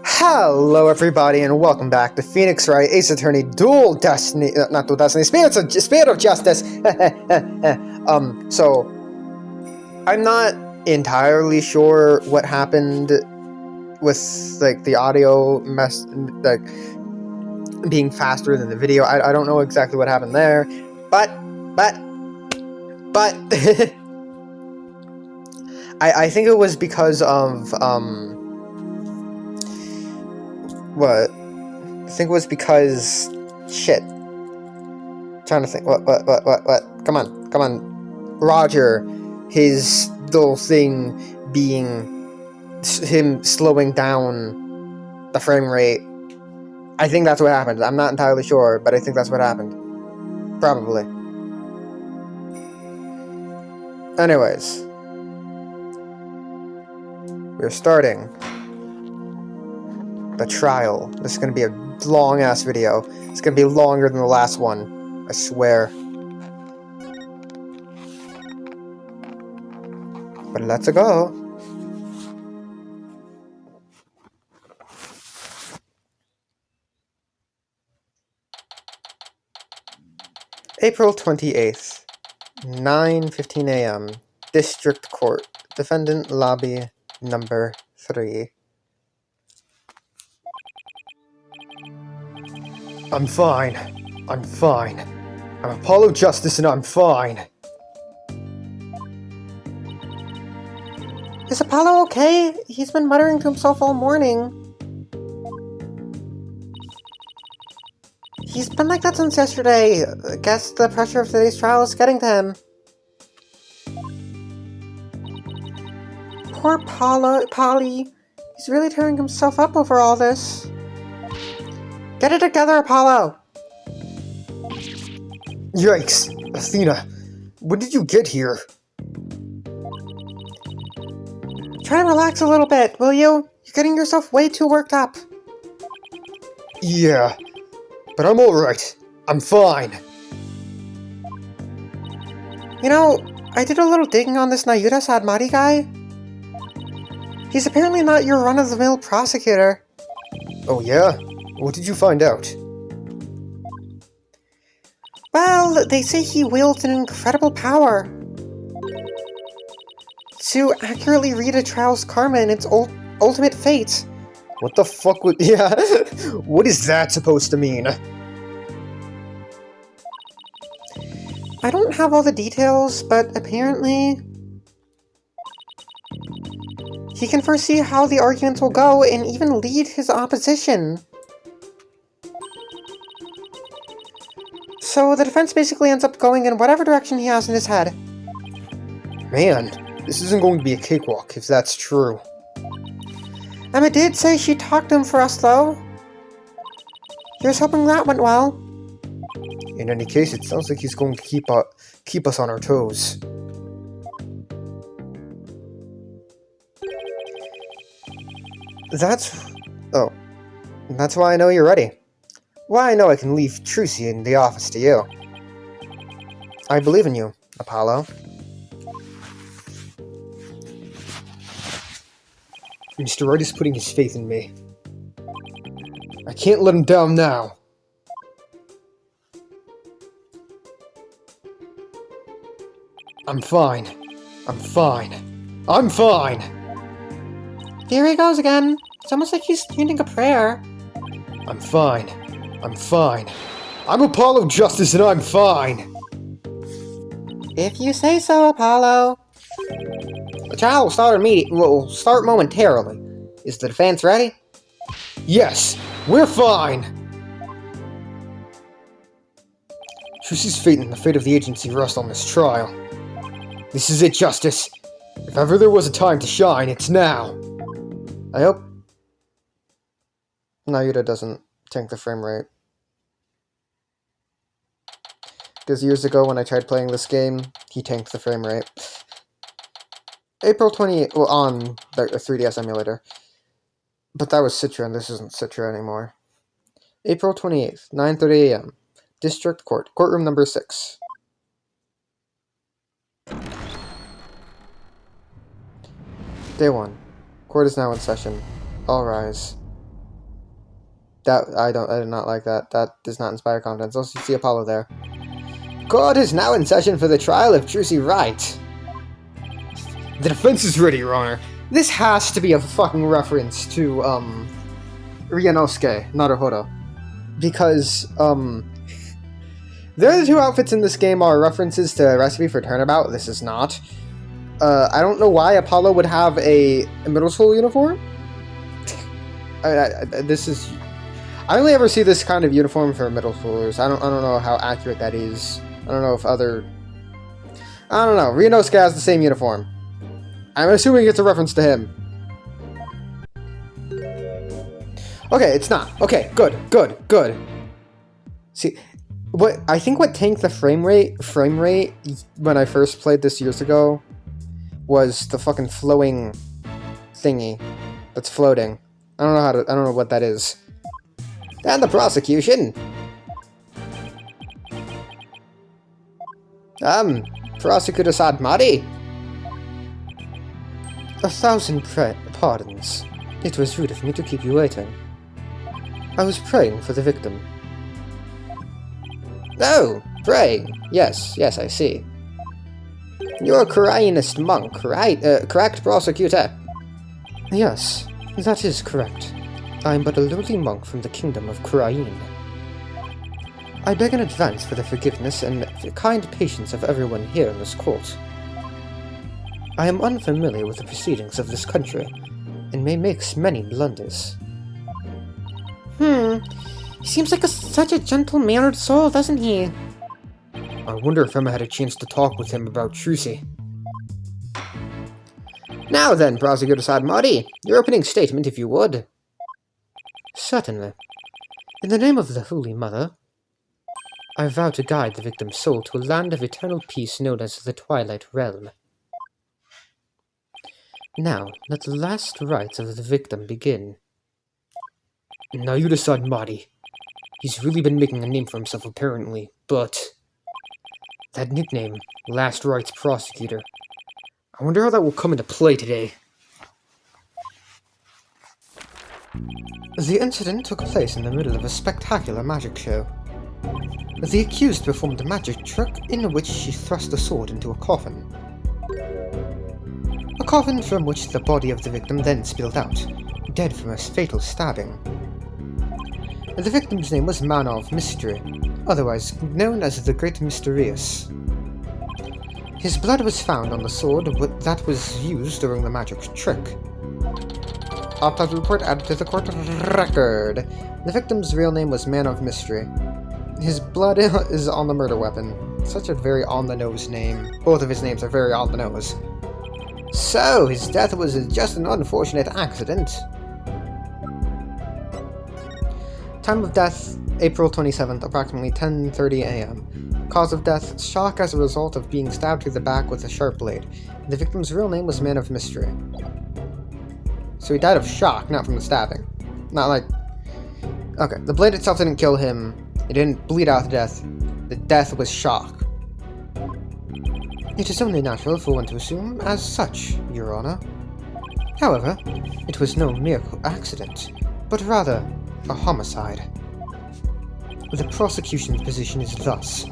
Hello everybody and welcome back to Phoenix Wright, Ace Attorney, Dual Destiny, not Dual Destiny, Spirit of Justice. So, I'm not entirely sure what happened with, like, the audio being faster than the video. I don't know exactly what happened there, but, I think it was because of, what? I think it was because, shit. Trying to think, what? Come on. Roger, his little thing being him slowing down the frame rate. I think that's what happened. I'm not entirely sure, but I think that's what happened. Probably. Anyways. We're starting the trial. This is going to be a long-ass video. It's going to be longer than the last one. I swear. But let's go. April 28th, 9:15 a.m. District Court. Defendant Lobby Number 3. I'm fine. I'm Apollo Justice and I'm fine. Is Apollo okay? He's been muttering to himself all morning. He's been like that since yesterday. I guess the pressure of today's trial is getting to him. Poor Polly. He's really tearing himself up over all this. Get it together, Apollo! Yikes! Athena, when did you get here? Try to relax a little bit, will you? You're getting yourself way too worked up. Yeah, but I'm alright. I'm fine. You know, I did a little digging on this Nayuta Sadmati guy. He's apparently not your run-of-the-mill prosecutor. Oh yeah? What did you find out? Well, they say he wields an incredible power to accurately read a trial's karma and its ultimate fate. What the fuck would... yeah, what is that supposed to mean? I don't have all the details, but apparently he can foresee how the arguments will go and even lead his opposition. So the defense basically ends up going in whatever direction he has in his head. Man, this isn't going to be a cakewalk if that's true. Emma did say she'd talk to him for us, though. Here's hoping that went well. In any case, it sounds like he's going to keep us on our toes. That's why I know you're ready. Why I know I can leave Trucy in the office to you. I believe in you, Apollo. Mr. Wright is putting his faith in me. I can't let him down now. I'm fine. Here he goes again. It's almost like he's chanting a prayer. I'm fine. I'm Apollo Justice and I'm fine. If you say so, Apollo. The trial will start momentarily. Is the defense ready? Yes, we're fine. Trucy's fate and the fate of the agency rest on this trial. This is it, Justice. If ever there was a time to shine, it's now. I hope Nayuta doesn't tank the frame rate. Because years ago when I tried playing this game, he tanked the frame rate. April 28th, well, on the 3DS emulator. But that was Citra, and this isn't Citra anymore. April 28th, 9:30 a.m. District Court, courtroom number 6. Day 1. Court is now in session. All rise. I did not like that. That does not inspire confidence. Also, you see Apollo there. Court is now in session for the trial of Trucy Wright. The defense is ready, Your Honor. This has to be a fucking reference to, Ryanosuke Naruhodo. Because, the other two outfits in this game are references to a recipe for Turnabout. This is not. I don't know why Apollo would have a middle school uniform. This is... I only ever see this kind of uniform for middle schoolers. I don't know how accurate that is. I don't know if other... I don't know. Ryanosuke has the same uniform. I'm assuming it's a reference to him. Okay, it's not. Okay, good. See, I think what tanked the frame rate when I first played this years ago was the fucking flowing thingy that's floating. I don't know what that is. And the prosecution. Prosecutor Sadmari. 1,000 pardons. It was rude of me to keep you waiting. I was praying for the victim. Oh, praying. Yes, I see. You're a Koreanist monk, right? Correct, prosecutor? Yes, that is correct. I am but a lowly monk from the kingdom of Korean. I beg in advance for the forgiveness and kind patience of everyone here in this court. I am unfamiliar with the proceedings of this country, and may make many blunders. He seems like such a gentle-mannered soul, doesn't he? I wonder if Emma had a chance to talk with him about Trucy. Now then, Prosecutor Sadmari, your opening statement, if you would. Certainly. In the name of the Holy Mother, I vow to guide the victim's soul to a land of eternal peace known as the Twilight Realm. Now, let the last rites of the victim begin. Now you decide, Marty. He's really been making a name for himself, apparently, but... that nickname, Last Rites Prosecutor. I wonder how that will come into play today. The incident took place in the middle of a spectacular magic show. The accused performed a magic trick in which she thrust a sword into a coffin. A coffin from which the body of the victim then spilled out, dead from a fatal stabbing. The victim's name was Man of Mystery, otherwise known as the Great Mysterious. His blood was found on the sword that was used during the magic trick. Autopsy report added to the court record. The victim's real name was Man of Mystery. His blood is on the murder weapon. Such a very on-the-nose name. Both of his names are very on-the-nose. So, his death was just an unfortunate accident. Time of death, April 27th, approximately 10:30 a.m. Cause of death, shock as a result of being stabbed through the back with a sharp blade. The victim's real name was Man of Mystery. So he died of shock, not from the stabbing. Not like... Okay, the blade itself didn't kill him. It didn't bleed out to death. The death was shock. It is only natural for one to assume as such, Your Honor. However, it was no mere accident, but rather a homicide. The prosecution's position is thus,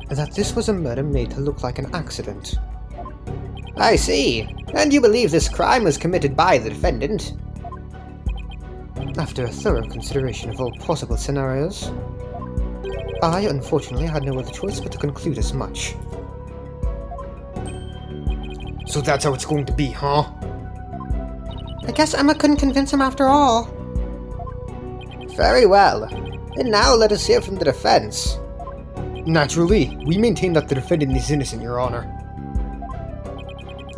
that this was a murder made to look like an accident. I see. And you believe this crime was committed by the defendant? After a thorough consideration of all possible scenarios, I unfortunately had no other choice but to conclude as much. So that's how it's going to be, huh? I guess Emma couldn't convince him after all. Very well. And now let us hear from the defense. Naturally, we maintain that the defendant is innocent, Your Honor.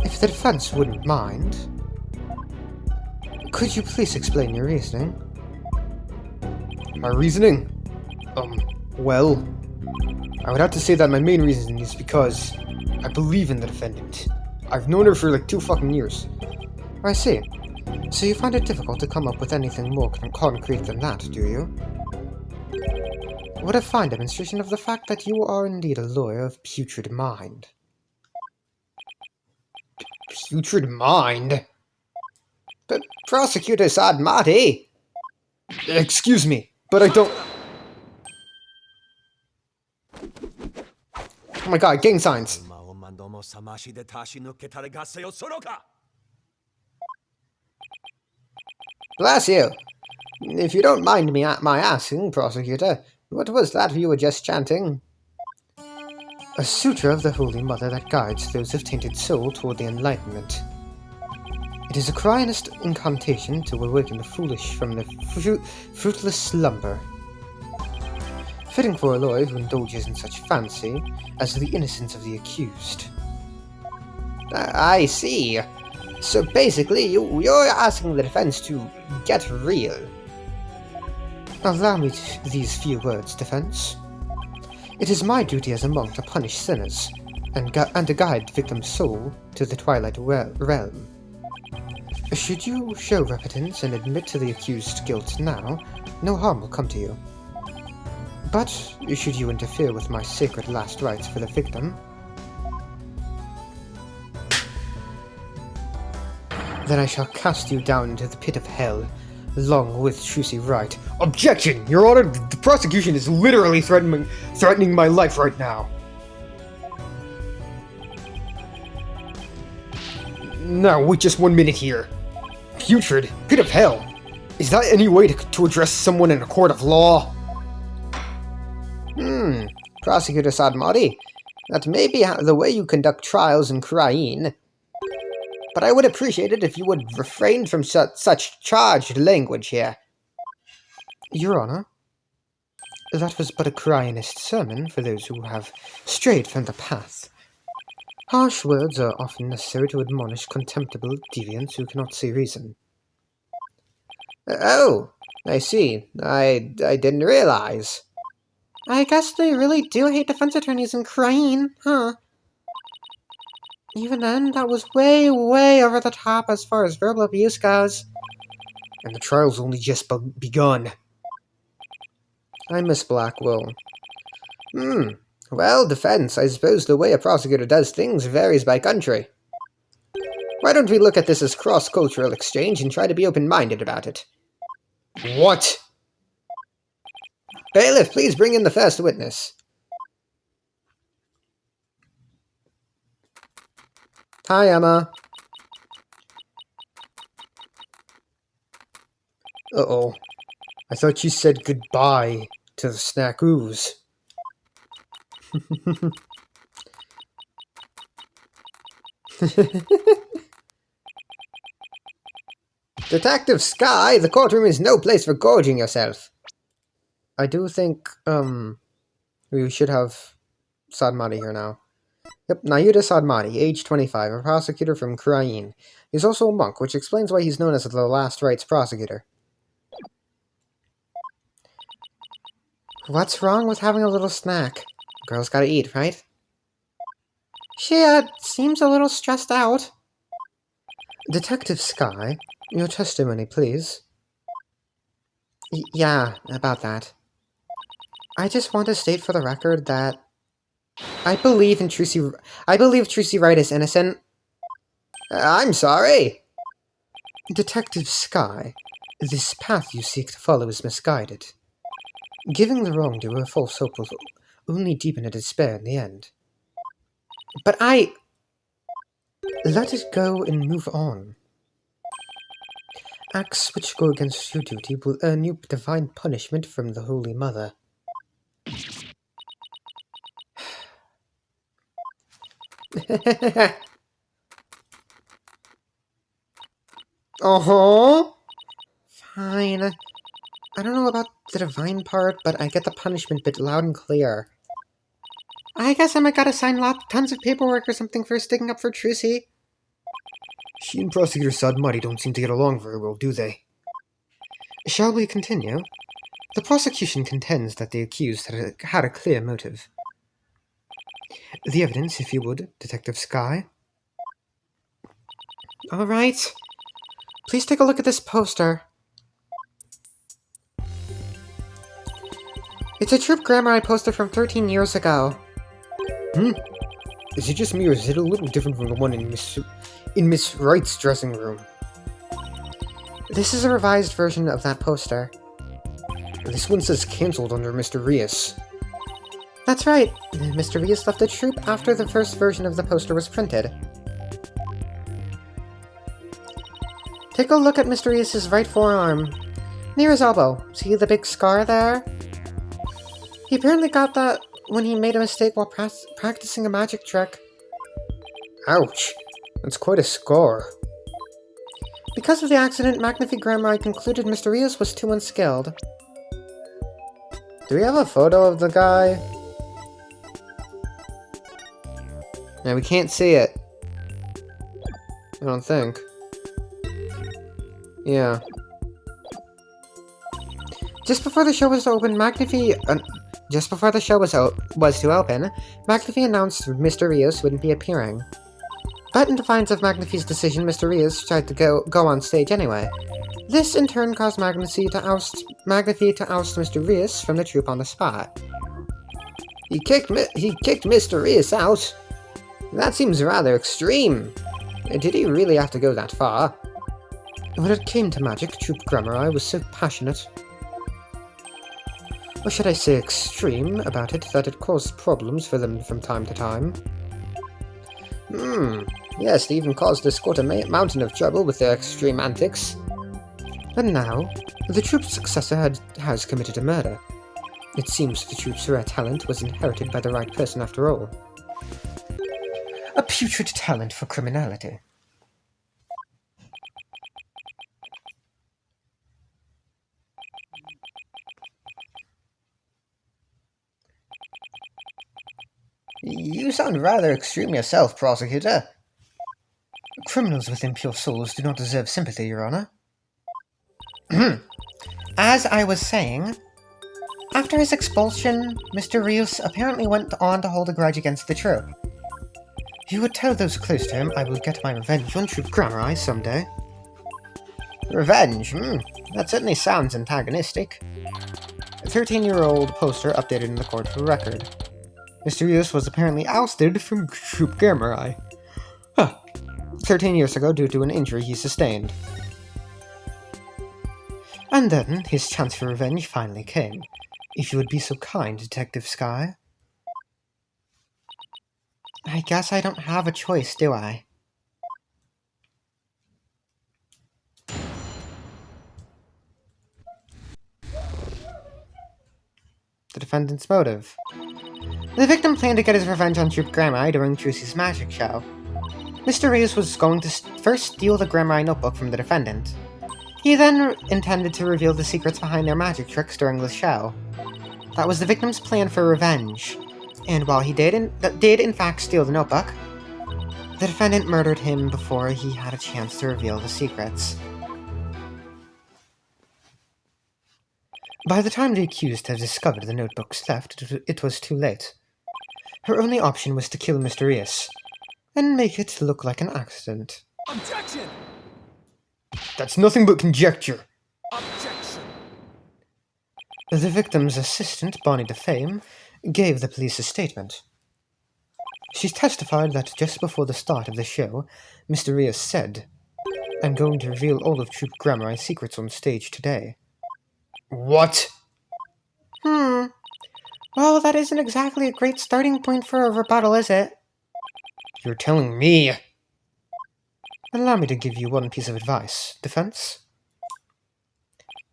If the defense wouldn't mind, could you please explain your reasoning? My reasoning? Well, I would have to say that my main reason is because I believe in the defendant. I've known her for like 2 fucking years. I see. So you find it difficult to come up with anything more concrete than that, do you? What a fine demonstration of the fact that you are indeed a lawyer of putrid mind. Putrid mind? But Prosecutor Sadmati! Excuse me, but I don't... Oh my god, gang signs! Bless you! If you don't mind my asking, Prosecutor, what was that you were just chanting? A sutra of the Holy Mother that guides those of tainted soul toward the Enlightenment. It is a Cryanist incantation to awaken the foolish from their fruitless slumber. Fitting for a lawyer who indulges in such fancy as the innocence of the accused. I see. So basically, you're asking the defense to get real. Allow me these few words, defense. It is my duty as a monk to punish sinners, and to guide the victim's soul to the twilight realm. Should you show repentance and admit to the accused's guilt now, no harm will come to you. But should you interfere with my sacred last rites for the victim, then I shall cast you down into the pit of hell, along with Trucy Wright. Objection! Your Honor, the prosecution is literally threatening my life right now. Now, wait just 1 minute here. Putrid? Pit of hell? Is that any way to address someone in a court of law? Prosecutor Sadmati, that may be the way you conduct trials in Cryene. But I would appreciate it if you would refrain from such charged language here. Your Honor, that was but a Cryanist sermon for those who have strayed from the path. Harsh words are often necessary to admonish contemptible deviants who cannot see reason. Oh, I see. I didn't realize. I guess they really do hate defense attorneys in Cryene, huh? Even then, that was way, way over the top as far as verbal abuse goes. And the trial's only just begun. I miss Blackwell. Well, defense, I suppose the way a prosecutor does things varies by country. Why don't we look at this as cross-cultural exchange and try to be open-minded about it? What? Bailiff, please bring in the first witness. Hi, Emma. Uh-oh. I thought you said goodbye to the snackoos. Detective Sky, the courtroom is no place for gorging yourself. I do think, we should have Sadmati here now. Yep, Nayuda Sadmati, age 25, a prosecutor from Cryene. He's also a monk, which explains why he's known as the last rites prosecutor. What's wrong with having a little snack? Girls gotta eat, right? She, seems a little stressed out. Detective Sky, your testimony, please. Yeah, about that. I just want to state for the record that I believe Trucy Wright is innocent. I'm sorry. Detective Sky, this path you seek to follow is misguided. Giving the wrongdoer false hope will only deepen a despair in the end. But let it go and move on. Acts which go against your duty will earn you divine punishment from the Holy Mother. Uh-huh. Fine. I don't know about the divine part, but I get the punishment bit loud and clear. I guess I might gotta sign tons of paperwork or something for sticking up for Trucy. She and Prosecutor Sadmati don't seem to get along very well, do they? Shall we continue? The prosecution contends that the accused had a clear motive. The evidence, if you would, Detective Sky. Alright. Please take a look at this poster. It's a Troop Grammar I posted from 13 years ago. Is it just me, or is it a little different from the one in Miss Wright's dressing room? This is a revised version of that poster. This one says cancelled under Mr. Rios. That's right. Mr. Rios left the troupe after the first version of the poster was printed. Take a look at Mr. Rios' right forearm. Near his elbow. See the big scar there? He apparently got that when he made a mistake while practicing a magic trick. Ouch. That's quite a scar. Because of the accident, Magnifi Grammar concluded Mr. Rios was too unskilled. Do we have a photo of the guy? No, we can't see it. I don't think. Yeah. Just before the show was to open, Magnifi announced Mr. Rios wouldn't be appearing. But in defiance of Magnifi's decision, Mr. Rios tried to go on stage anyway. This in turn caused Magnifi to oust Mr. Rios from the troupe on the spot. He kicked Mr. Rios out? That seems rather extreme. Did he really have to go that far? When it came to magic, Troupe Grammar, I was so passionate. Or should I say extreme about it, that it caused problems for them from time to time. Yes, they even caused us quite a mountain of trouble with their extreme antics. But now, the troupe's successor has committed a murder. It seems the troupe's rare talent was inherited by the right person after all. A putrid talent for criminality. You sound rather extreme yourself, Prosecutor. Criminals with impure souls do not deserve sympathy, Your Honor. As I was saying, after his expulsion, Mr. Rios apparently went on to hold a grudge against the troupe. He would tell those close to him, I will get my revenge on Troupe Grammar someday. Revenge? That certainly sounds antagonistic. A 13-year-old poster updated in the court for record. Mr. Rios was apparently ousted from Troupe Grammar 13 years ago due to an injury he sustained. And then, his chance for revenge finally came. If you would be so kind, Detective Sky. I guess I don't have a choice, do I? The defendant's motive. The victim planned to get his revenge on Troupe Grammar during Trucy's magic show. Mr. Rios was going to first steal the Grammar notebook from the defendant. He then intended to reveal the secrets behind their magic tricks during the show. That was the victim's plan for revenge, and while he did in fact steal the notebook, the defendant murdered him before he had a chance to reveal the secrets. By the time the accused had discovered the notebook's theft, it was too late. Her only option was to kill Mr. Rios, and make it look like an accident. Objection! That's nothing but conjecture. Objection! The victim's assistant, Bonnie DeFame, gave the police a statement. She testified that just before the start of the show, Mr. Rios said, I'm going to reveal all of Troupe Grammar's secrets on stage today. What? Well, that isn't exactly a great starting point for a rebuttal, is it? You're telling me. Allow me to give you one piece of advice, defense.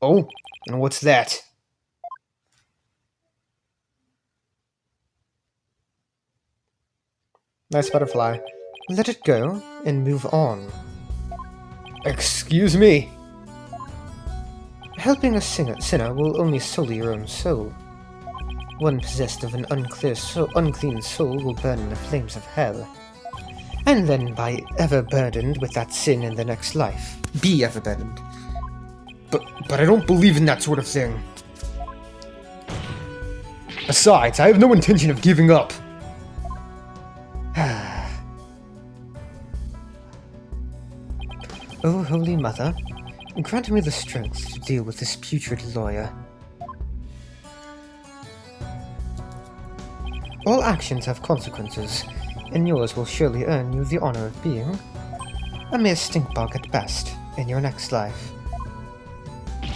Oh, and what's that? Nice butterfly. Let it go and move on. Excuse me? Helping a sinner will only sully your own soul. One possessed of an unclean soul will burn in the flames of hell. And then by ever burdened with that sin in the next life. Be ever burdened. But I don't believe in that sort of thing. Besides, I have no intention of giving up. Oh, Holy Mother, grant me the strength to deal with this putrid lawyer. All actions have consequences, and yours will surely earn you the honor of being a mere stinkbug at best in your next life.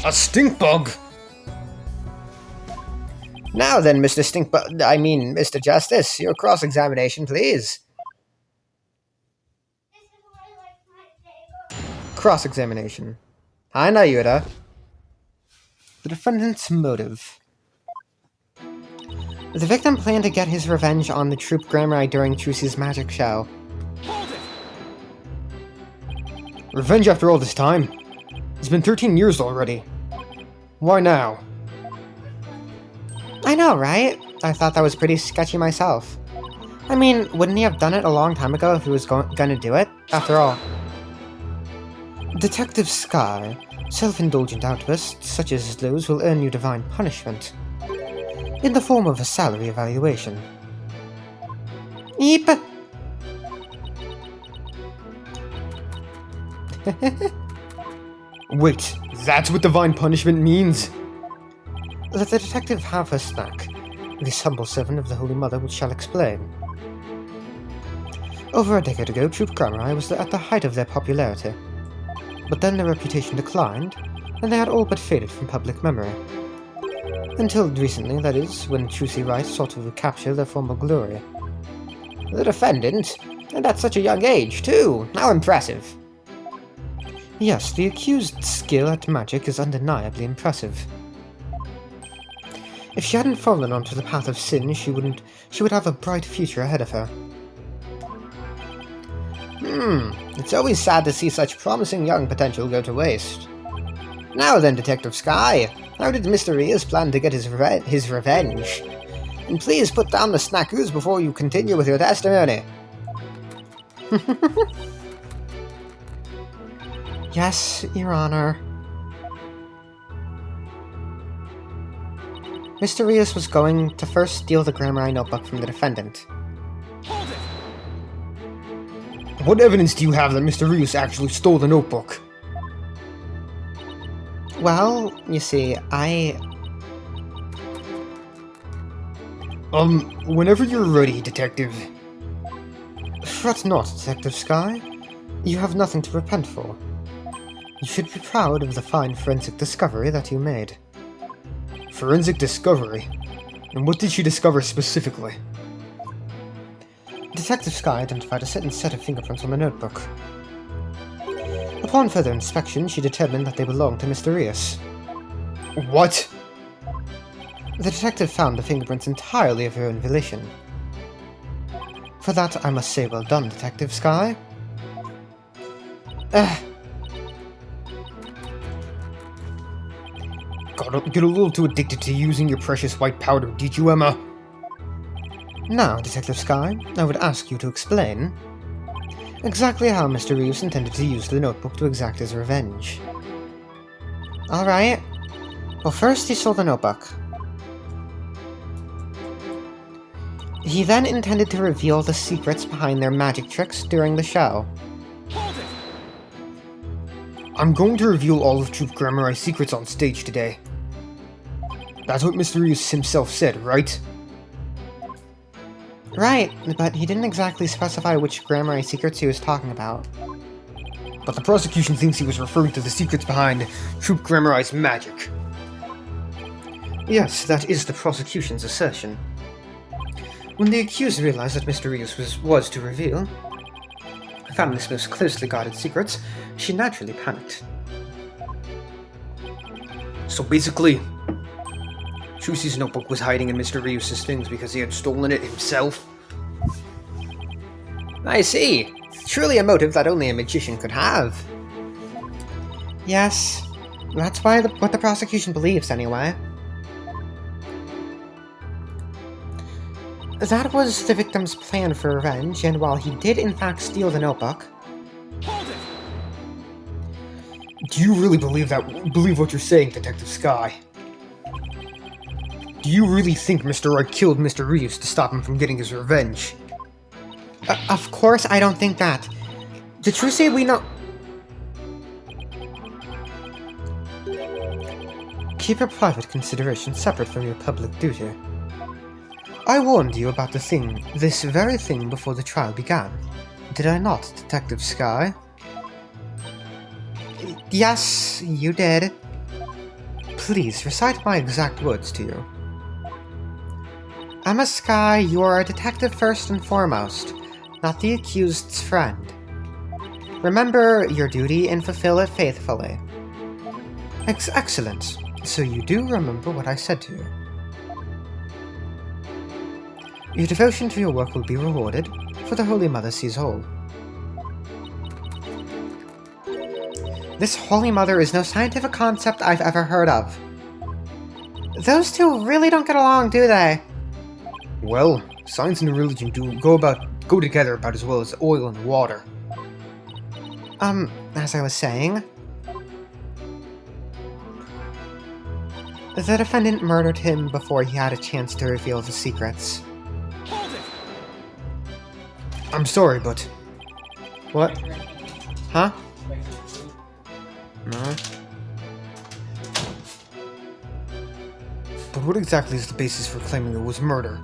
A stink bug? Now then, Mr. Stinkbug, I mean, Mr. Justice, your cross-examination, please. Cross-examination. Hi, Nayuda. The defendant's motive. The victim planned to get his revenge on the Troop Grammar during Trucy's magic show. Hold it! Revenge after all this time? It's been 13 years already. Why now? I know, right? I thought that was pretty sketchy myself. I mean, wouldn't he have done it a long time ago if he was gonna do it? After all. Detective Sky. Self-indulgent outbursts such as those will earn you divine punishment. In the form of a salary evaluation. Eep! Wait, that's what divine punishment means? Let the detective have her snack. This humble servant of the Holy Mother shall explain. Over a decade ago, Troop Grammar was at the height of their popularity. But then their reputation declined, and they had all but faded from public memory. Until recently, that is, when Trucy Wright sought to recapture their former glory. The defendant? And at such a young age, too! How impressive! Yes, the accused's skill at magic is undeniably impressive. If she hadn't fallen onto the path of sin, she would have a bright future ahead of her. It's always sad to see such promising young potential go to waste. Now then, Detective Sky, how did Mr. Rios plan to get his revenge? And please put down the snackers before you continue with your testimony. Yes, Your Honor. Mr. Rios was going to first steal the Grammar notebook from the defendant. Hold it! What evidence do you have that Mr. Rios actually stole the notebook? Well, you see, whenever you're ready, Detective. Fret not, Detective Sky. You have nothing to repent for. You should be proud of the fine forensic discovery that you made. Forensic discovery? And what did she discover specifically? Detective Sky identified a certain set of fingerprints on the notebook. Upon further inspection, she determined that they belonged to Mr. Rios. What? The detective found the fingerprints entirely of her own volition. For that, I must say well done, Detective Sky. Got a little too addicted to using your precious white powder, did you, Emma? Now, Detective Sky, I would ask you to explain exactly how Mr. Reeves intended to use the notebook to exact his revenge. Alright. Well, first he stole the notebook. He then intended to reveal the secrets behind their magic tricks during the show. Hold it! I'm going to reveal all of Troop Grammarai's secrets on stage today. That's what Mr. Reeves himself said, right? Right, but he didn't exactly specify which Grammarai secrets he was talking about. But the prosecution thinks he was referring to the secrets behind Troop Grammarai's magic. Yes, that is the prosecution's assertion. When the accused realized that Mr. Reeves was to reveal the family's most closely guarded secrets, she naturally panicked. So basically, Trucy's notebook was hiding in Mr. Reeves' things because he had stolen it himself? I see. Truly a motive that only a magician could have. Yes, that's what the prosecution believes, anyway. That was the victim's plan for revenge, and while he did in fact steal the notebook... Hold it! Do you really believe what you're saying, Detective Sky? Do you really think Mr. Wright killed Mr. Reeves to stop him from getting his revenge? Of course I don't think that. Did Trucy we know... Keep your private consideration separate from your public duty. I warned you about this very thing before the trial began. Did I not, Detective Sky? Yes, you did. Please, recite my exact words to you. Emma Skye, you are a detective first and foremost, not the accused's friend. Remember your duty and fulfill it faithfully. Excellent. So you do remember what I said to you. Your devotion to your work will be rewarded, for the Holy Mother sees all. This Holy Mother is no scientific concept I've ever heard of. Those two really don't get along, do they? Well, science and religion go together about as well as oil and water. As I was saying, the defendant murdered him before he had a chance to reveal the secrets. Hold it! I'm sorry, but... What? Huh? No. But what exactly is the basis for claiming it was murder?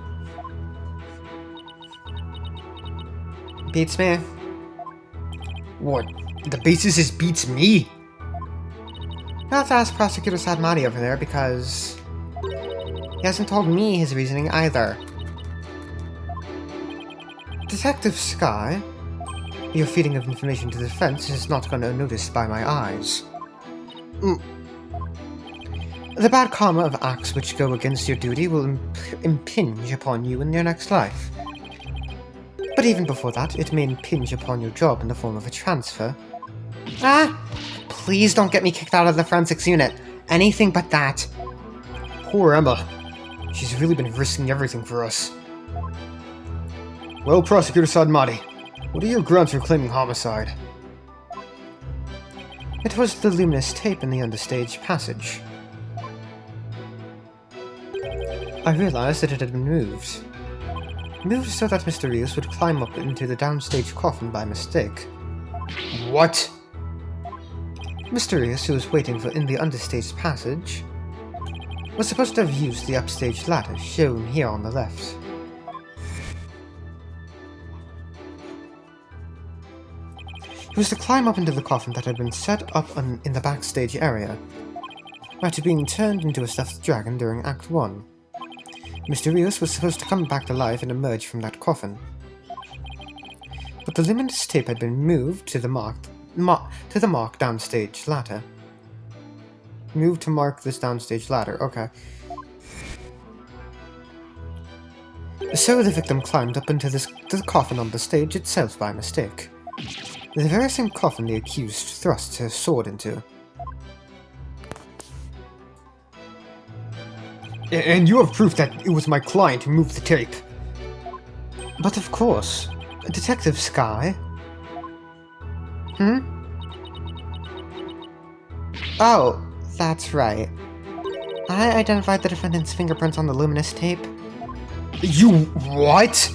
Beats me. What? The basis is beats me? You'll have to ask Prosecutor Sadmati over there, because he hasn't told me his reasoning either. Detective Skye, your feeding of information to the defense is not gone unnoticed by my eyes. The bad karma of acts which go against your duty will impinge upon you in your next life. But even before that, it may impinge upon your job in the form of a transfer. Ah! Please don't get me kicked out of the forensics unit. Anything but that. Poor Emma. She's really been risking everything for us. Well, Prosecutor Sadmati, what are your grounds for claiming homicide? It was the luminous tape in the understage passage. I realized that it had been moved. Moved so that Mr. Rios would climb up into the downstage coffin by mistake. What? Mr. Rios, who was waiting in the understage passage, was supposed to have used the upstage ladder shown here on the left. He was to climb up into the coffin that had been set up in the backstage area, after being turned into a stuffed dragon during Act 1. Mr. Rios was supposed to come back to life and emerge from that coffin. But the luminous tape had been moved to the mark downstage ladder. Moved to mark this downstage ladder, okay. So the victim climbed up into the coffin on the stage itself by mistake. The very same coffin the accused thrust his sword into. And you have proof that it was my client who moved the tape. But of course, Detective Skye. Oh, that's right. I identified the defendant's fingerprints on the luminous tape. You what?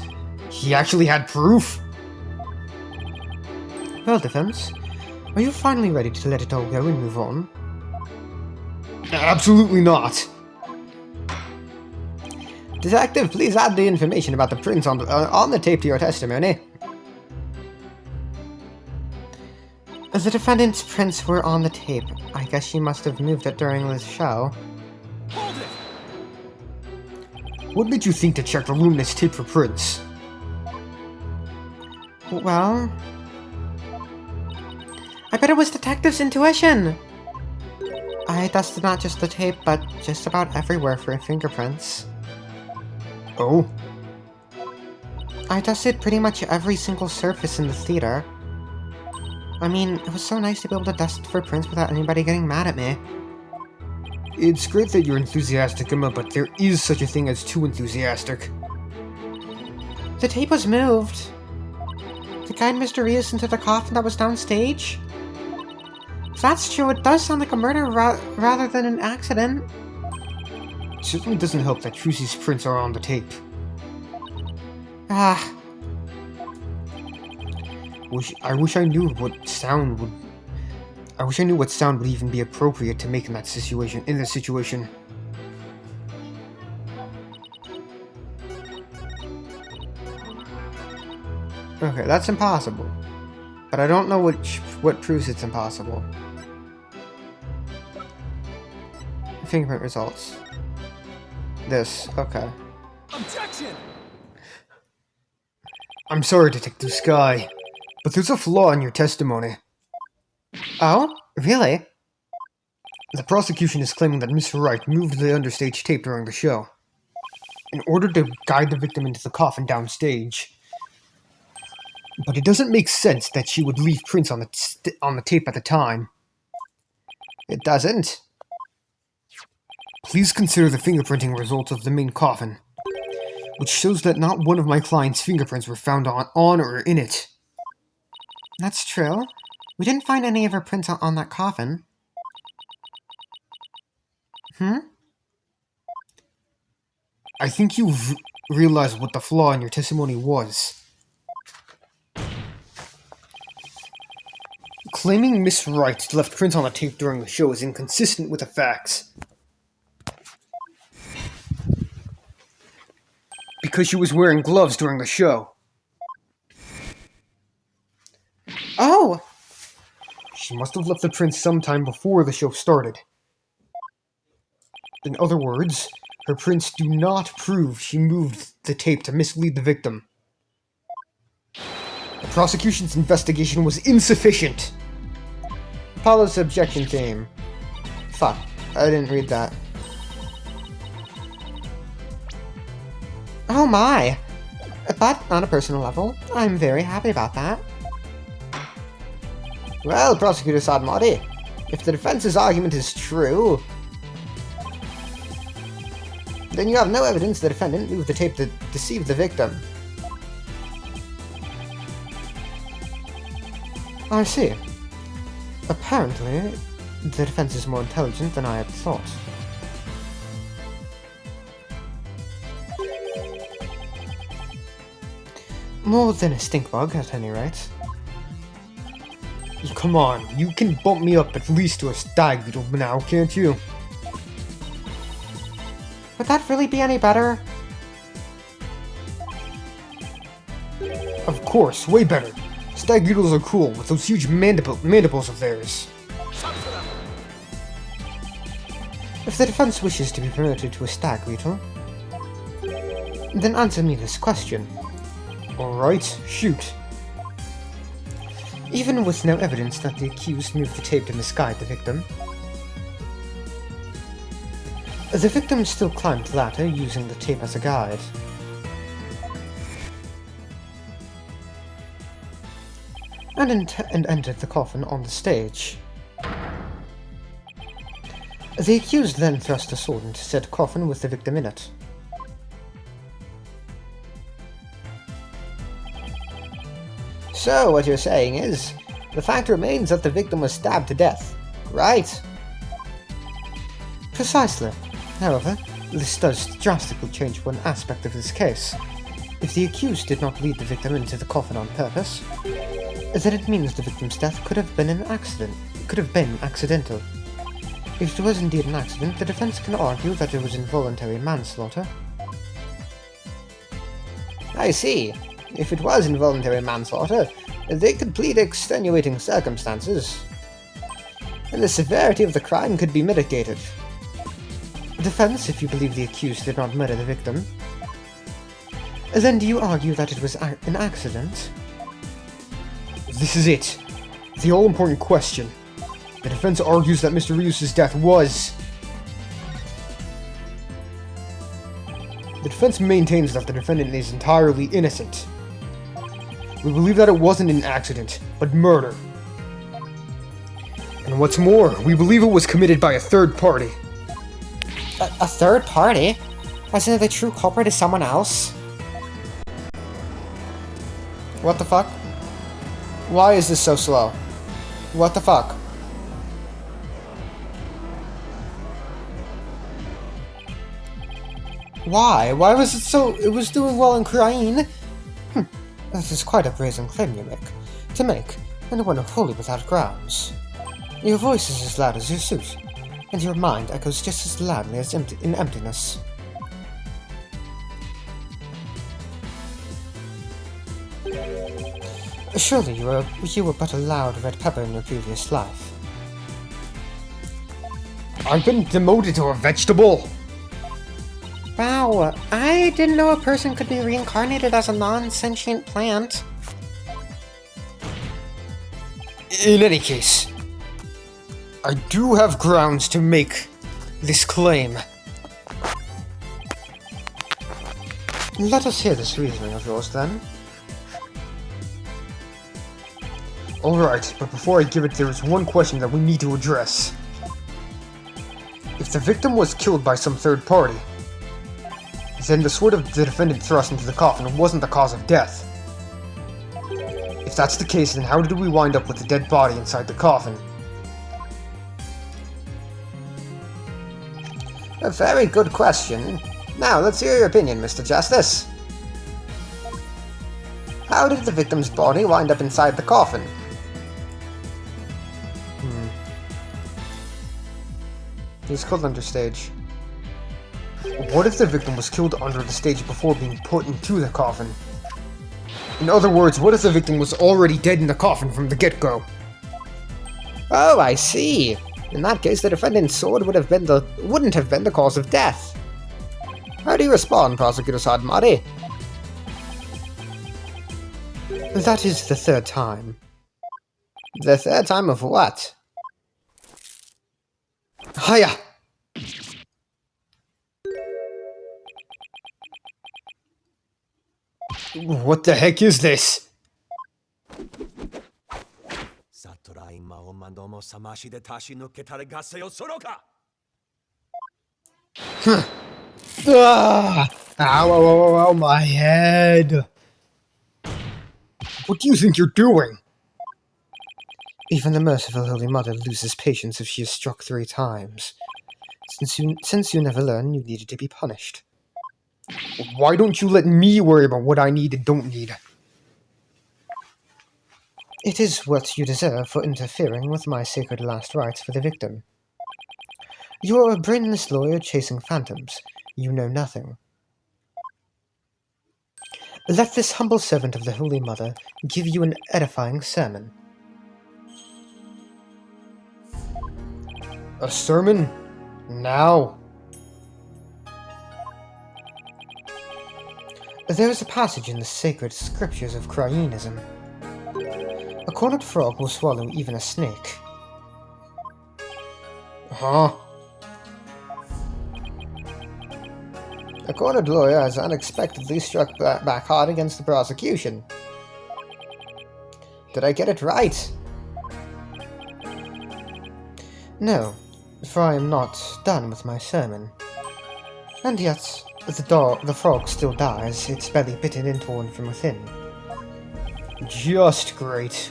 He actually had proof? Well, defense, are you finally ready to let it all go and move on? Absolutely not. Detective, please add the information about the prints on the tape to your testimony. The defendant's prints were on the tape. I guess she must have moved it during the show. Hold it! What made you think to check the luminous tape for prints? Well, I bet it was Detective's intuition! I dusted not just the tape, but just about everywhere for fingerprints. Oh? I dusted pretty much every single surface in the theater. I mean, it was so nice to be able to dust for prints without anybody getting mad at me. It's great that you're enthusiastic, Emma, but there is such a thing as too enthusiastic. The tape was moved. To guide Mr. Rios into the coffin that was downstage. If that's true, it does sound like a murder rather than an accident. It certainly doesn't help that Trucy's prints are on the tape. Ah. I wish I knew what sound would even be appropriate to make in this situation. Okay, that's impossible. But I don't know what proves it's impossible. Fingerprint results. This, okay. Objection! I'm sorry, Detective Sky, but there's a flaw in your testimony. Oh? Really? The prosecution is claiming that Miss Wright moved the understage tape during the show, in order to guide the victim into the coffin downstage. But it doesn't make sense that she would leave prints on the tape at the time. It doesn't. Please consider the fingerprinting results of the main coffin, which shows that not one of my client's fingerprints were found on or in it. That's true. We didn't find any of her prints on that coffin. I think you've realized what the flaw in your testimony was. Claiming Miss Wright left prints on the tape during the show is inconsistent with the facts. Because she was wearing gloves during the show. Oh! She must have left the prints sometime before the show started. In other words, her prints do not prove she moved the tape to mislead the victim. The prosecution's investigation was insufficient. Apollo's objection team. Fuck, I didn't read that. Oh my! But on a personal level, I'm very happy about that. Well, Prosecutor Sadmati, if the defense's argument is true, then you have no evidence the defendant moved the tape to deceive the victim. I see. Apparently, the defense is more intelligent than I had thought. More than a stink bug, at any rate. Come on, you can bump me up at least to a stag beetle now, can't you? Would that really be any better? Of course, way better. Stag beetles are cool with those huge mandibles of theirs. If the defense wishes to be promoted to a stag beetle, then answer me this question. Alright, shoot. Even with no evidence that the accused moved the tape to misguide the victim, the victim still climbed the ladder using the tape as a guide. And entered the coffin on the stage. The accused then thrust a sword into said coffin with the victim in it. So, what you're saying is, the fact remains that the victim was stabbed to death, right? Precisely. However, this does drastically change one aspect of this case. If the accused did not lead the victim into the coffin on purpose, then it means the victim's death could have been accidental. If it was indeed an accident, the defense can argue that it was involuntary manslaughter. I see. If it was involuntary manslaughter, they could plead extenuating circumstances, and the severity of the crime could be mitigated. Defense, if you believe the accused did not murder the victim, then do you argue that it was an accident? This is it. The all-important question. The defense argues that Mr. Rios' death was... The defense maintains that the defendant is entirely innocent. We believe that it wasn't an accident, but murder. And what's more, we believe it was committed by a third party. A third party? As in the true culprit is someone else? What the fuck? Why is this so slow? What the fuck? Why? Why was it so... It was doing well in Krain? This is quite a brazen claim you make, and one wholly without grounds. Your voice is as loud as your suit, and your mind echoes just as loudly as in emptiness. Surely you were but a loud red pepper in your previous life. I've been demoted to a vegetable. Wow, I didn't know a person could be reincarnated as a non-sentient plant. In any case, I do have grounds to make this claim. Let us hear this reasoning of yours, then. Alright, but before I give it, there is one question that we need to address. If the victim was killed by some third party, then the sword of the defendant thrust into the coffin wasn't the cause of death. If that's the case, then how did we wind up with the dead body inside the coffin? A very good question. Now, let's hear your opinion, Mr. Justice. How did the victim's body wind up inside the coffin? He's killed under stage. What if the victim was killed under the stage before being put into the coffin? In other words, what if the victim was already dead in the coffin from the get-go? Oh, I see. In that case, the defendant's sword wouldn't have been the cause of death. How do you respond, Prosecutor Sadmari? That is the third time. The third time of what? Hiya! What the heck is this? Ah! Ow, ow, ow, ow, my head! What do you think you're doing? Even the merciful Holy Mother loses patience if she is struck 3 times. Since you never learn, you needed to be punished. Why don't you let me worry about what I need and don't need? It is what you deserve for interfering with my sacred last rites for the victim. You're a brainless lawyer chasing phantoms. You know nothing. Let this humble servant of the Holy Mother give you an edifying sermon. A sermon? Now? There is a passage in the sacred scriptures of Cryanism. A cornered frog will swallow even a snake. Huh? A cornered lawyer has unexpectedly struck back hard against the prosecution. Did I get it right? No, for I am not done with my sermon. And yet, the frog still dies, its belly bitten and torn from within. Just great.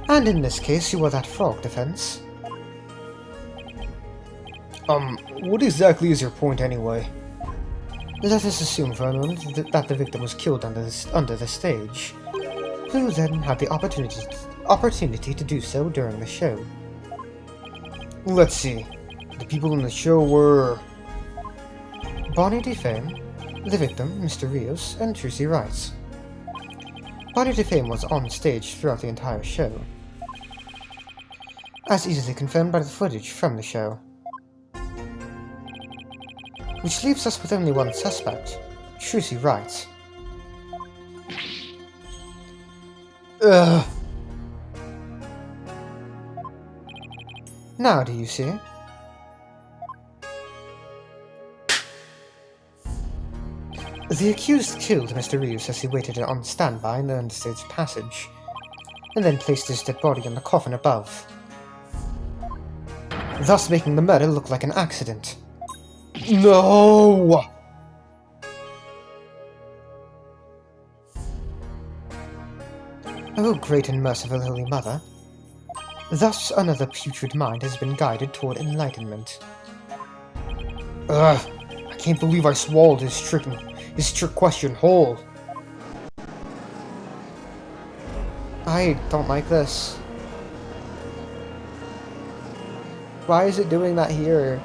And in this case, you are that frog defense. What exactly is your point anyway? Let us assume for a moment that the victim was killed under the stage, who then had the opportunity to do so during the show. Let's see. The people in the show were... Bonnie DeFame, the victim, Mr. Rios, and Trucy Wright. Bonnie DeFame was on stage throughout the entire show, as easily confirmed by the footage from the show. Which leaves us with only one suspect, Trucy Wright. Ugh. Now do you see? The accused killed Mr. Reeves as he waited on standby in the understage passage, and then placed his dead body in the coffin above, thus making the murder look like an accident. No! Oh, great and merciful Holy Mother. Thus another putrid mind has been guided toward enlightenment. Ugh, I can't believe I swallowed his trick question whole. I don't like this. Why is it doing that here?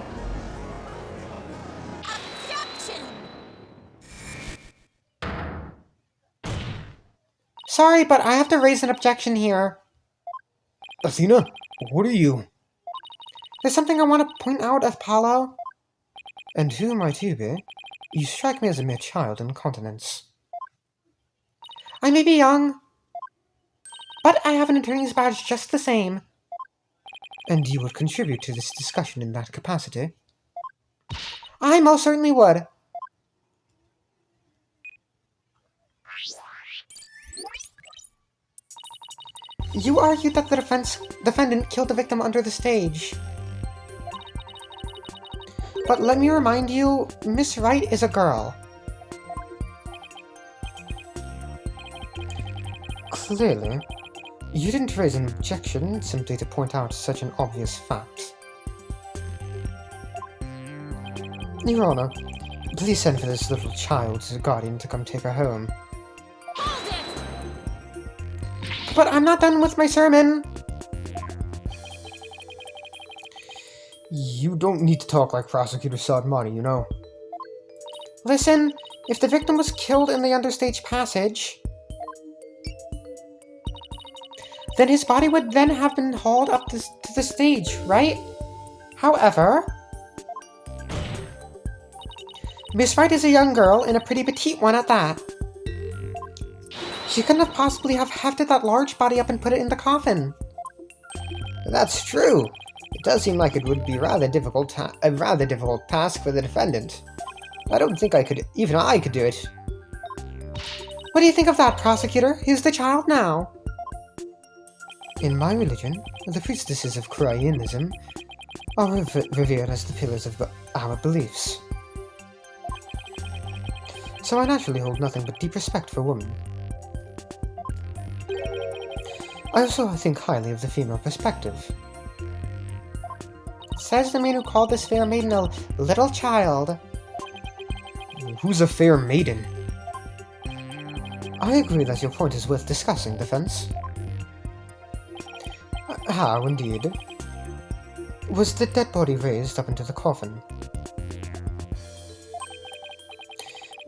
Sorry, but I have to raise an objection here. Athena, what are you? There's something I want to point out, Apollo. And who might you be? You strike me as a mere child in continence. I may be young, but I have an attorney's badge just the same. And you would contribute to this discussion in that capacity? I most certainly would. You argued that the defendant killed the victim under the stage. But let me remind you, Miss Wright is a girl. Clearly, you didn't raise an objection simply to point out such an obvious fact. Your Honor, please send for this little child's guardian to come take her home. But I'm not done with my sermon. You don't need to talk like Prosecutor Sodmani, you know. Listen, if the victim was killed in the understage passage, then his body would then have been hauled up to the stage, right? However, Miss Wright is a young girl, and a pretty petite one at that. She couldn't have possibly have hefted that large body up and put it in the coffin. That's true. It does seem like it would be a rather difficult task for the defendant. I don't think even I could do it. What do you think of that, Prosecutor? Who's the child now? In my religion, the priestesses of Cryanism are revered as the pillars of our beliefs. So I naturally hold nothing but deep respect for women. I also think highly of the female perspective. Says the man who called this fair maiden a little child. Who's a fair maiden? I agree that your point is worth discussing, defense. How, indeed? Was the dead body raised up into the coffin?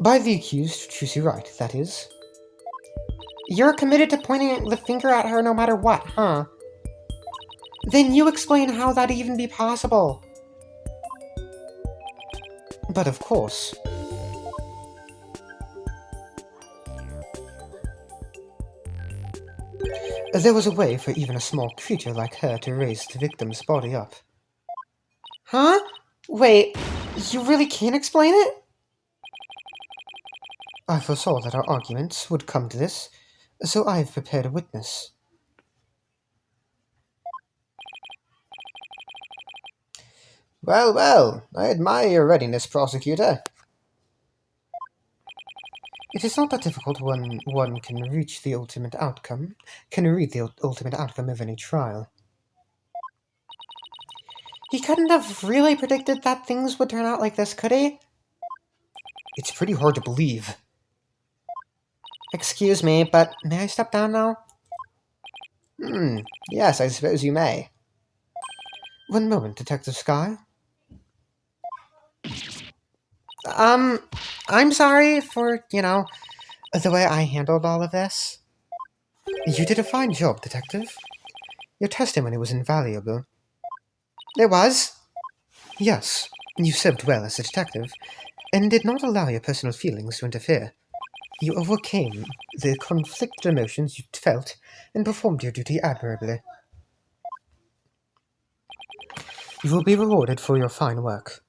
By the accused, Tracy Wright, that is. You're committed to pointing the finger at her no matter what, huh? Then you explain how that'd even be possible. But of course. There was a way for even a small creature like her to raise the victim's body up. Huh? Wait, you really can't explain it? I foresaw that our arguments would come to this, so I have prepared a witness. Well, well, I admire your readiness, Prosecutor. It is not that difficult when one can read the ultimate outcome of any trial. He couldn't have really predicted that things would turn out like this, could he? It's pretty hard to believe. Excuse me, but may I step down now? Yes, I suppose you may. One moment, Detective Sky. I'm sorry for, the way I handled all of this. You did a fine job, Detective. Your testimony was invaluable. It was? Yes, you served well as a detective, and did not allow your personal feelings to interfere. You overcame the conflicted emotions you felt, and performed your duty admirably. You will be rewarded for your fine work.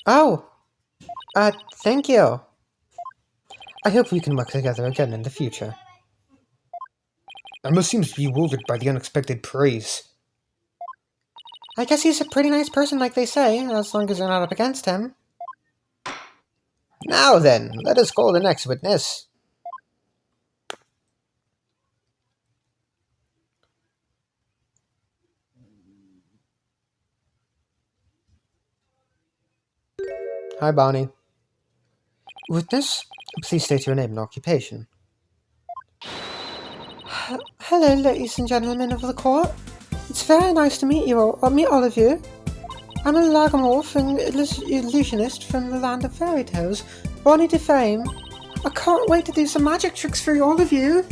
Oh, thank you. I hope we can work together again in the future. Emma seems bewildered by the unexpected praise. I guess he's a pretty nice person, like they say, as long as you're not up against him. Now then, let us call the next witness. Hi, Bonnie. Witness, please state your name and occupation. Hello, ladies and gentlemen of the court. It's very nice to meet meet all of you. I'm a lagomorph and illusionist from the land of fairy tales, Bonnie to fame. I can't wait to do some magic tricks for all of you.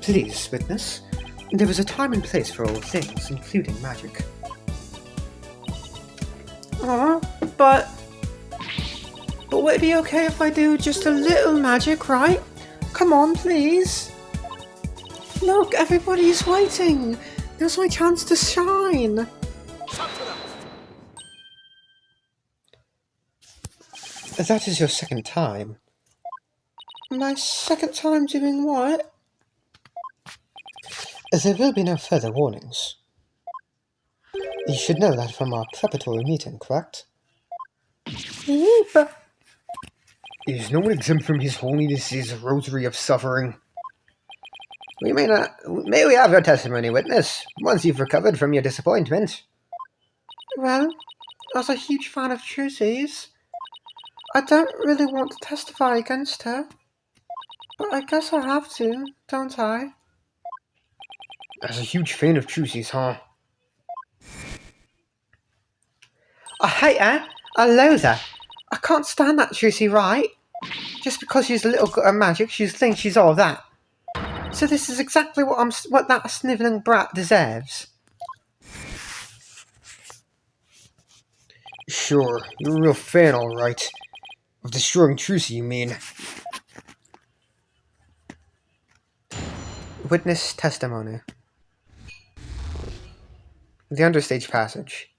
Please, witness, There is a time and place for all things, including magic. But would it be okay if I do just a little magic, right? Come on, please. Look, everybody's waiting. There's my chance to shine. That is your second time. My second time doing what? There will be no further warnings. You should know that from our preparatory meeting, correct? Yeep. Is no one exempt from His Holiness's rosary of suffering? May we have your testimony, witness, once you've recovered from your disappointment? Well, as a huge fan of Trucy's, I don't really want to testify against her. But I guess I have to, don't I? As a huge fan of Trucy's, huh? I hate her. I loathe her. I can't stand that Trucy, right? Just because she's a little good at magic, she thinks she's all that. So this is exactly what that snivelling brat deserves. Sure, you're a real fan, all right. Of destroying Trucy, you mean? Witness testimony. The understage passage.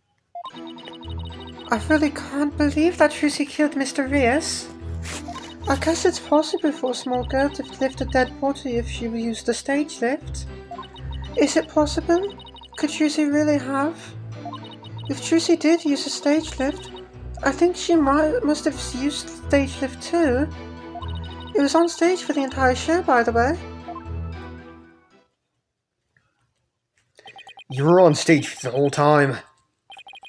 I really can't believe that Trucy killed Mr. Rias. I guess it's possible for a small girl to lift a dead body if she used the stage lift. Is it possible? Could Trucy really have? If Trucy did use a stage lift, I think she must have used the stage lift too. It was on stage for the entire show, by the way. You were on stage the whole time.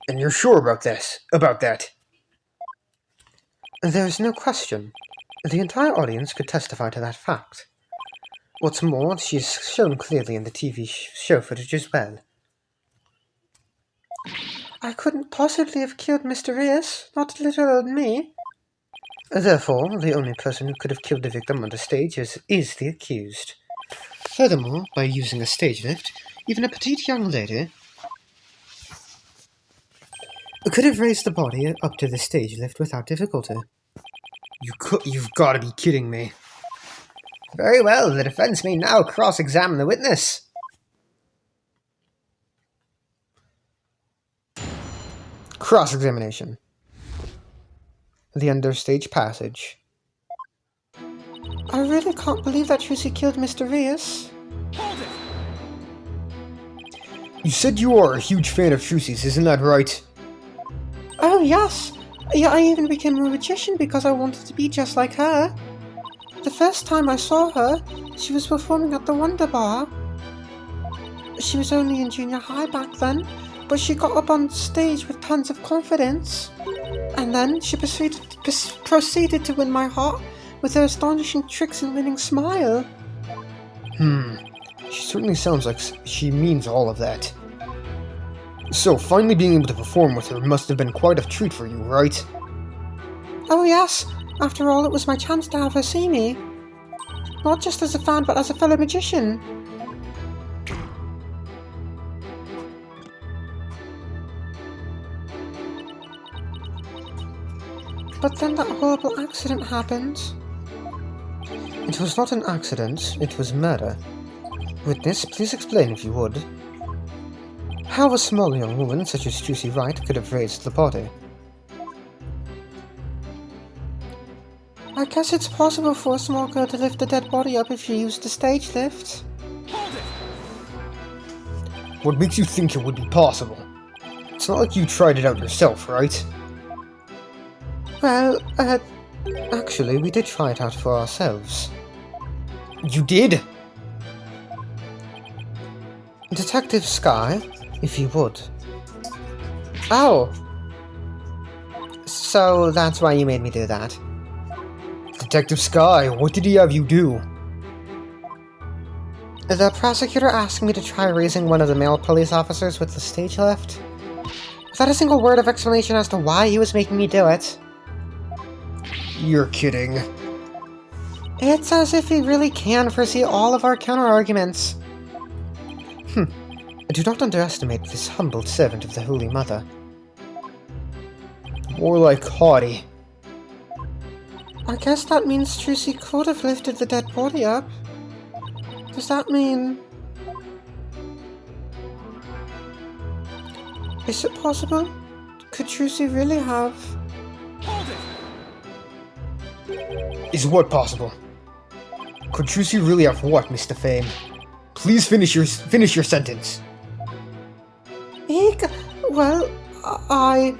And you're sure about that? There's no question. The entire audience could testify to that fact. What's more, she is shown clearly in the TV show footage as well. I couldn't possibly have killed Mr. Rias, not little old me. Therefore, the only person who could have killed the victim on the stage is the accused. Furthermore, by using a stage lift, even a petite young lady could have raised the body up to the stage lift without difficulty. You've got to be kidding me. Very well, the defense may now cross-examine the witness. Cross-examination. The understage passage. I really can't believe that Trucy killed Mr. Rias. Hold it! You said you are a huge fan of Trucy's, isn't that right? Oh, yes. Yeah, I even became a magician because I wanted to be just like her. The first time I saw her, she was performing at the Wonder Bar. She was only in junior high back then, but she got up on stage with tons of confidence. And then she proceeded to win my heart with her astonishing tricks and winning smile. She certainly sounds like she means all of that. So, finally being able to perform with her must have been quite a treat for you, right? Oh yes, after all it was my chance to have her see me. Not just as a fan, but as a fellow magician. But then that horrible accident happened. It was not an accident, it was murder. Witness, please explain if you would. How a small young woman such as Trucy Wright could have raised the body? I guess it's possible for a small girl to lift a dead body up if she used the stage lift. Hold it! What makes you think it would be possible? It's not like you tried it out yourself, right? Well, actually, we did try it out for ourselves. You did? Detective Sky, if you would. Oh! So that's why you made me do that. Detective Sky, what did he have you do? The prosecutor asked me to try raising one of the male police officers with the stage lift. Without a single word of explanation as to why he was making me do it. You're kidding. It's as if he really can foresee all of our counter-arguments. Do not underestimate this humble servant of the Holy Mother. More like haughty. I guess that means Trucy could have lifted the dead body up. Does that mean... Is it possible? Could Trucy really have... Hold it! Is what possible? Could Trucy really have what, Mr. Fame? Please finish your sentence. Well, I...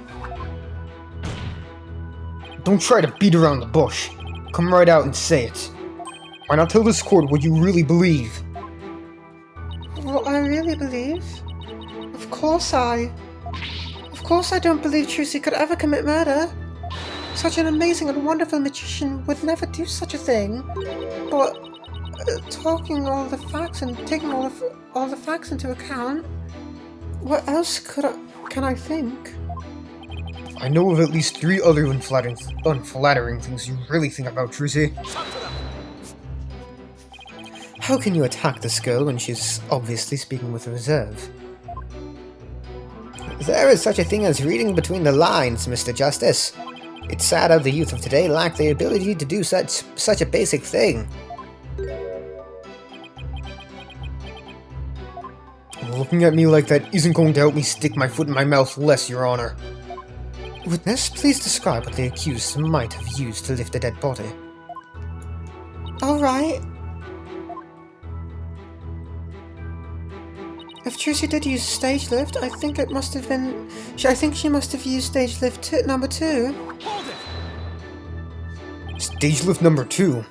Don't try to beat around the bush. Come right out and say it. Why not tell this court what you really believe? What I really believe? Of course I don't believe Trucy could ever commit murder. Such an amazing and wonderful magician would never do such a thing. But talking all the facts and taking all the facts into account, what else can I think? I know of at least 3 other unflattering things you really think about Trucy. How can you attack this girl when she's obviously speaking with reserve? There is such a thing as reading between the lines, Mr. Justice. It's sad how the youth of today lack the ability to do such a basic thing. Looking at me like that isn't going to help me stick my foot in my mouth less, Your Honor. Witness, please describe what the accused might have used to lift the dead body. Alright. If Trucy did use stage lift, I think it must have been... I think she must have used stage lift number 2. Hold it! Stage lift number 2?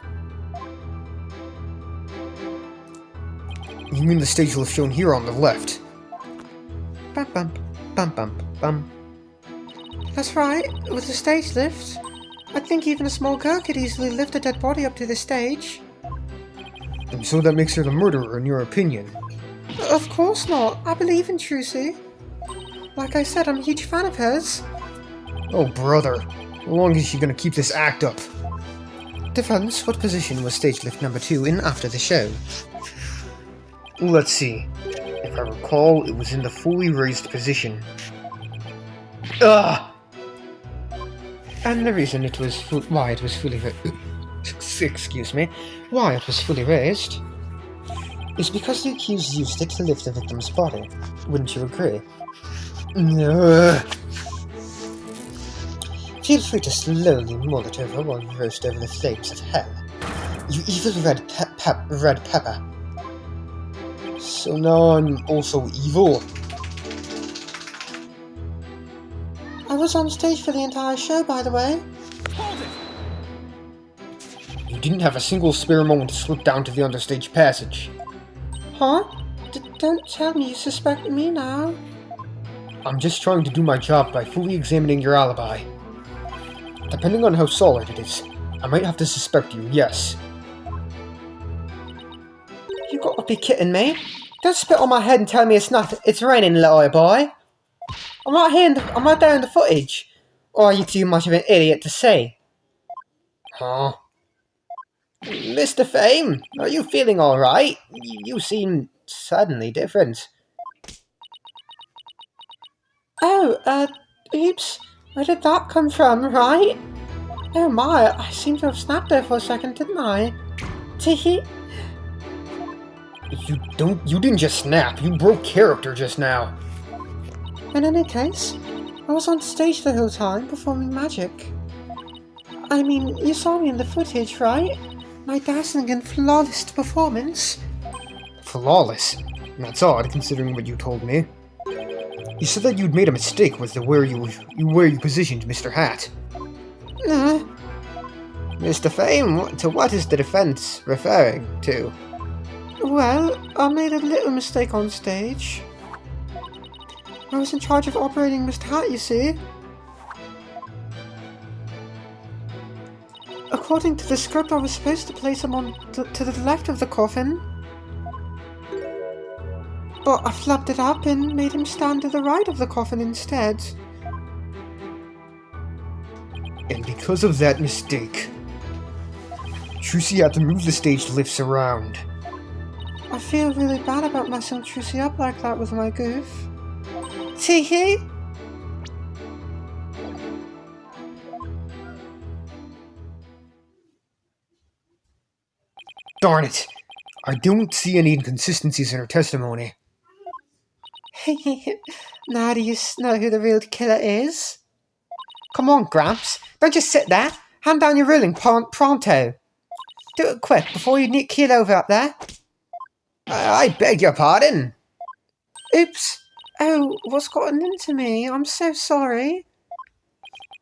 You mean the stage lift shown here on the left? Bum bum, bum bum bum. That's right, with the stage lift. I think even a small girl could easily lift a dead body up to the stage. And so that makes her the murderer, in your opinion? Of course not. I believe in Trucy. Like I said, I'm a huge fan of hers. Oh, brother. How long is she gonna keep this act up? Defense, what position was stage lift number 2 in after the show? Let's see. If I recall, it was in the fully raised position. Ugh! And the reason it was why it was fully raised is because the accused used it to lift the victim's body. Wouldn't you agree? Feel free to slowly mull it over while you roast over the flames of hell. You evil red pepper. So now I'm also evil? I was on stage for the entire show, by the way. Hold it! You didn't have a single spare moment to slip down to the understage passage. Huh? Don't tell me you suspect me now. I'm just trying to do my job by fully examining your alibi. Depending on how solid it is, I might have to suspect you, yes. You gotta be kidding me. Don't spit on my head and tell me it's raining, little boy. I'm right there in the footage. Or are you too much of an idiot to see? Huh? Mr. Fame, are you feeling alright? You seem suddenly different. Oh, oops. Where did that come from, right? Oh my, I seem to have snapped there for a second, didn't I? Teehee. You didn't just snap, you broke character just now. In any case, I was on stage the whole time performing magic. I mean, you saw me in the footage, right? My dazzling and flawless performance. Flawless? That's odd, considering what you told me. You said that you'd made a mistake with where you positioned Mr. Hat. Mr. Fame, to what is the defense referring to? Well, I made a little mistake on stage. I was in charge of operating Mr. Hat, you see. According to the script, I was supposed to place him on to the left of the coffin. But I flubbed it up and made him stand to the right of the coffin instead. And because of that mistake, Trucy had to move the stage lifts around. I feel really bad about messing Trucy up like that with my goof. Tee-hee! Darn it! I don't see any inconsistencies in her testimony. Now do you know who the real killer is? Come on, Gramps. Don't just sit there. Hand down your ruling pronto. Do it quick before you keel over up there. I beg your pardon? Oops. Oh, what's gotten into me? I'm so sorry.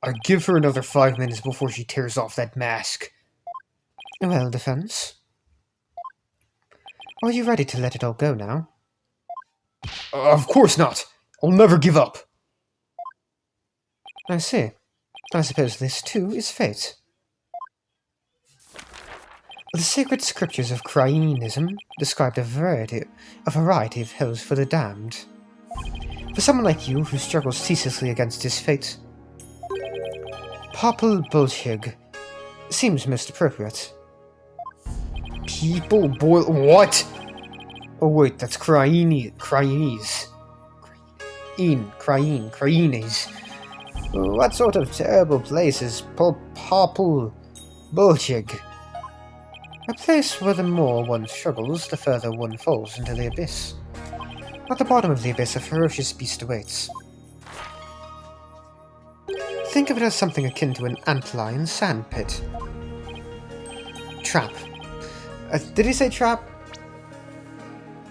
I give her another 5 minutes before she tears off that mask. Well, Defense. Are you ready to let it all go now? Of course not. I'll never give up. I see. I suppose this, too, is fate. The sacred scriptures of Cryanism describe a variety of hells for the damned. For someone like you who struggles ceaselessly against his fate, Popul Bolshig seems most appropriate. People boil... What? Oh wait, that's Cryines. What sort of terrible place is Popul Bolshig? A place where the more one struggles, the further one falls into the abyss. At the bottom of the abyss, a ferocious beast awaits. Think of it as something akin to an antlion sandpit. Trap. Did he say trap?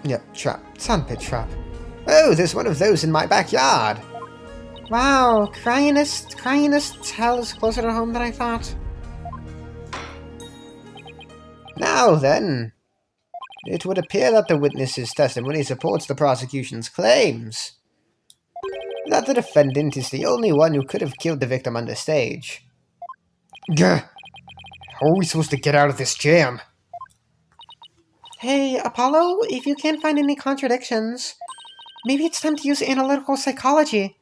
Yep, trap. Sandpit trap. Oh, there's one of those in my backyard! Wow, Cryinist's hell is closer to home than I thought. Now then, it would appear that the witness's testimony supports the prosecution's claims. That the defendant is the only one who could have killed the victim on the stage. Gah! How are we supposed to get out of this jam? Hey, Apollo, if you can't find any contradictions, maybe it's time to use analytical psychology.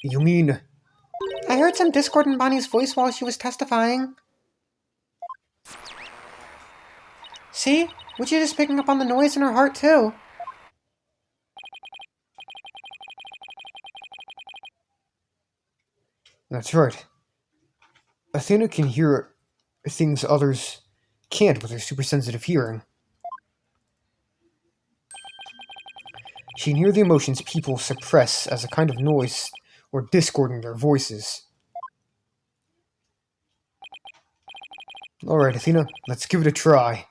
You mean... I heard some discord in Bonnie's voice while she was testifying. See? Would you just picking up on the noise in her heart, too? That's right. Athena can hear things others can't with her super-sensitive hearing. She can hear the emotions people suppress as a kind of noise or discord in their voices. Alright, Athena, let's give it a try.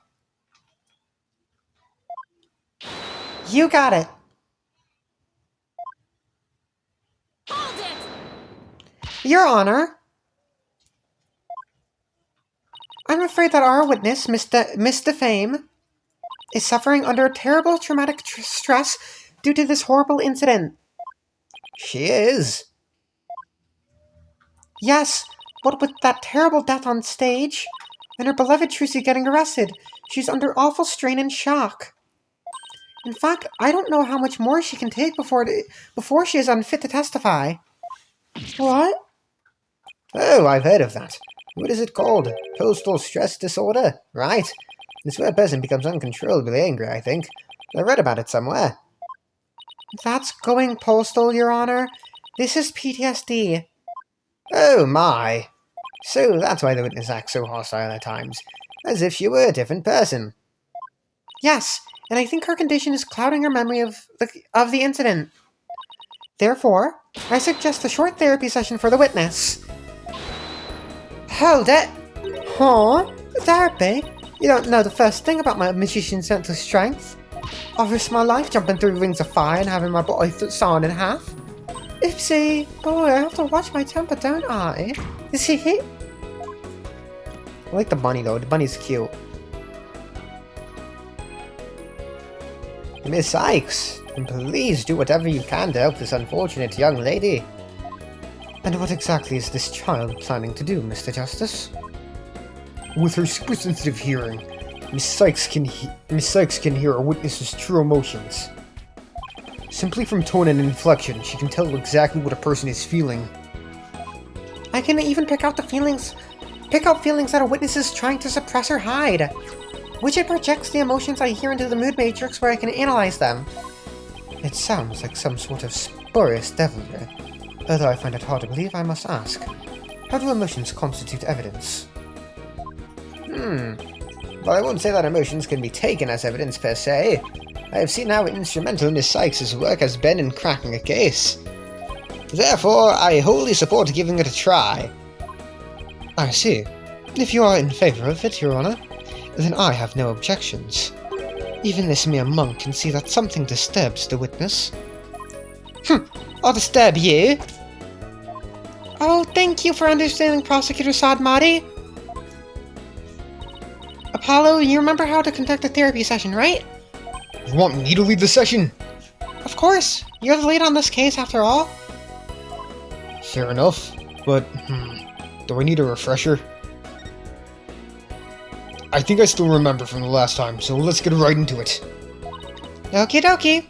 You got it! Hold it! Your Honor! I'm afraid that our witness, Miss Defame, is suffering under a terrible traumatic stress due to this horrible incident. She is? Yes, what with that terrible death on stage, and her beloved Trucy getting arrested, she's under awful strain and shock. In fact, I don't know how much more she can take before she is unfit to testify. What? Oh, I've heard of that. What is it called? Postal stress disorder, right? It's where a person becomes uncontrollably angry, I think. I read about it somewhere. That's going postal, Your Honor. This is PTSD. Oh my. So that's why the witness acts so hostile at times. As if she were a different person. Yes, and I think her condition is clouding her memory of the incident. Therefore, I suggest a short therapy session for the witness. Hold it! Huh? Therapy? You don't know the first thing about my magician's mental strength. I've risked my life jumping through rings of fire and having my body sawn in half. Oopsie! Boy, I have to watch my temper, don't I? Is he hit? I like the bunny though, the bunny's cute. Miss Sykes, please do whatever you can to help this unfortunate young lady. And what exactly is this child planning to do, Mr. Justice? With her super-sensitive hearing, Miss Sykes can hear a witness's true emotions. Simply from tone and inflection, she can tell exactly what a person is feeling. I can even pick out feelings that a witness is trying to suppress or hide. Widget projects the emotions I hear into the mood matrix where I can analyze them. It sounds like some sort of spurious devilry. Although I find it hard to believe, I must ask. How do emotions constitute evidence? Well, I won't say that emotions can be taken as evidence per se. I have seen how instrumental Miss Sykes' work has been in cracking a case. Therefore, I wholly support giving it a try. I see. If you are in favor of it, Your Honor, then I have no objections. Even this mere monk can see that something disturbs the witness. I'll disturb you. Oh, thank you for understanding, Prosecutor Sadmati. Apollo, you remember how to conduct a therapy session, right? You want me to lead the session? Of course. You're the lead on this case, after all. Fair enough, but, do I need a refresher? I think I still remember from the last time, so let's get right into it. Okie dokie.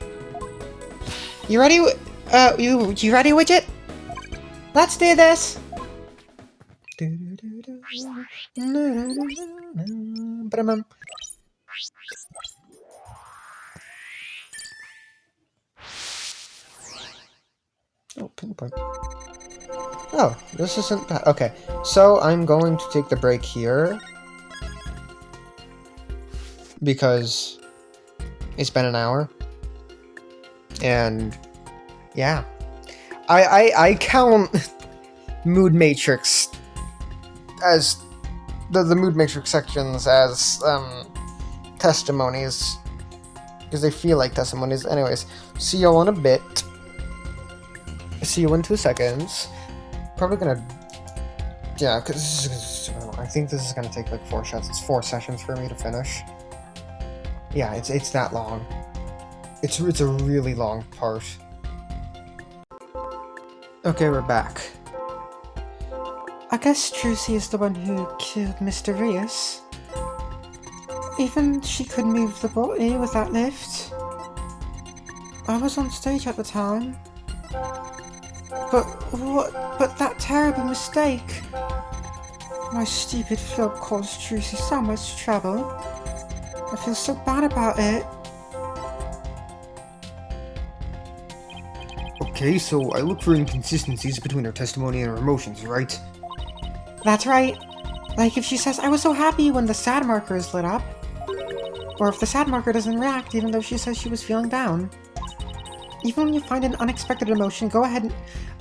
You ready, you ready, Widget? Let's do this! Oh, pinpoint. Oh, this isn't bad. Okay, so I'm going to take the break here. Because it's been an hour. And yeah. I count Mood Matrix as the Mood Matrix sections as testimonies. Because they feel like testimonies. Anyways, see y'all in a bit. See you in 2 seconds. Probably gonna... Yeah, because I think this is gonna take like 4 shots. It's 4 sessions for me to finish. Yeah, it's that long. It's a really long part. Okay, we're back. I guess Trucy is the one who killed Mr. Rios. Even she could move the body with that lift. I was on stage at the time. But that terrible mistake. My stupid flop caused Trucy so much trouble. I feel so bad about it. Okay, so I look for inconsistencies between her testimony and her emotions, right? That's right. Like if she says, I was so happy when the sad marker is lit up. Or if the sad marker doesn't react even though she says she was feeling down. Even when you find an unexpected emotion, go ahead and...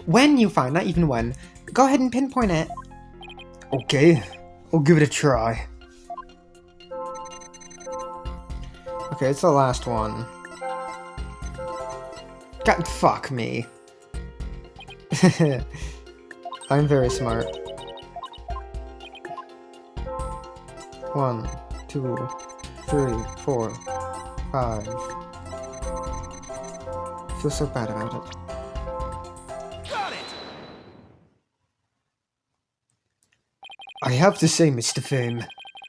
When you find, not even when. Go ahead and pinpoint it. Okay, I'll give it a try. Okay, it's the last one. God, fuck me. I'm very smart. 1, 2, 3, 4, 5. I feel so bad about it. Got it! I have to say, Mr. Fame,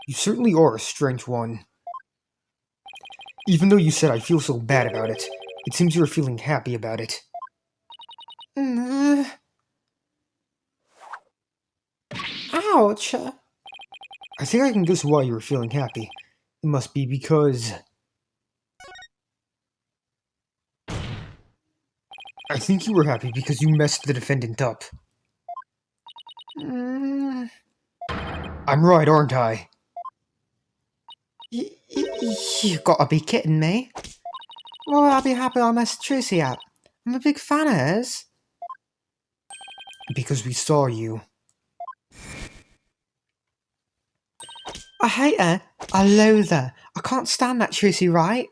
you certainly are a strange one. Even though you said I feel so bad about it, it seems you were feeling happy about it. Ouch! I think I can guess why you were feeling happy. It must be because... I think you were happy because you messed the defendant up. I'm right, aren't I? You gotta be kidding me. Well, I'll be happy I messed Trucy up. I'm a big fan of hers. Because we saw you. I hate her. I loathe her. I can't stand that Trucy Wright.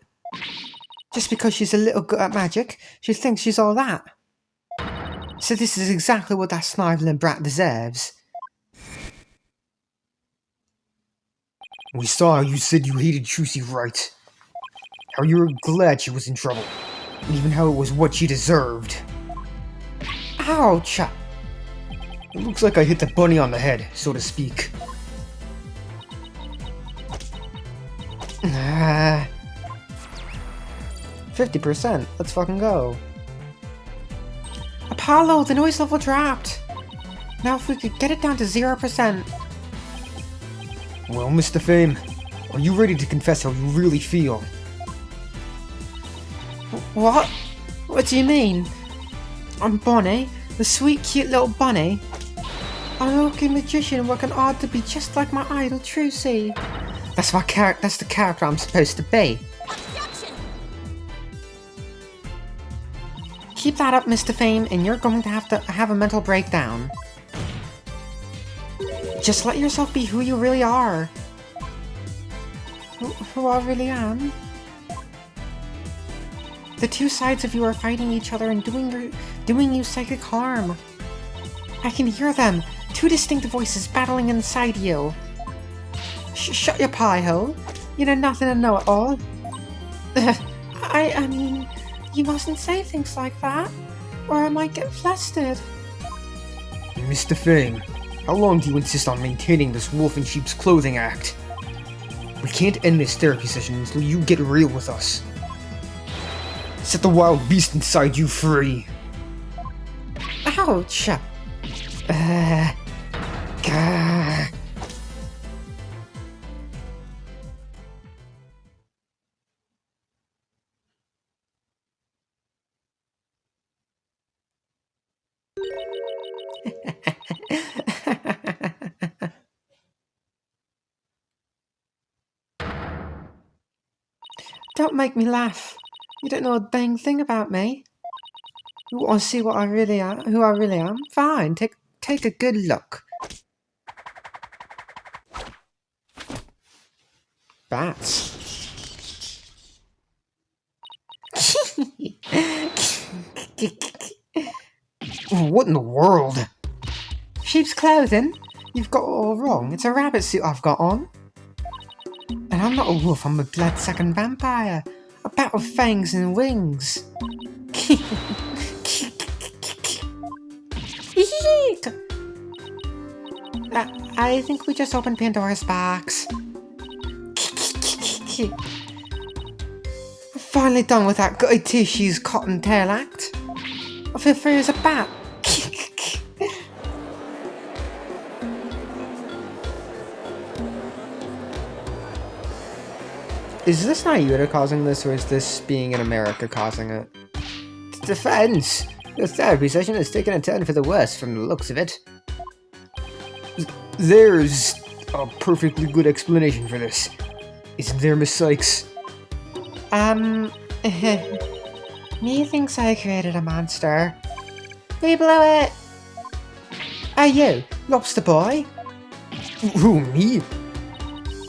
Just because she's a little good at magic, she thinks she's all that. So this is exactly what that sniveling brat deserves. We saw how you said you hated Trucy Wright. How you were glad she was in trouble. And even how it was what she deserved. Ouch! It looks like I hit the bunny on the head, so to speak. 50%. Let's fucking go. Apollo, the noise level dropped. Now if we could get it down to 0%. Well, Mr. Fame, Are you ready to confess how you really feel? What? What do you mean? I'm Bonnie, the sweet, cute little bunny. I'm a rookie magician working hard to be just like my idol, Trucy. That's the character I'm supposed to be. Keep that up, Mr. Fame, and you're going to have a mental breakdown. Just let yourself be who you really are. Who I really am? The two sides of you are fighting each other and doing you psychic harm. I can hear them. Two distinct voices battling inside you. Shut your pie hole. You know nothing and know it all. I mean, you mustn't say things like that, or I might get flustered. Mr. Fame, how long do you insist on maintaining this wolf in sheep's clothing act? We can't end this therapy session until you get real with us. Set the wild beast inside you free. Ouch! Gah. Don't make me laugh. You don't know a dang thing about me. You want to see what I really am? Who I really am? Fine, take a good look. Bats. What in the world? Sheep's clothing? You've got it all wrong. It's a rabbit suit I've got on. And I'm not a wolf, I'm a blood-sucking vampire. A bat with fangs and wings. I think we just opened Pandora's box. I'm finally done with that goody two-shoes cotton tail act. I feel free as a bat. Is this Naruto causing this, or is this being in America causing it? Defense! Your therapy session has taken a turn for the worse from the looks of it. There's a perfectly good explanation for this. Isn't there, Miss Sykes? Me thinks I created a monster. We blew it! Hey you, lobster boy! Who, me?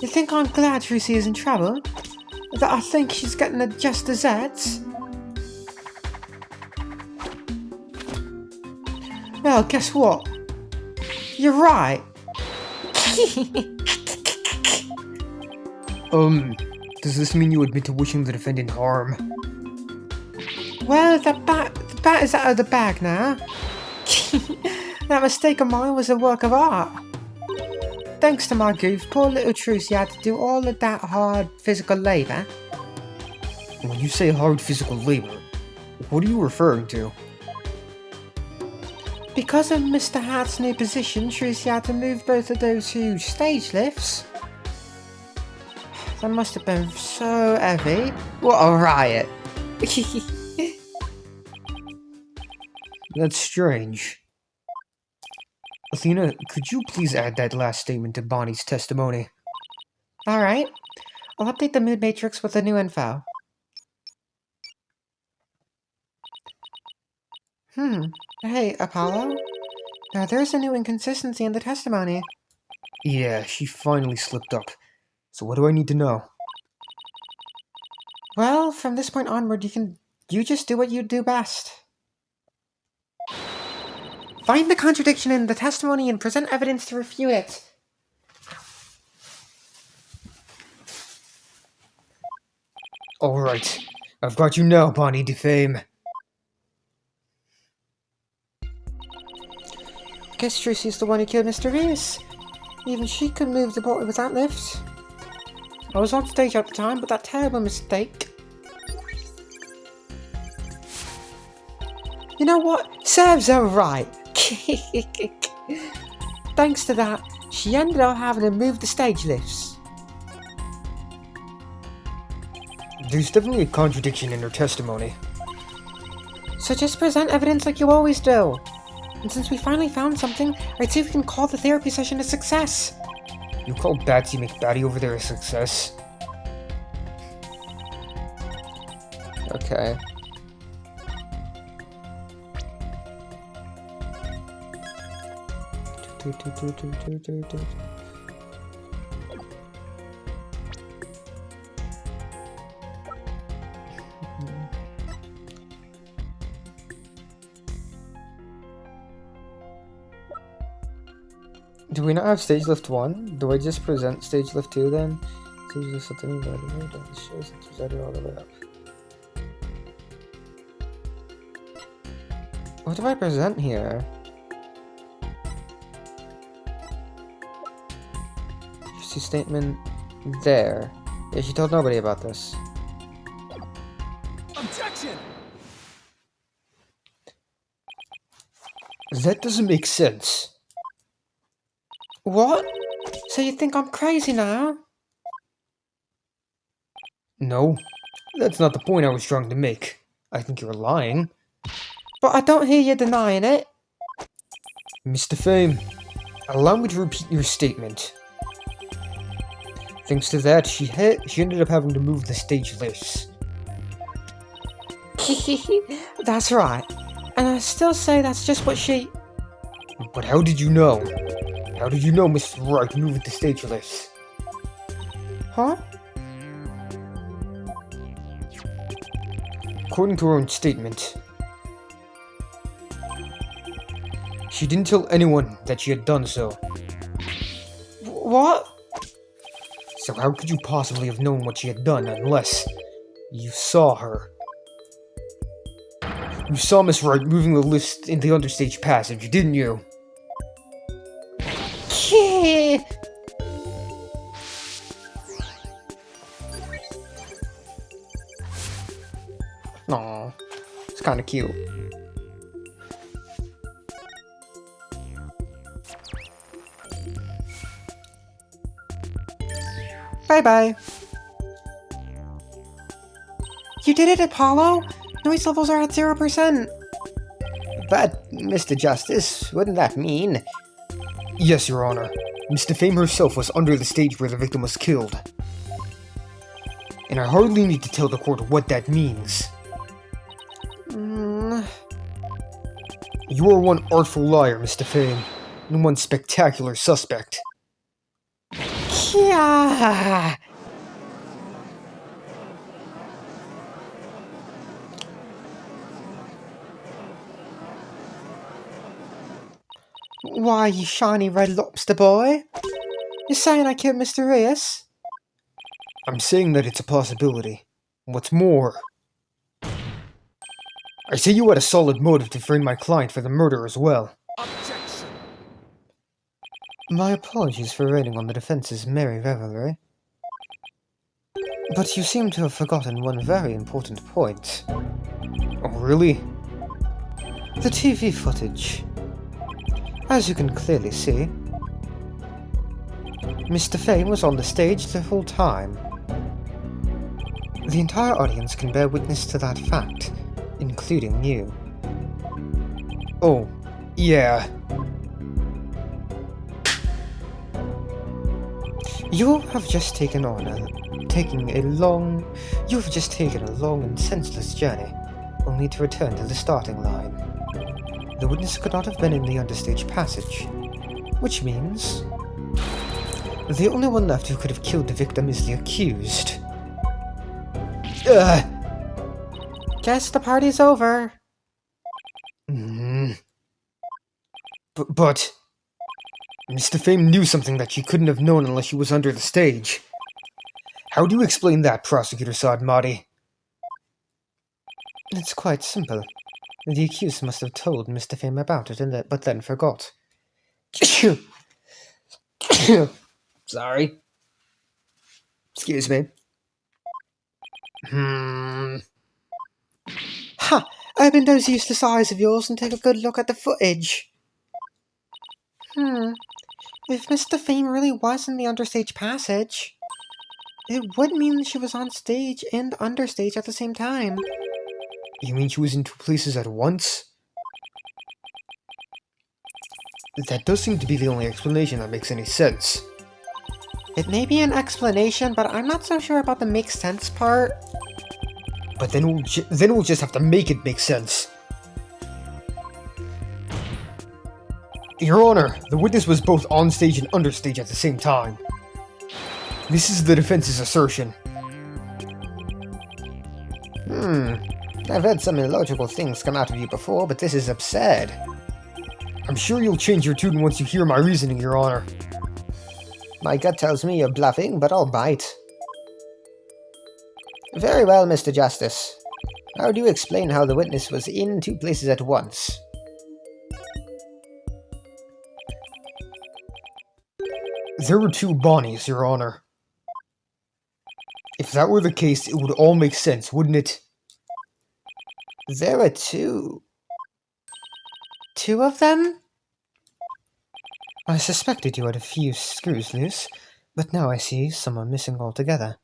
You think I'm glad Trucy is in trouble? That I think she's getting the just desserts? Well, guess what? You're right! Does this mean you admit to wishing the defendant harm? Well, the bat is out of the bag now. That mistake of mine was a work of art. Thanks to my goof, poor little Trucy had to do all of that hard physical labour. When you say hard physical labor, what are you referring to? Because of Mr. Hart's new position, Trucy had to move both of those huge stage lifts. That must have been so heavy. What a riot! That's strange. Athena, could you please add that last statement to Bonnie's testimony? Alright. I'll update the mood matrix with the new info. Hey, Apollo? Now there's a new inconsistency in the testimony. Yeah, she finally slipped up. So what do I need to know? Well, from this point onward, you just do what you do best. Find the contradiction in the testimony and present evidence to refute it. Alright, I've got you now, Bonnie Defame. Guess Trucy's the one who killed Mr. Reese. Even she could move the body with that lift. I was on stage at the time, but that terrible mistake. You know what? Serves her right. Thanks to that, she ended up having to move the stage lifts. There's definitely a contradiction in her testimony. So just present evidence like you always do. And since we finally found something, I'd say we can call the therapy session a success. You call Batsy McBatty over there a success? Okay. Do we not have stage lift 1? Do I just present stage lift 2 then? Stage lift something by the way, that shows it presented all the way up. What do I present here? See statement there. Yeah, she told nobody about this. Objection! That doesn't make sense. What? So you think I'm crazy now? No, that's not the point I was trying to make. I think you're lying. But I don't hear you denying it. Mr. Fame, allow me to repeat your statement. Thanks to that, she ended up having to move the stage lifts. That's right. And I still say that's just what she... But how did you know? How did you know Mrs. Wright moved the stage lifts? Huh? According to her own statement, she didn't tell anyone that she had done so. What? So how could you possibly have known what she had done unless you saw her? You saw Miss Wright moving the lifts in the understage passage, didn't you? Yeah. Aw, it's kind of cute. Bye-bye. You did it, Apollo! Noise levels are at 0%. But, Mr. Justice, wouldn't that mean... Yes, Your Honor. Mr. Fame herself was under the stage where the victim was killed. And I hardly need to tell the court what that means. You are one artful liar, Mr. Fame, and one spectacular suspect. Yeah. Why, you shiny red lobster boy? You're saying I killed Mr. Reyes? I'm saying that it's a possibility. What's more, I say you had a solid motive to frame my client for the murder as well. Objection! My apologies for raining on the defense's merry revelry. But you seem to have forgotten one very important point. Oh, really? The TV footage. As you can clearly see, Mr. Fame was on the stage the whole time. The entire audience can bear witness to that fact, including you. Oh, yeah. You have just taken a long and senseless journey, only to return to the starting line. The witness could not have been in the understage passage, which means the only one left who could have killed the victim is the accused. Guess the party's over. But Mr. Fame knew something that she couldn't have known unless she was under the stage. How do you explain that, Prosecutor Sadmati? It's quite simple. The accused must have told Mr. Fame about it, but then forgot. Sorry. Excuse me. Ha! Open those useless eyes of yours and take a good look at the footage. If Mr. Fame really was in the understage passage, It would mean she was on stage and understage at the same time. You mean she was in two places at once? That does seem to be the only explanation that makes any sense. It may be an explanation, but I'm not so sure about the make sense part. But then we'll just have to make it make sense. Your Honor, the witness was both on stage and understage at the same time. This is the defense's assertion. I've heard some illogical things come out of you before, but this is absurd. I'm sure you'll change your tune once you hear my reasoning, Your Honor. My gut tells me you're bluffing, but I'll bite. Very well, Mr. Justice. How do you explain how the witness was in two places at once? There were two Bonnies, Your Honor. If that were the case, it would all make sense, wouldn't it? There are two. Two of them? I suspected you had a few screws loose, but now I see some are missing altogether.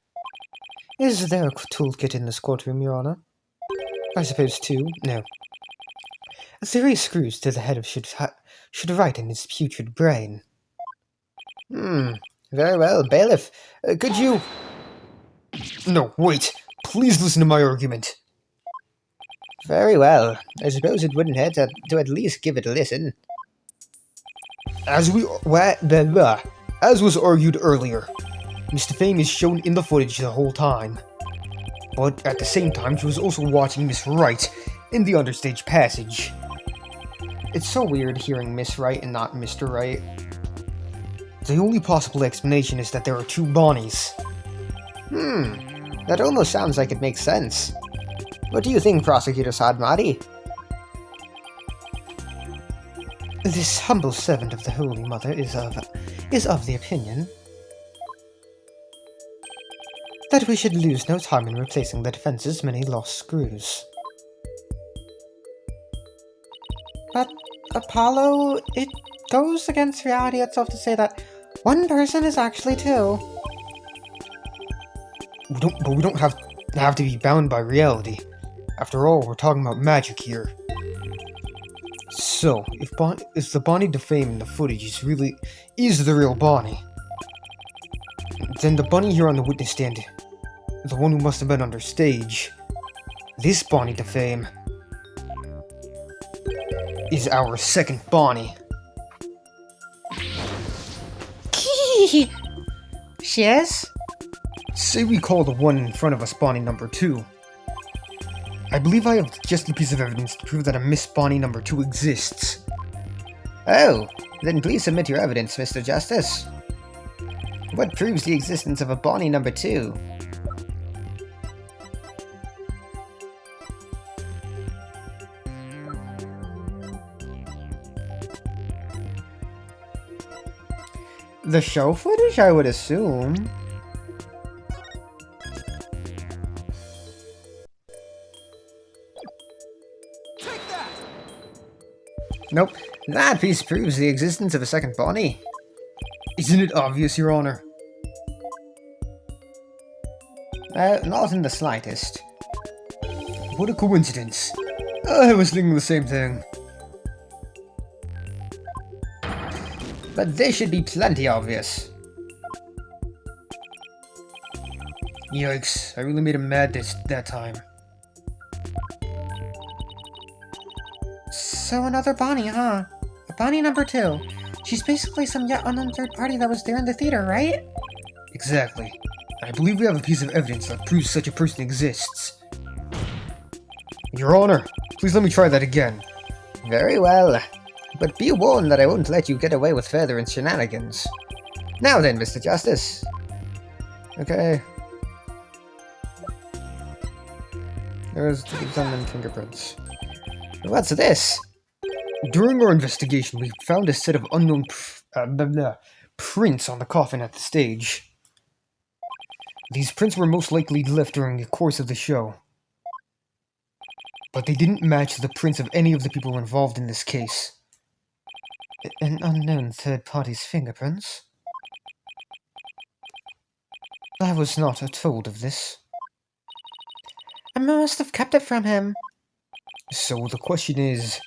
Is there a toolkit in this courtroom, Your Honor? I suppose two? No. 3 screws to the head of should Wright in his putrid brain. Very well, bailiff. Could you... No, wait! Please listen to my argument. Very well. I suppose it wouldn't hurt to at least give it a listen. As was argued earlier, Mr. Fame is shown in the footage the whole time. But at the same time, she was also watching Miss Wright in the understage passage. It's so weird hearing Miss Wright and not Mr. Wright. The only possible explanation is that there are two Bonnies. That almost sounds like it makes sense. What do you think, Prosecutor Sadmati? This humble servant of the Holy Mother is of the opinion that we should lose no time in replacing the defense's many lost screws. But, Apollo, it goes against reality itself to say that one person is actually two. We don't have to be bound by reality. After all, we're talking about magic here. So, if the Bonnie defamed in the footage is the real Bonnie, then the Bonnie here on the witness stand, the one who must have been under stage, this Bonnie defame, is our second Bonnie. She is? Say we call the one in front of us Bonnie number 2. I believe I have just a piece of evidence to prove that a Miss Bonnie number 2 exists. Oh, then please submit your evidence, Mr. Justice. What proves the existence of a Bonnie number 2? The show footage, I would assume. Take that! Nope, that piece proves the existence of a second Bonnie. Isn't it obvious, Your Honor? Not in the slightest. What a coincidence. I was thinking the same thing. But this should be plenty obvious. Yikes, I really made him mad that time. So another Bonnie, huh? A Bonnie number 2. She's basically some yet unknown third party that was there in the theater, right? Exactly. I believe we have a piece of evidence that proves such a person exists. Your Honor, please let me try that again. Very well. But be warned that I won't let you get away with further shenanigans. Now then, Mr. Justice. Okay. There's the examined fingerprints. What's this? During our investigation, we found a set of unknown prints on the coffin at the stage. These prints were most likely left during the course of the show. But they didn't match the prints of any of the people involved in this case. An unknown third party's fingerprints? I was not told of this. I must have kept it from him. So the question is,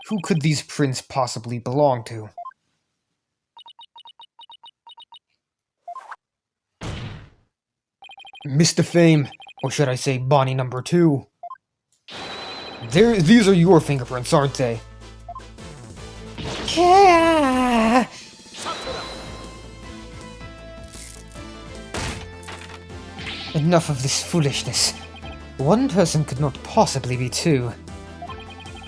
who could these prints possibly belong to? Mr. Fame, or should I say Bonnie number 2? These are your fingerprints, aren't they? Yeah. Enough of this foolishness. One person could not possibly be 2.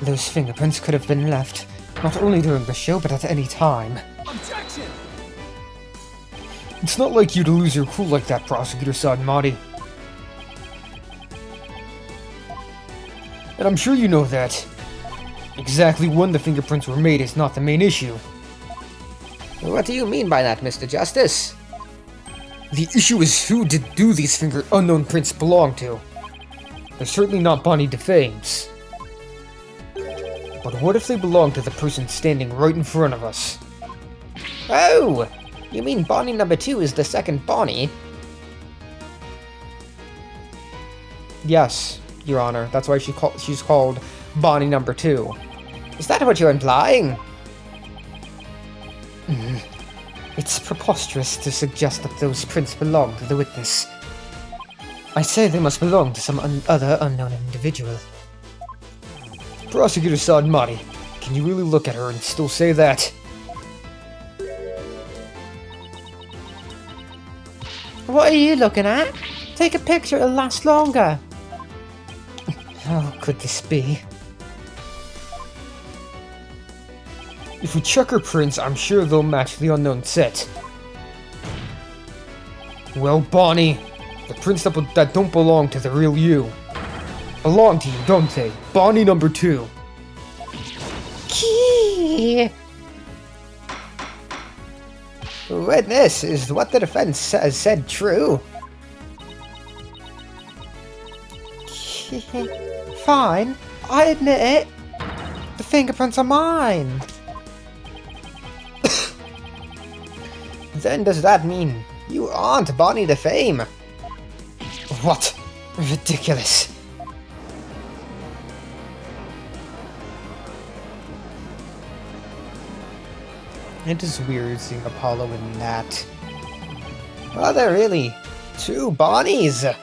Those fingerprints could have been left, not only during the show, but at any time. Objection! It's not like you to lose your cool like that, Prosecutor Sadmati. And I'm sure you know that. Exactly when the fingerprints were made is not the main issue. What do you mean by that, Mr. Justice? The issue is who do these unknown prints belong to? They're certainly not Bonnie DeFame's. But what if they belong to the person standing right in front of us? Oh! You mean Bonnie number 2 is the second Bonnie? Yes, Your Honor. That's why she's called Bonnie number 2. Is that what you're implying? It's preposterous to suggest that those prints belong to the witness. I say they must belong to some other unknown individual. Prosecutor Sadmati, can you really look at her and still say that? What are you looking at? Take a picture, it'll last longer. How could this be? If we check her prints, I'm sure they'll match the unknown set. Well, Bonnie, the prints that don't belong to the real you belong to you, don't they? Bonnie number 2. Key. Witness, is what the defense has said true? Fine, I admit it. The fingerprints are mine. Then does that mean you aren't Bonnie DeFame? What? Ridiculous. It is weird seeing Apollo in that. Are there really 2 Bonnies?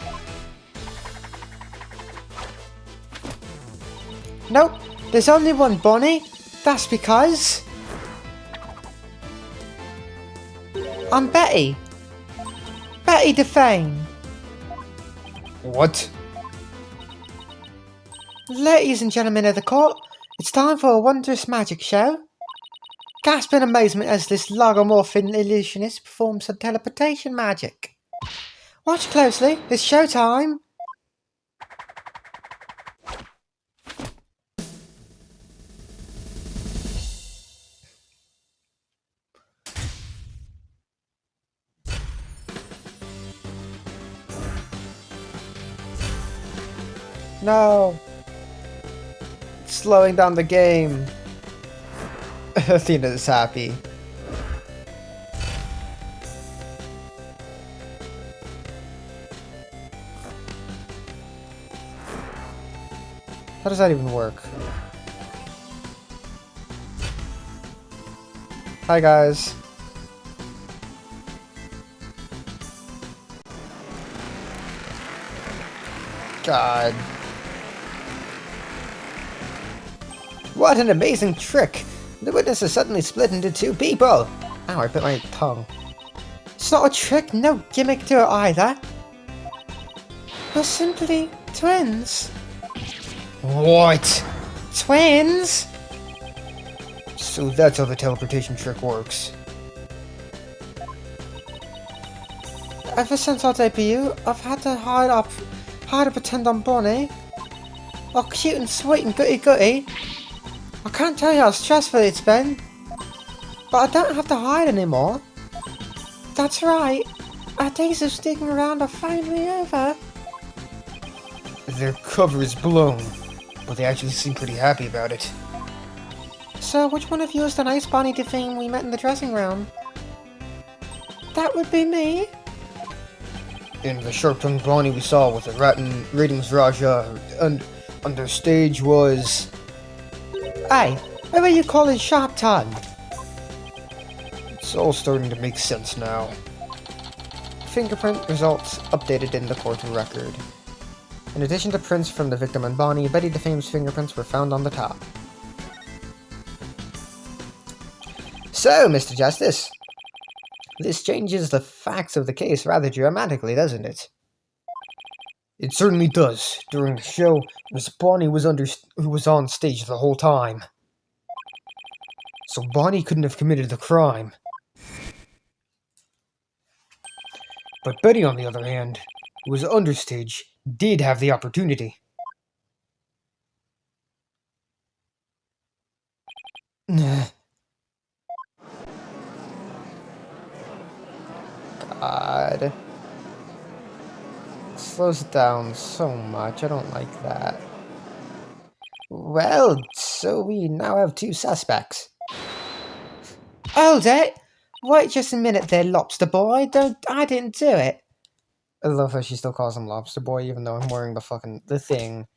Nope, there's only one Bonnie. That's because I'm Betty. Betty DeFame. What? Ladies and gentlemen of the court, it's time for a wondrous magic show. Gasp in amazement as this logomorphin illusionist performs some teleportation magic. Watch closely, it's showtime! No. It's slowing down the game. Athena's happy. How does that even work? Hi guys. God. What an amazing trick! The witness is suddenly split into 2 people! Ow, I bit my tongue. It's not a trick, no gimmick to it either. We're simply twins. What? Twins? So that's how the teleportation trick works. Ever since our debut, I've had to hide to pretend I'm Bonnie. Oh, cute and sweet and goody. I can't tell you how stressful it's been. But I don't have to hide anymore. That's right. Our days of sneaking around are finally over. Their cover is blown, but they actually seem pretty happy about it. So, which one of you is the nice Bonnie DeFame we met in the dressing room? That would be me. And the sharp-tongued Bonnie we saw with the ratings Raja and understage was... Hey, what were you calling sharp tongue? It's all starting to make sense now. Fingerprint results updated in the court record. In addition to prints from the victim and Bonnie, Betty DeFame's fingerprints were found on the top. So, Mr. Justice, this changes the facts of the case rather dramatically, doesn't it? It certainly does. During the show, it was Bonnie who was on stage the whole time. So Bonnie couldn't have committed the crime. But Betty, on the other hand, who was understage, did have the opportunity. God. It slows it down so much, I don't like that. Well, so we now have two suspects. Hold it! Wait just a minute there, Lobster Boy. I didn't do it. I love how she still calls him Lobster Boy, even though I'm wearing the thing.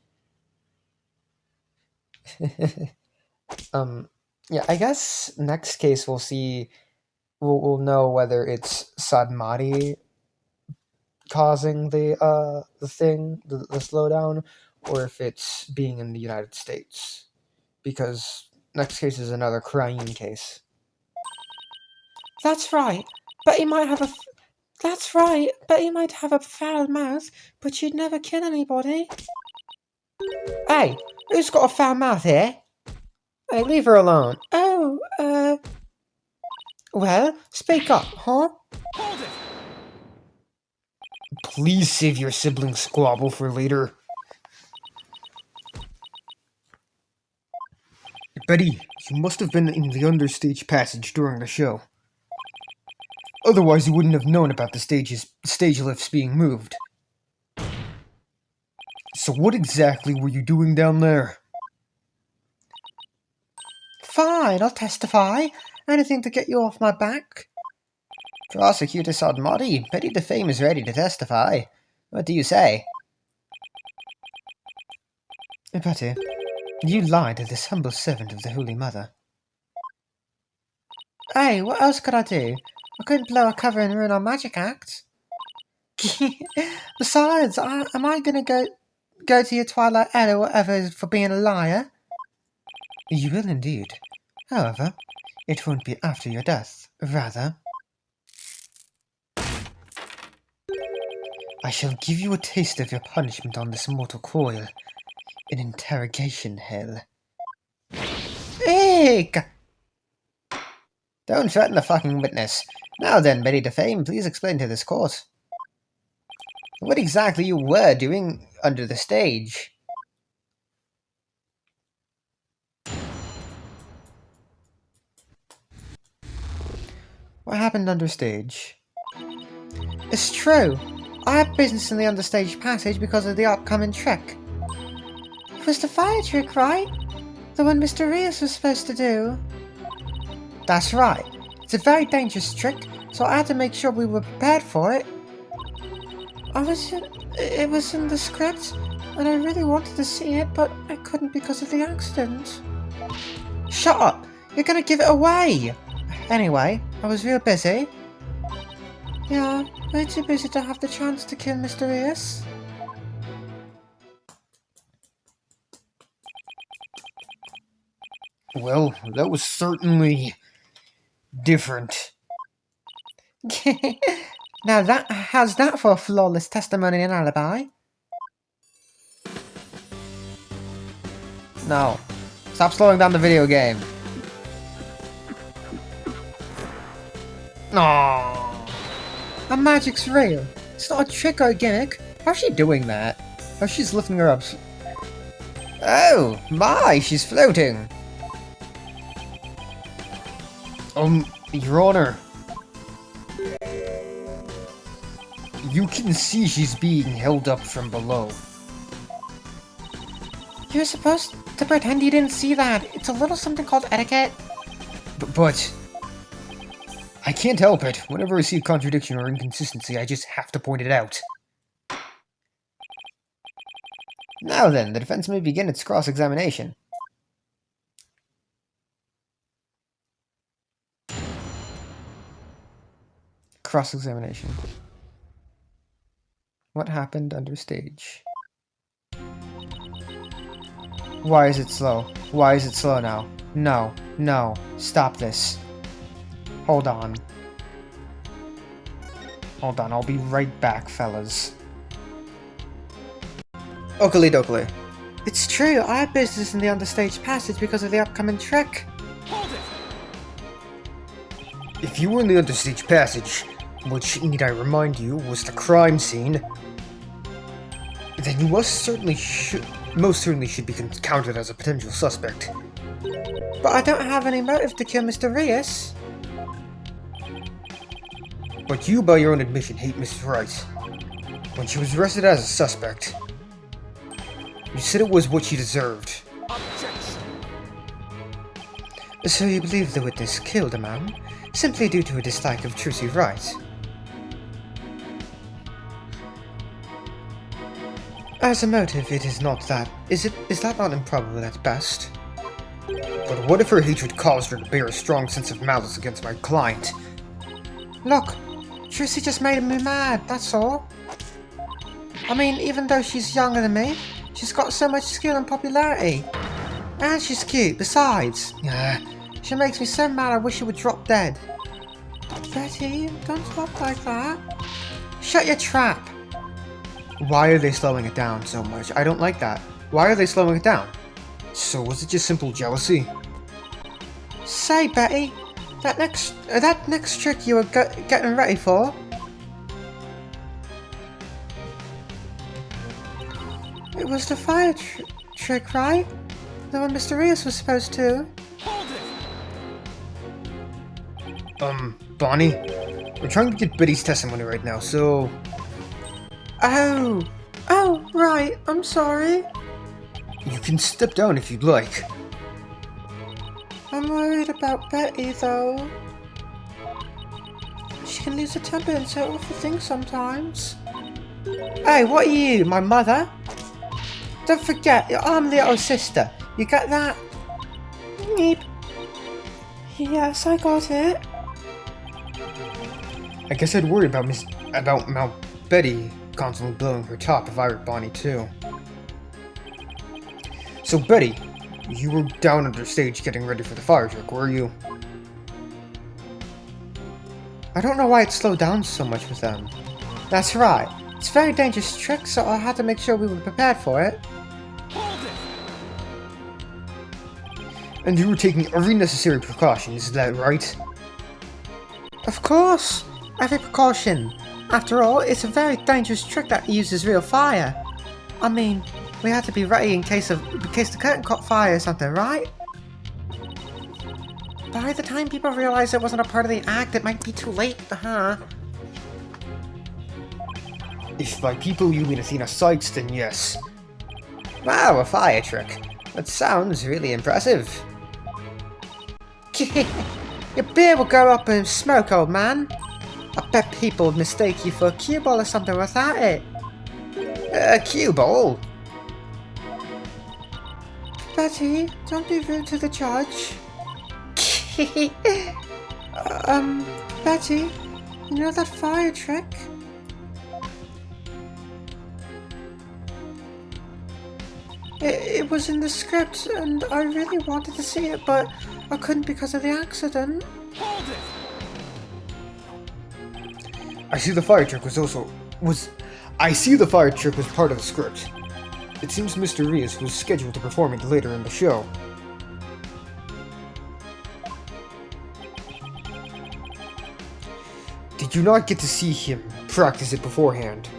Yeah, I guess next case we'll see, we'll know whether it's Sadmati causing the thing, the slowdown, or if it's being in the United States. Because next case is another crime case. That's right. Betty might have a... That's right. Betty might have a foul mouth, but she'd never kill anybody. Hey, who's got a foul mouth here? Hey, leave her alone. Oh, well, speak up, huh? Hold it! Please save your sibling squabble for later. Betty, you must have been in the understage passage during the show. Otherwise, you wouldn't have known about the stage lifts being moved. So what exactly were you doing down there? Fine, I'll testify. Anything to get you off my back. Prosecutor Sadmati, Betty DeFame is ready to testify. What do you say? Betty, you lied to this humble servant of the Holy Mother. Hey, what else could I do? I couldn't blow a cover and ruin our magic act. Besides, am I gonna go to your Twilight Ed or whatever for being a liar? You will indeed. However, it won't be after your death. Rather, I shall give you a taste of your punishment on this mortal coil. In interrogation hell. Eek! Don't threaten the fucking witness. Now then, Betty DeFame, please explain to this court what exactly you were doing under the stage. what happened understage? It's true. I had business in the understage passage because of the upcoming trick. It was the fire trick, right? The one Mr. Rios was supposed to do. That's right. It's a very dangerous trick, so I had to make sure we were prepared for it. It was in the script, and I really wanted to see it, but I couldn't because of the accident. Shut up! You're gonna give it away! Anyway, I was real busy. Yeah, way too busy to have the chance to kill Mr. Rios. Well, that was certainly different. Now how's that for a flawless testimony and alibi? No. Stop slowing down the video game. Aww. My magic's real. It's not a trick or a gimmick. How's she doing that? Oh, she's lifting her up. Oh, my, she's floating. Your Honor. You can see she's being held up from below. You're supposed to pretend you didn't see that. It's a little something called etiquette. But I can't help it. Whenever I see a contradiction or inconsistency, I just have to point it out. Now then, the defense may begin its cross-examination. Cross-examination. What happened under stage? Why is it slow? Why is it slow now? No, no, stop this. Hold on. Hold on, I'll be right back, fellas. Oakley dokley. It's true, I have business in the understage passage because of the upcoming trick. Hold it! If you were in the understage passage, which, need I remind you, was the crime scene, then you most certainly should be counted as a potential suspect. But I don't have any motive to kill Mr. Rios. But you, by your own admission, hate Mrs. Wright. When she was arrested as a suspect, you said it was what she deserved. Objection! So you believe the witness killed a man, simply due to a dislike of Trucy Wright? As a motive, it is not that. Is that not improbable at best? But what if her hatred caused her to bear a strong sense of malice against my client? Look, Trucy just made me mad, that's all. I mean, even though she's younger than me, she's got so much skill and popularity. And she's cute, besides. She makes me so mad I wish she would drop dead. Betty, don't talk like that. Shut your trap. Why are they slowing it down so much? I don't like that. Why are they slowing it down? So was it just simple jealousy? Say, Betty, that next trick you were getting ready for. It was the fire trick, right? The one Mr. Rios was supposed to. Hold it! Bonnie? We're trying to get Betty's testimony right now, so... Oh, right, I'm sorry. You can step down if you'd like. I'm worried about Betty, though. She can lose her temper and say awful things sometimes. Hey, what are you, my mother? Don't forget, I'm the little sister. You get that? Neep. Yes, I got it. I guess I'd worry about Betty constantly blowing her top if I were Bonnie too. So Betty, you were down under stage getting ready for the fire truck, were you? I don't know why it slowed down so much with them. That's right. It's a very dangerous trick, so I had to make sure we were prepared for it. Hold it! And you were taking every necessary precaution, is that right? Of course! Every precaution. After all, it's a very dangerous trick that uses real fire. I mean, we had to be ready in case the curtain caught fire or something, right? By the time people realize it wasn't a part of the act, it might be too late, huh? If by people you mean Athena Sykes, then yes. Wow, a fire trick. That sounds really impressive. Your beer will go up in smoke, old man. I bet people would mistake you for a cue ball or something without it. A cue ball? Betty, don't be rude to the judge. Betty, you know that fire trick? It was in the script, and I really wanted to see it, but I couldn't because of the accident. Hold it! I see the fire trick was part of the script. It seems Mr. Rios was scheduled to perform it later in the show. Did you not get to see him practice it beforehand?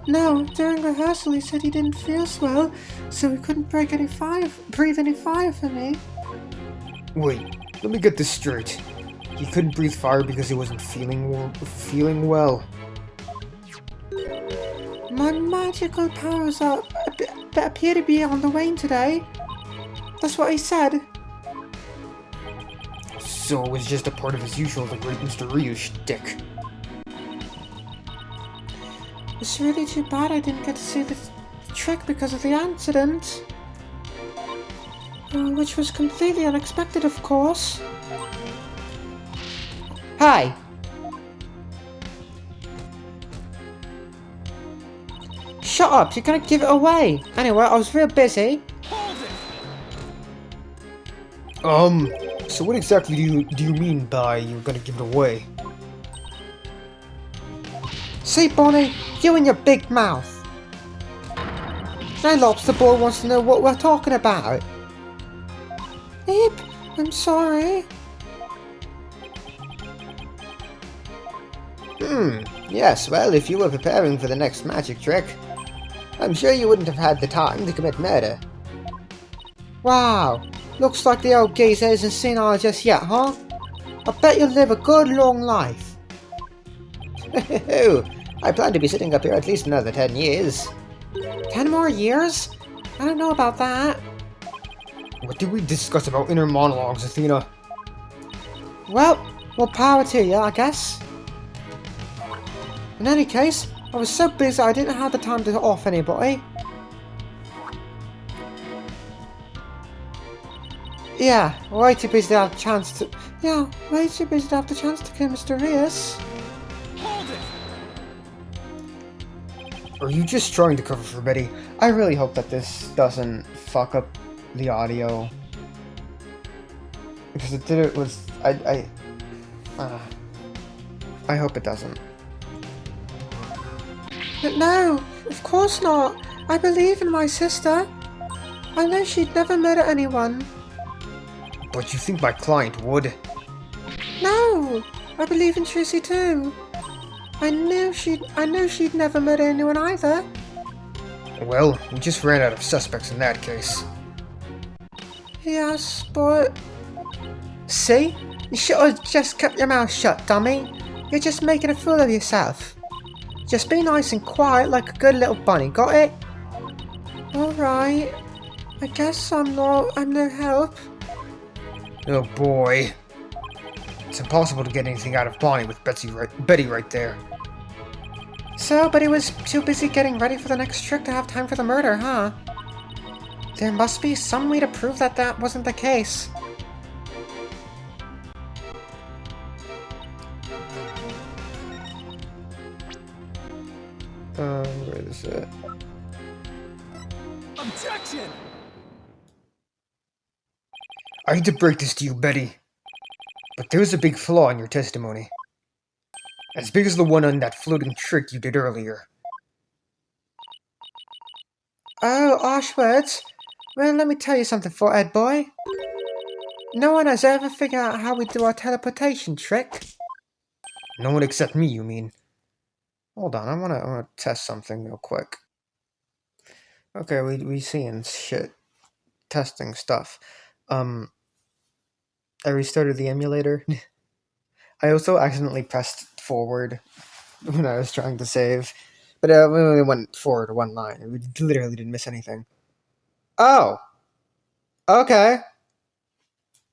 No, during rehearsal he said he didn't feel well, so he couldn't breathe any fire for me. Wait, let me get this straight. He couldn't breathe fire because he wasn't feeling well. My magical powers appear to be on the wane today. That's what he said. So it was just a part of his usual The Great Mr. Ryu shtick. It's really too bad I didn't get to see the trick because of the accident. Which was completely unexpected, of course. Hi! Shut up, you're gonna give it away! Anyway, I was real busy. Hold it! So what exactly do you mean by you're gonna give it away? See, Bonnie, you and your big mouth. Now Lobster Boy wants to know what we're talking about. Eep, I'm sorry. Yes, well, if you were preparing for the next magic trick, I'm sure you wouldn't have had the time to commit murder. Wow, looks like the old geezer isn't senile just yet, huh? I bet you'll live a good long life. I plan to be sitting up here at least another 10 years. 10 more years? I don't know about that. What did we discuss about inner monologues, Athena? Well, more power to you, I guess. In any case, I was so busy I didn't have the time to off anybody. Yeah, way too busy to have the chance to... Yeah, way too busy to have the chance to kill Mr. Rios. Hold it! Are you just trying to cover for Betty? I really hope that this doesn't fuck up the audio. Because it did it with... I hope it doesn't. But no, of course not. I believe in my sister. I know she'd never murder anyone. But you think my client would? No, I believe in Tracy too. I know she'd never murder anyone either. Well, we just ran out of suspects in that case. Yes, but... See? You should have just kept your mouth shut, dummy. You're just making a fool of yourself. Just be nice and quiet like a good little bunny, got it? Alright. I guess I'm no help. Oh boy. It's impossible to get anything out of Bonnie with Betty right there. So, but he was too busy getting ready for the next trick to have time for the murder, huh? There must be some way to prove that that wasn't the case. Where is it? Objection! I hate to break this to you, Betty, but there's a big flaw in your testimony. As big as the one on that floating trick you did earlier. Oh, Ashwords. Well, let me tell you something, forehead boy. No one has ever figured out how we do our teleportation trick. No one except me, you mean? Hold on, I wanna test something real quick. Okay, we seeing shit. Testing stuff. I restarted the emulator. I also accidentally pressed forward when I was trying to save. But we only went forward one line. We literally didn't miss anything. Oh! Okay.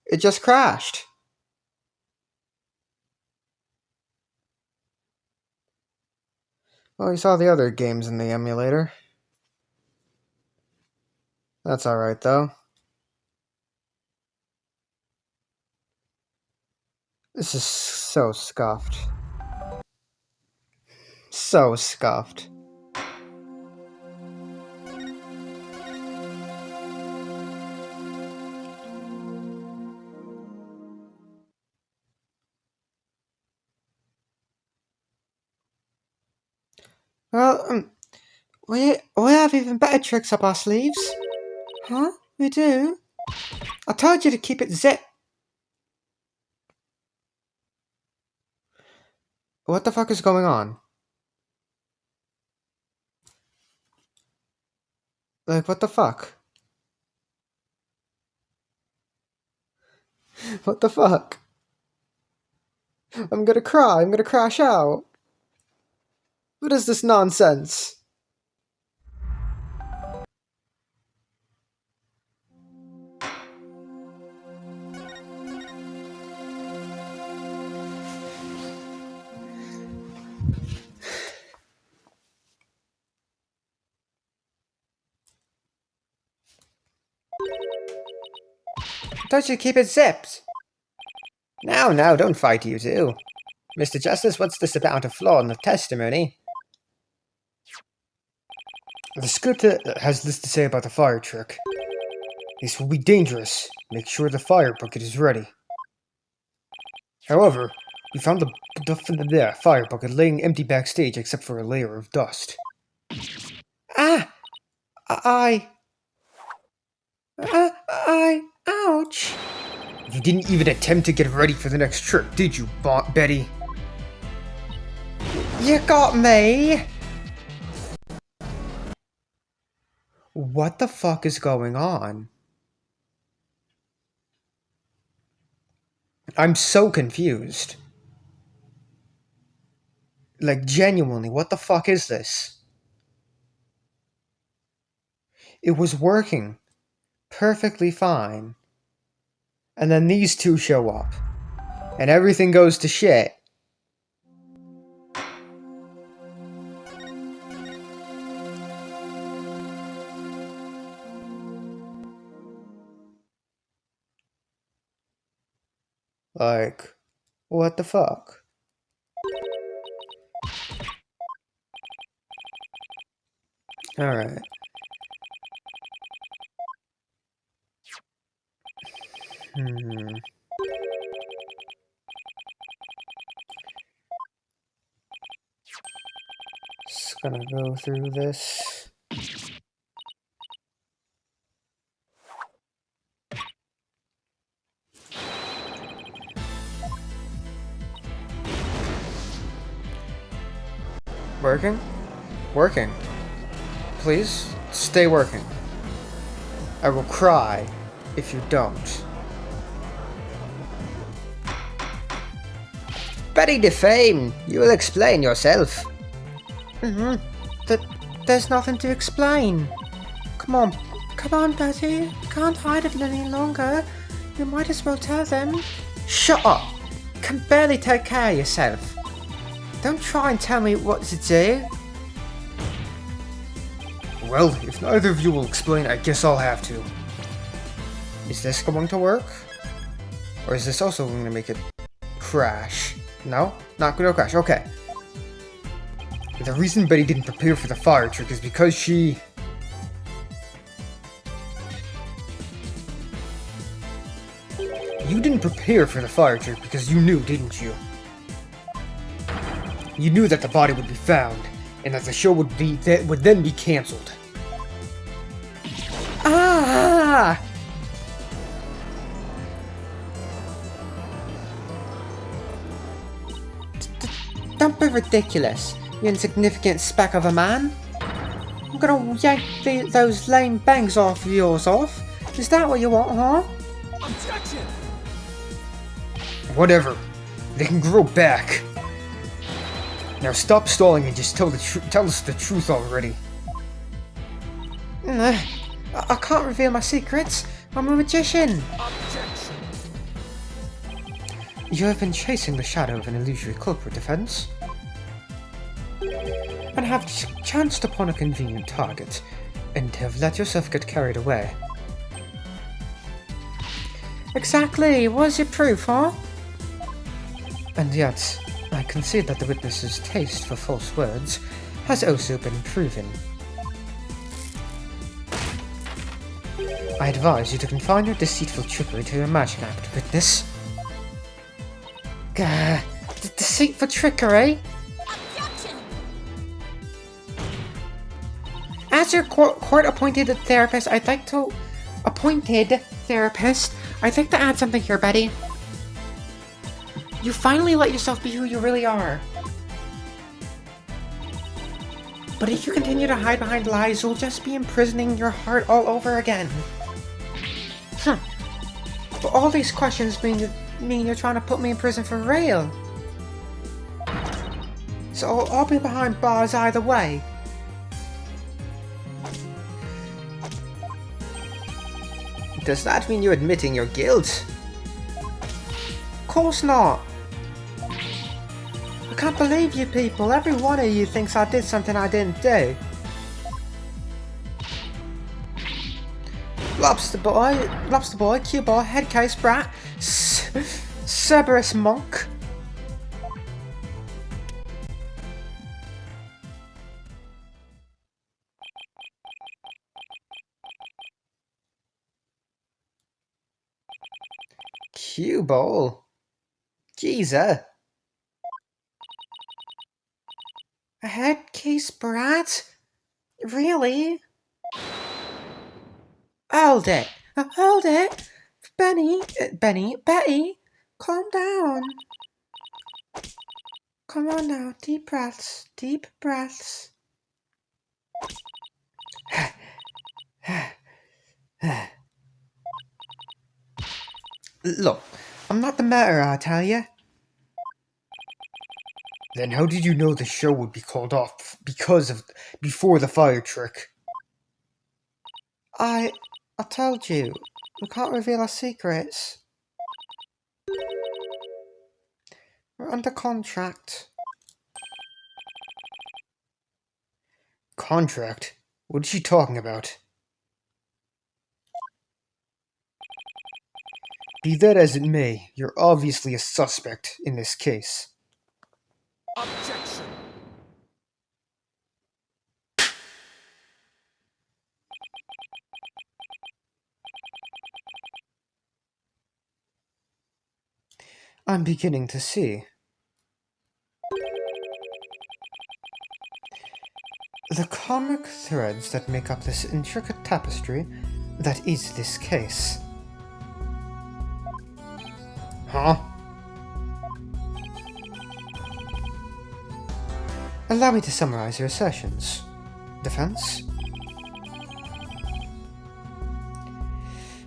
It just crashed. Well, we saw the other games in the emulator. That's alright, though. This is so scuffed. So scuffed. Well, we have even better tricks up our sleeves. Huh? We do? I told you to keep it zip. What the fuck is going on? Like, what the fuck? What the fuck? I'm gonna cry. I'm gonna crash out. What is this nonsense? Don't you keep it zipped? Now, don't fight, you two. Mr. Justice, what's this about a flaw in the testimony? The script has this to say about the fire trick. This will be dangerous. Make sure the fire bucket is ready. However, we found the fire bucket laying empty backstage except for a layer of dust. Ouch! You didn't even attempt to get ready for the next trip, did you, Betty? You got me! What the fuck is going on? I'm so confused. Like, genuinely, what the fuck is this? It was working perfectly fine. And then these two show up. And everything goes to shit. Like, what the fuck? Alright. Just gonna go through this. Working? Working. Please, stay working. I will cry if you don't. Betty Defame, you will explain yourself. There's nothing to explain. Come on, Betty. Can't hide it any longer. You might as well tell them. Shut up! Can barely take care of yourself. Don't try and tell me what to do. Well, if neither of you will explain, I guess I'll have to. Is this going to work? Or is this also going to make it crash? No? Not going to crash. Okay. The reason Betty didn't prepare for the fire trick is because she... You didn't prepare for the fire trick because you knew, didn't you? You knew that the body would be found, and that the show would then be cancelled. Ah! Don't be ridiculous, you insignificant speck of a man. I'm gonna yank those lame bangs off yours off. Is that what you want, huh? Objection! Whatever. They can grow back. Now stop stalling and just tell us the truth already. I can't reveal my secrets. I'm a magician. Objection! You have been chasing the shadow of an illusory culprit, defense, and have chanced upon a convenient target, and have let yourself get carried away. Exactly. What's your proof, huh? And yet, I concede that the witness's taste for false words has also been proven. I advise you to confine your deceitful trickery to your magic act, witness. Gah, deceitful trickery? As your court-appointed therapist, I'd like to add something here, Betty. You finally let yourself be who you really are. But if you continue to hide behind lies, you'll just be imprisoning your heart all over again. But all these questions mean you're trying to put me in prison for real. So I'll be behind bars either way. Does that mean you're admitting your guilt? Of course not. I can't believe you people. Every one of you thinks I did something I didn't do. Lobster boy, cue ball, head case brat, Cerberus monk. Cue ball. Geezer. A head case brat? Really? Hold it! Hold it! Betty, calm down. Come on now, deep breaths. Look, I'm not the murderer, I tell you. Then how did you know the show would be called off before the fire trick? I told you, we can't reveal our secrets. We're under contract. Contract? What is she talking about? Be that as it may, you're obviously a suspect in this case. Objection. I'm beginning to see. The comic threads that make up this intricate tapestry that is this case. Huh? Allow me to summarize your assertions. Defense?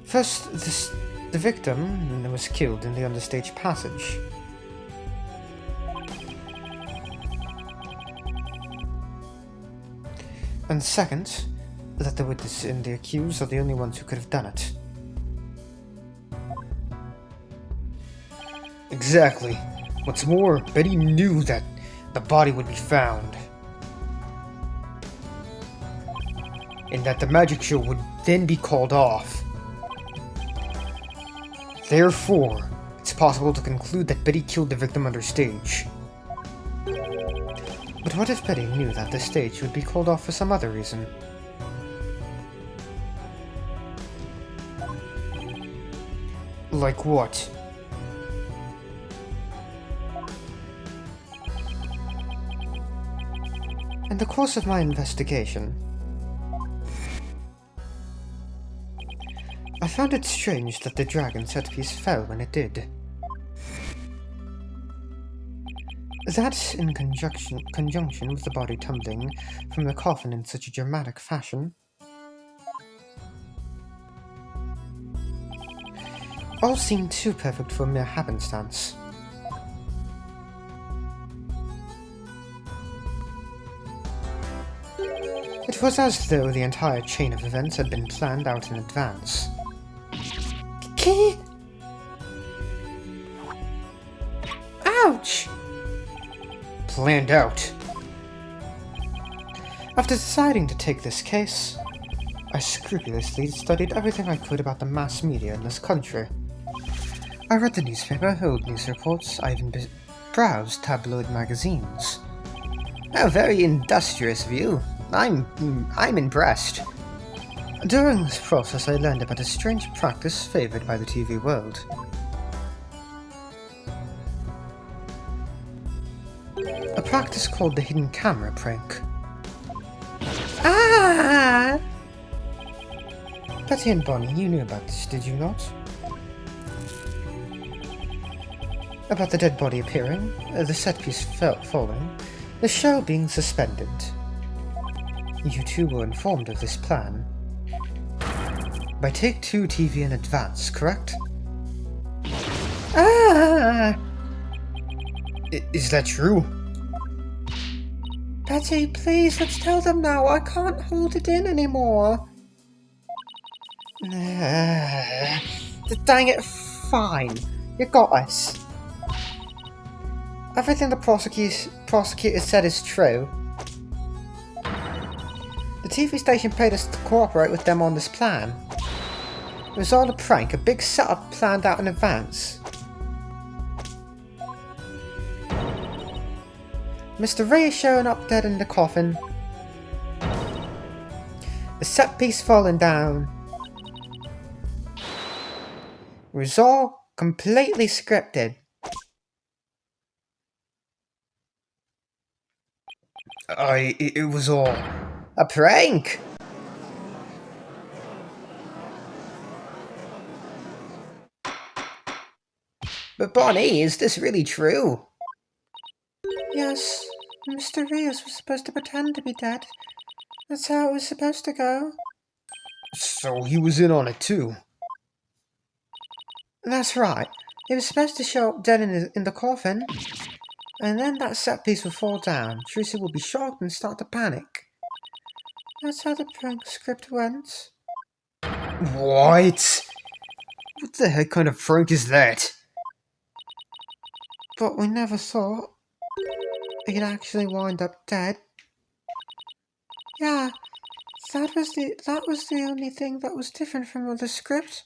First, the victim was killed in the understage passage. And second, that the witness and the accused are the only ones who could have done it. Exactly. What's more, Betty knew that the body would be found. And that the magic show would then be called off. Therefore, it's possible to conclude that Betty killed the victim understage. But what if Betty knew that the stage would be called off for some other reason? Like what? In the course of my investigation, I found it strange that the dragon set piece fell when it did. That, in conjunction with the body tumbling from the coffin in such a dramatic fashion, all seemed too perfect for mere happenstance. It was as though the entire chain of events had been planned out in advance. Ouch! Planned out. After deciding to take this case, I scrupulously studied everything I could about the mass media in this country. I read the newspaper, old news reports, I even browsed tabloid magazines. A very industrious view. I'm impressed. During this process, I learned about a strange practice favored by the TV world. A practice called the hidden camera prank. Ah! Betty and Bonnie, you knew about this, did you not? About the dead body appearing, the set piece falling, the show being suspended. You two were informed of this plan by Take-Two TV in advance, correct? Ah! Is that true? Betty, please, let's tell them now. I can't hold it in anymore. Dang it, fine. You got us. Everything the prosecutor said is true. The TV station paid us to cooperate with them on this plan. was all a prank, a big setup planned out in advance. Mr. Ray is showing up dead in the coffin. The set piece falling down. It was all completely scripted. It was all a prank! But Bonnie, is this really true? Yes, Mr. Rios was supposed to pretend to be dead. That's how it was supposed to go. So he was in on it too. That's right. He was supposed to show up dead in the coffin. And then that set piece would fall down. Tracy would be shocked and start to panic. That's how the prank script went. What? What the heck kind of prank is that? But we never thought he'd actually wind up dead. Yeah, that was the only thing that was different from the script.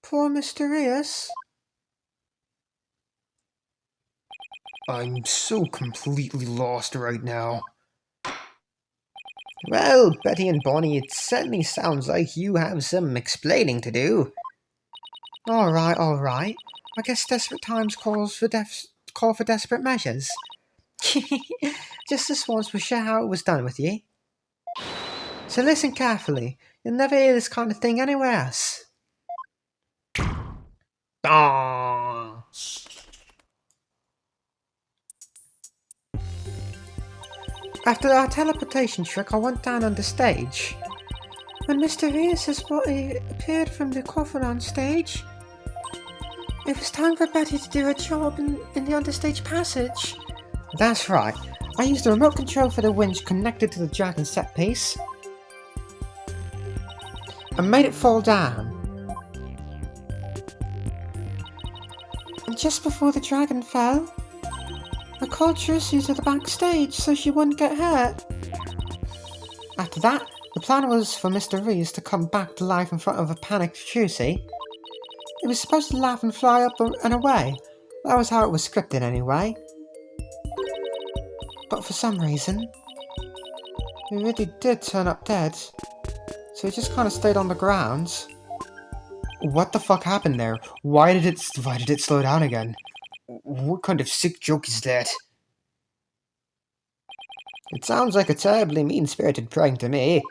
Poor Mr. Rios. I'm so completely lost right now. Well, Betty and Bonnie, it certainly sounds like you have some explaining to do. Alright. I guess desperate times call for desperate measures. Just this once we'll share how it was done with ye. So listen carefully. You'll never hear this kind of thing anywhere else. Ah. After our teleportation trick, I went down on the stage. When Mr. Rios' body appeared from the coffin on stage, it was time for Betty to do her job in the understage passage. That's right. I used the remote control for the winch connected to the dragon set piece and made it fall down. And just before the dragon fell, I called Trucy to the backstage so she wouldn't get hurt. After that, the plan was for Mr. Reese to come back to life in front of a panicked Trucy. It was supposed to laugh and fly up and away. That was how it was scripted anyway. But for some reason, he really did turn up dead. So he just kind of stayed on the ground. What the fuck happened there? Why did it slow down again? What kind of sick joke is that? It sounds like a terribly mean-spirited prank to me.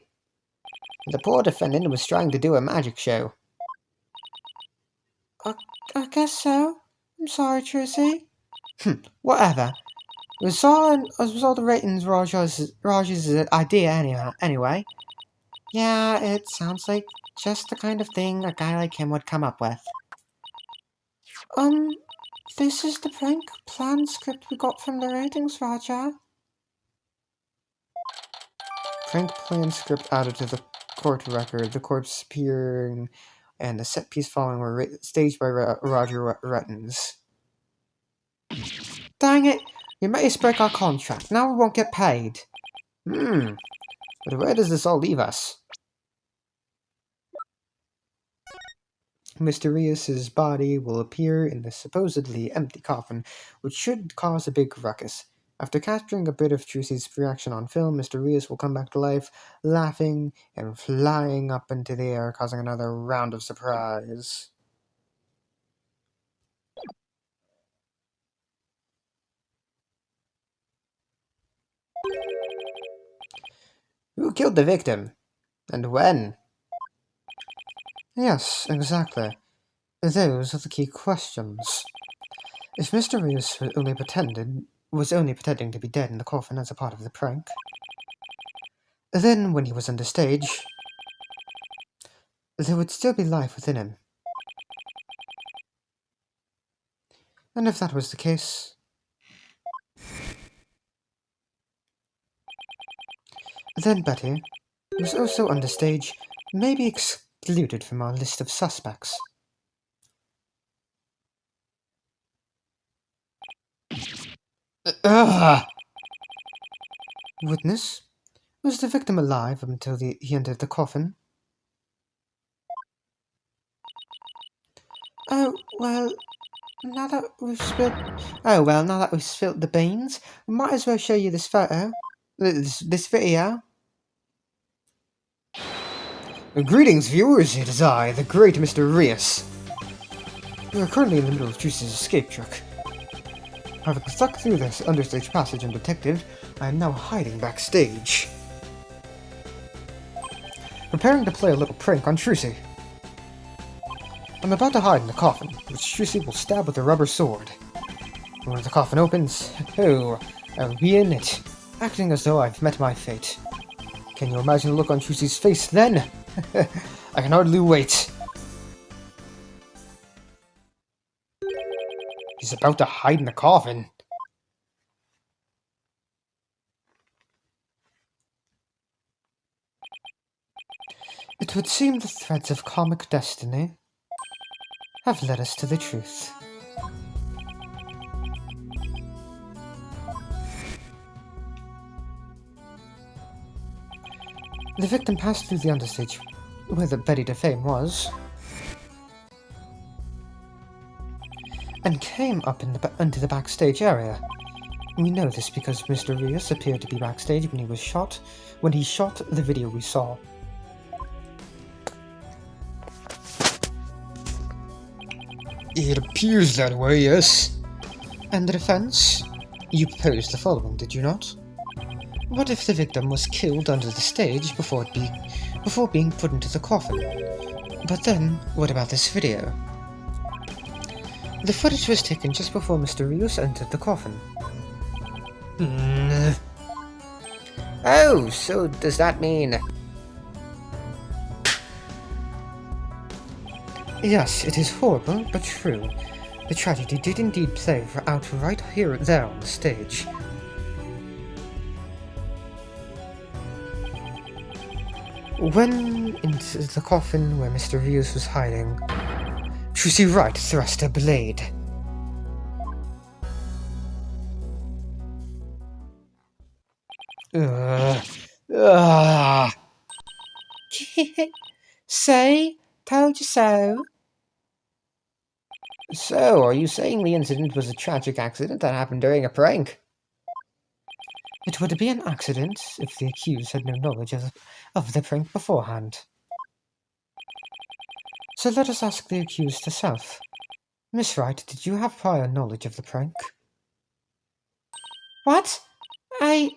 The poor defendant was trying to do a magic show. I guess so. I'm sorry, Trucy. Whatever. It was all the ratings Roger's idea anyway. Yeah, it sounds like just the kind of thing a guy like him would come up with. This is the prank plan script we got from the ratings, Roger. Prank plan script added to the court record. The corpse appearing and the set piece following were staged by Roger Rettens. Dang it! You made us break our contract. Now we won't get paid. But where does this all leave us? Mr. Rios' body will appear in the supposedly empty coffin, which should cause a big ruckus. After capturing a bit of Trucy's reaction on film, Mr. Rios will come back to life, laughing and flying up into the air, causing another round of surprise. Who killed the victim? And when? Yes, exactly. Those are the key questions. If Mr. Rios was only pretending to be dead in the coffin as a part of the prank, then when he was on the stage, there would still be life within him. And if that was the case, then Betty, who was also on the stage, may be excluded from our list of suspects. Witness, was the victim alive until he entered the coffin? Oh, well, now that we've spilled... Oh, well, now that we've spilled the beans, we might as well show you this photo. This video. Greetings, viewers. It is I, the great Mr. Rios. We are currently in the middle of Juice's escape truck. Having stuck through this understage passage undetected, I am now hiding backstage, preparing to play a little prank on Trucy. I'm about to hide in the coffin, which Trucy will stab with a rubber sword. And when the coffin opens, oh, I'll be in it, acting as though I've met my fate. Can you imagine the look on Trucy's face then? I can hardly wait. He's about to hide in the coffin. It would seem the threads of comic destiny have led us to the truth. The victim passed through the understage where the Betty DeFame was, and came up into the backstage area. We know this because Mr. Rios appeared to be backstage when he shot the video we saw. It appears that way, yes. And the defense? You proposed the following, did you not? What if the victim was killed under the stage before being put into the coffin? But then, what about this video? The footage was taken just before Mr. Rios entered the coffin. Oh, so does that mean... Yes, it is horrible, but true. The tragedy did indeed play out right there on the stage. When into the coffin where Mr. Rios was hiding, Trucy Wright thrust a blade. Say, told you so. So, are you saying the incident was a tragic accident that happened during a prank? It would be an accident if the accused had no knowledge of the prank beforehand. So let us ask the accused herself. Miss Wright, did you have prior knowledge of the prank? What? I...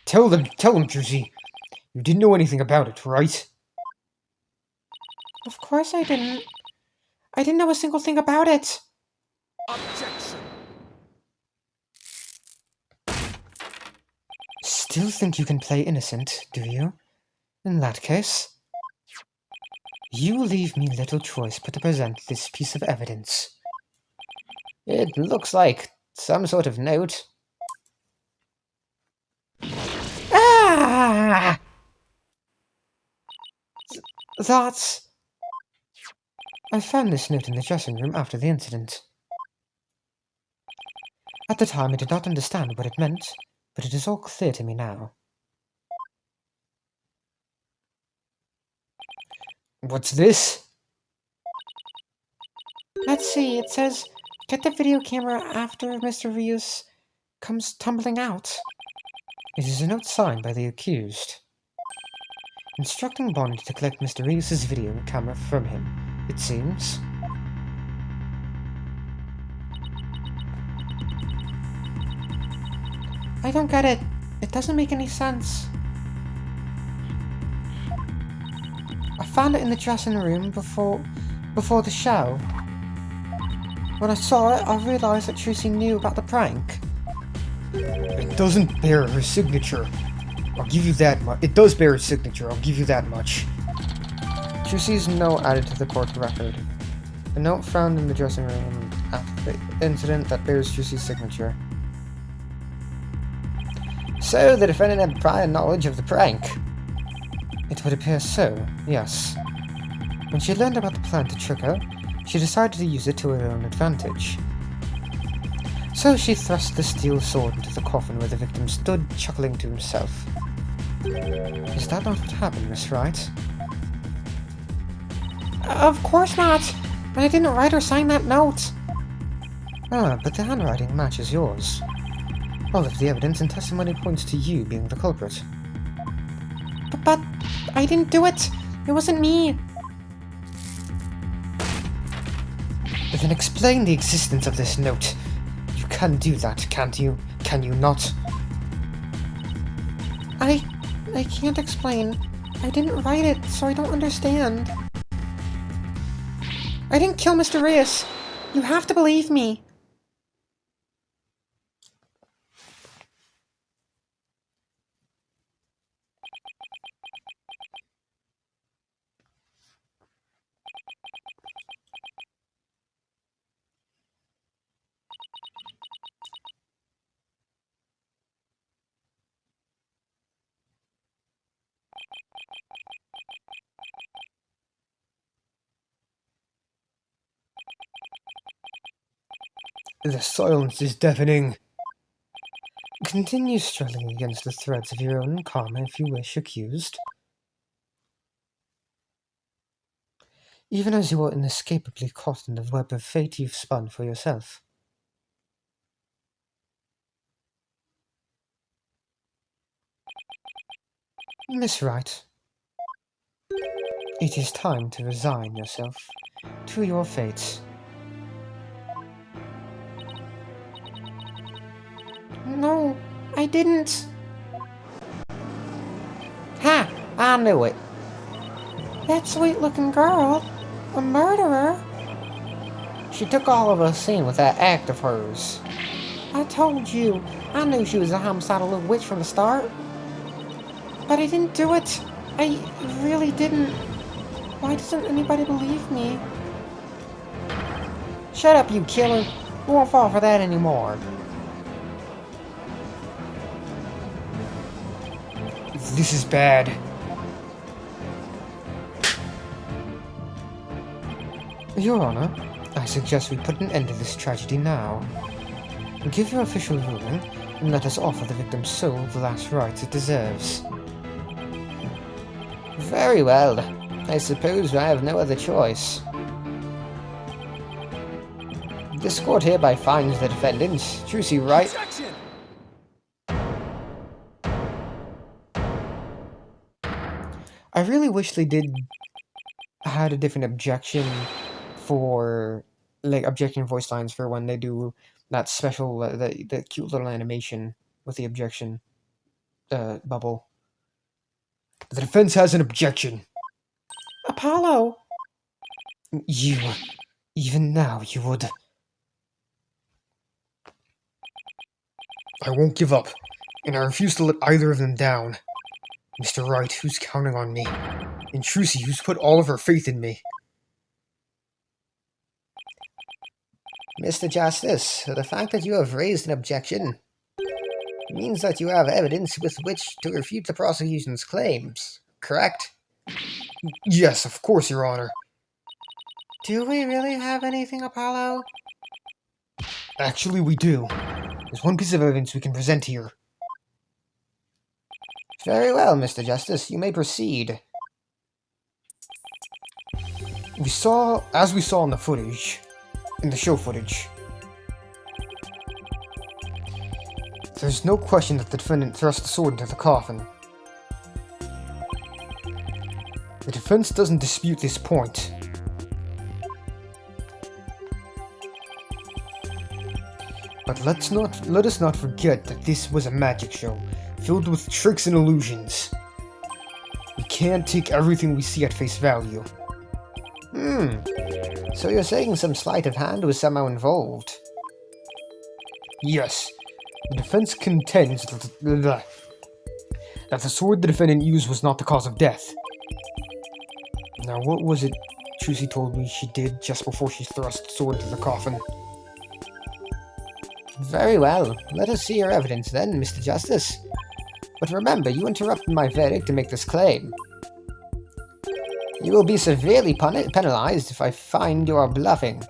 Tell them, Trucy. You didn't know anything about it, right? Of course I didn't. I didn't know a single thing about it. Objection. Still think you can play innocent, do you? In that case, you leave me little choice but to present this piece of evidence. It looks like some sort of note. Ah! That's... I found this note in the dressing room after the incident. At the time I did not understand what it meant, but it is all clear to me now. What's this? Let's see, it says, get the video camera after Mr. Rios comes tumbling out. It is a note signed by the accused, instructing Bond to collect Mr. Rios' video camera from him, it seems. I don't get it. It doesn't make any sense. I found it in the dressing room before the show. When I saw it, I realized that Trucy knew about the prank. It doesn't bear her signature. I'll give you that much. It does bear her signature, I'll give you that much. Trucy's note added to the court record. A note found in the dressing room after the incident that bears Trucy's signature. So, the defendant had prior knowledge of the prank. It would appear so, yes. When she learned about the plan to trick her, she decided to use it to her own advantage. So she thrust the steel sword into the coffin where the victim stood, chuckling to himself. Is that not what happened, Miss Wright? Of course not. And I didn't write or sign that note. Ah, but the handwriting matches yours. All of the evidence and testimony points to you being the culprit. But I didn't do it. It wasn't me. Then explain the existence of this note. You can do that, can't you? Can you not? I can't explain. I didn't write it, so I don't understand. I didn't kill Mr. Reyes. You have to believe me. The silence is deafening. Continue struggling against the threads of your own karma if you wish, accused. Even as you are inescapably caught in the web of fate you've spun for yourself. Miss Wright, it is time to resign yourself to your fate. No, I didn't. Ha! I knew it. That sweet-looking girl? A murderer? She took all of us in with that act of hers. I told you. I knew she was a homicidal little witch from the start. But I didn't do it. I really didn't. Why doesn't anybody believe me? Shut up, you killer. You won't fall for that anymore. This is bad. Your Honor, I suggest we put an end to this tragedy now. Give your official ruling, and let us offer the victim's soul the last rites it deserves. Very well. I suppose I have no other choice. This court hereby finds the defendant, Trucy Wright. Objection! I really wish they had a different objection for, like, objection voice lines for when they do that special, the cute little animation with the objection bubble. The defense has an objection. Apollo! You, even now, you would. I won't give up, and I refuse to let either of them down. Mr. Wright, who's counting on me? And Trucy, who's put all of her faith in me. Mr. Justice, the fact that you have raised an objection means that you have evidence with which to refute the prosecution's claims, correct? Yes, of course, Your Honor. Do we really have anything, Apollo? Actually, we do. There's one piece of evidence we can present here. Very well, Mr. Justice, you may proceed. As we saw in the footage, in the show footage, there's no question that the defendant thrust the sword into the coffin. The defense doesn't dispute this point. But let us not forget that this was a magic show, filled with tricks and illusions. We can't take everything we see at face value. So you're saying some sleight of hand was somehow involved? Yes, the defense contends that the sword the defendant used was not the cause of death. Now, what was it Trucy told me she did just before she thrust the sword into the coffin? Very well. Let us see your evidence then, Mr. Justice. But remember, you interrupted my verdict to make this claim. You will be severely penalized if I find you are bluffing.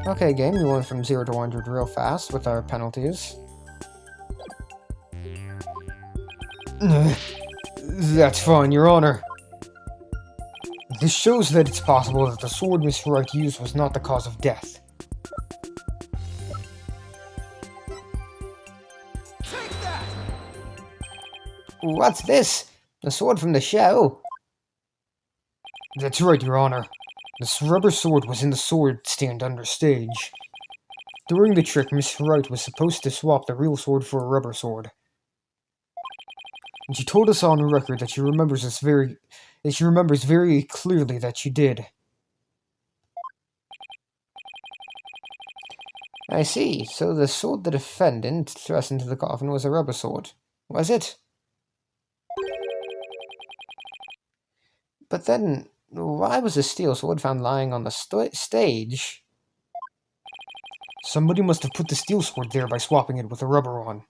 Okay, game, you went from 0 to 100 real fast with our penalties. That's fine, Your Honor. This shows that it's possible that the sword Miss Wright used was not the cause of death. Take that! What's this? The sword from the show? That's right, Your Honor. This rubber sword was in the sword stand under stage. During the trick, Miss Wright was supposed to swap the real sword for a rubber sword. And she told us on record that she remembers very clearly that she did. I see. So the sword the defendant thrust into the coffin was a rubber sword, was it? But then, why was a steel sword found lying on the stage? Somebody must have put the steel sword there by swapping it with a rubber one.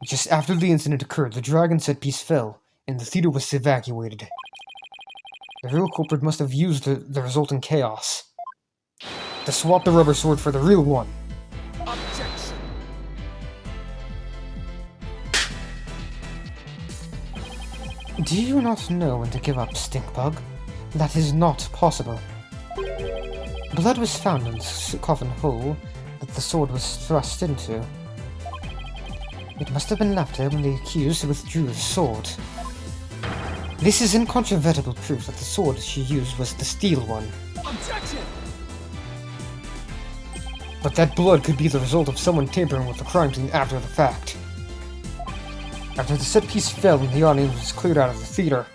Just after the incident occurred, the dragon set piece fell, and the theater was evacuated. The real culprit must have used the resulting chaos to swap the rubber sword for the real one. Objection! Do you not know when to give up, Stinkbug? That is not possible. Blood was found in the coffin hole that the sword was thrust into. It must have been left there when the accused withdrew his sword. This is incontrovertible proof that the sword she used was the steel one. Objection! But that blood could be the result of someone tampering with the crime scene after the fact. After the set piece fell and the audience was cleared out of the theater,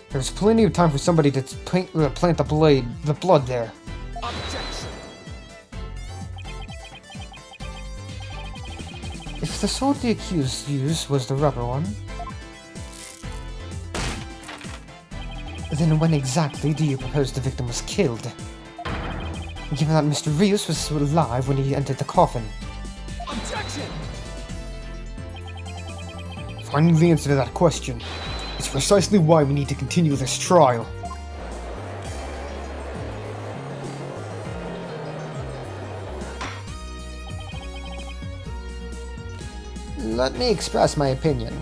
there was plenty of time for somebody to plant the blood there. Objection! If the sword the accused used was the rubber one, then when exactly do you propose the victim was killed? Given that Mr. Rios was alive when he entered the coffin. Objection! Finding the answer to that question is precisely why we need to continue this trial. Let me express my opinion.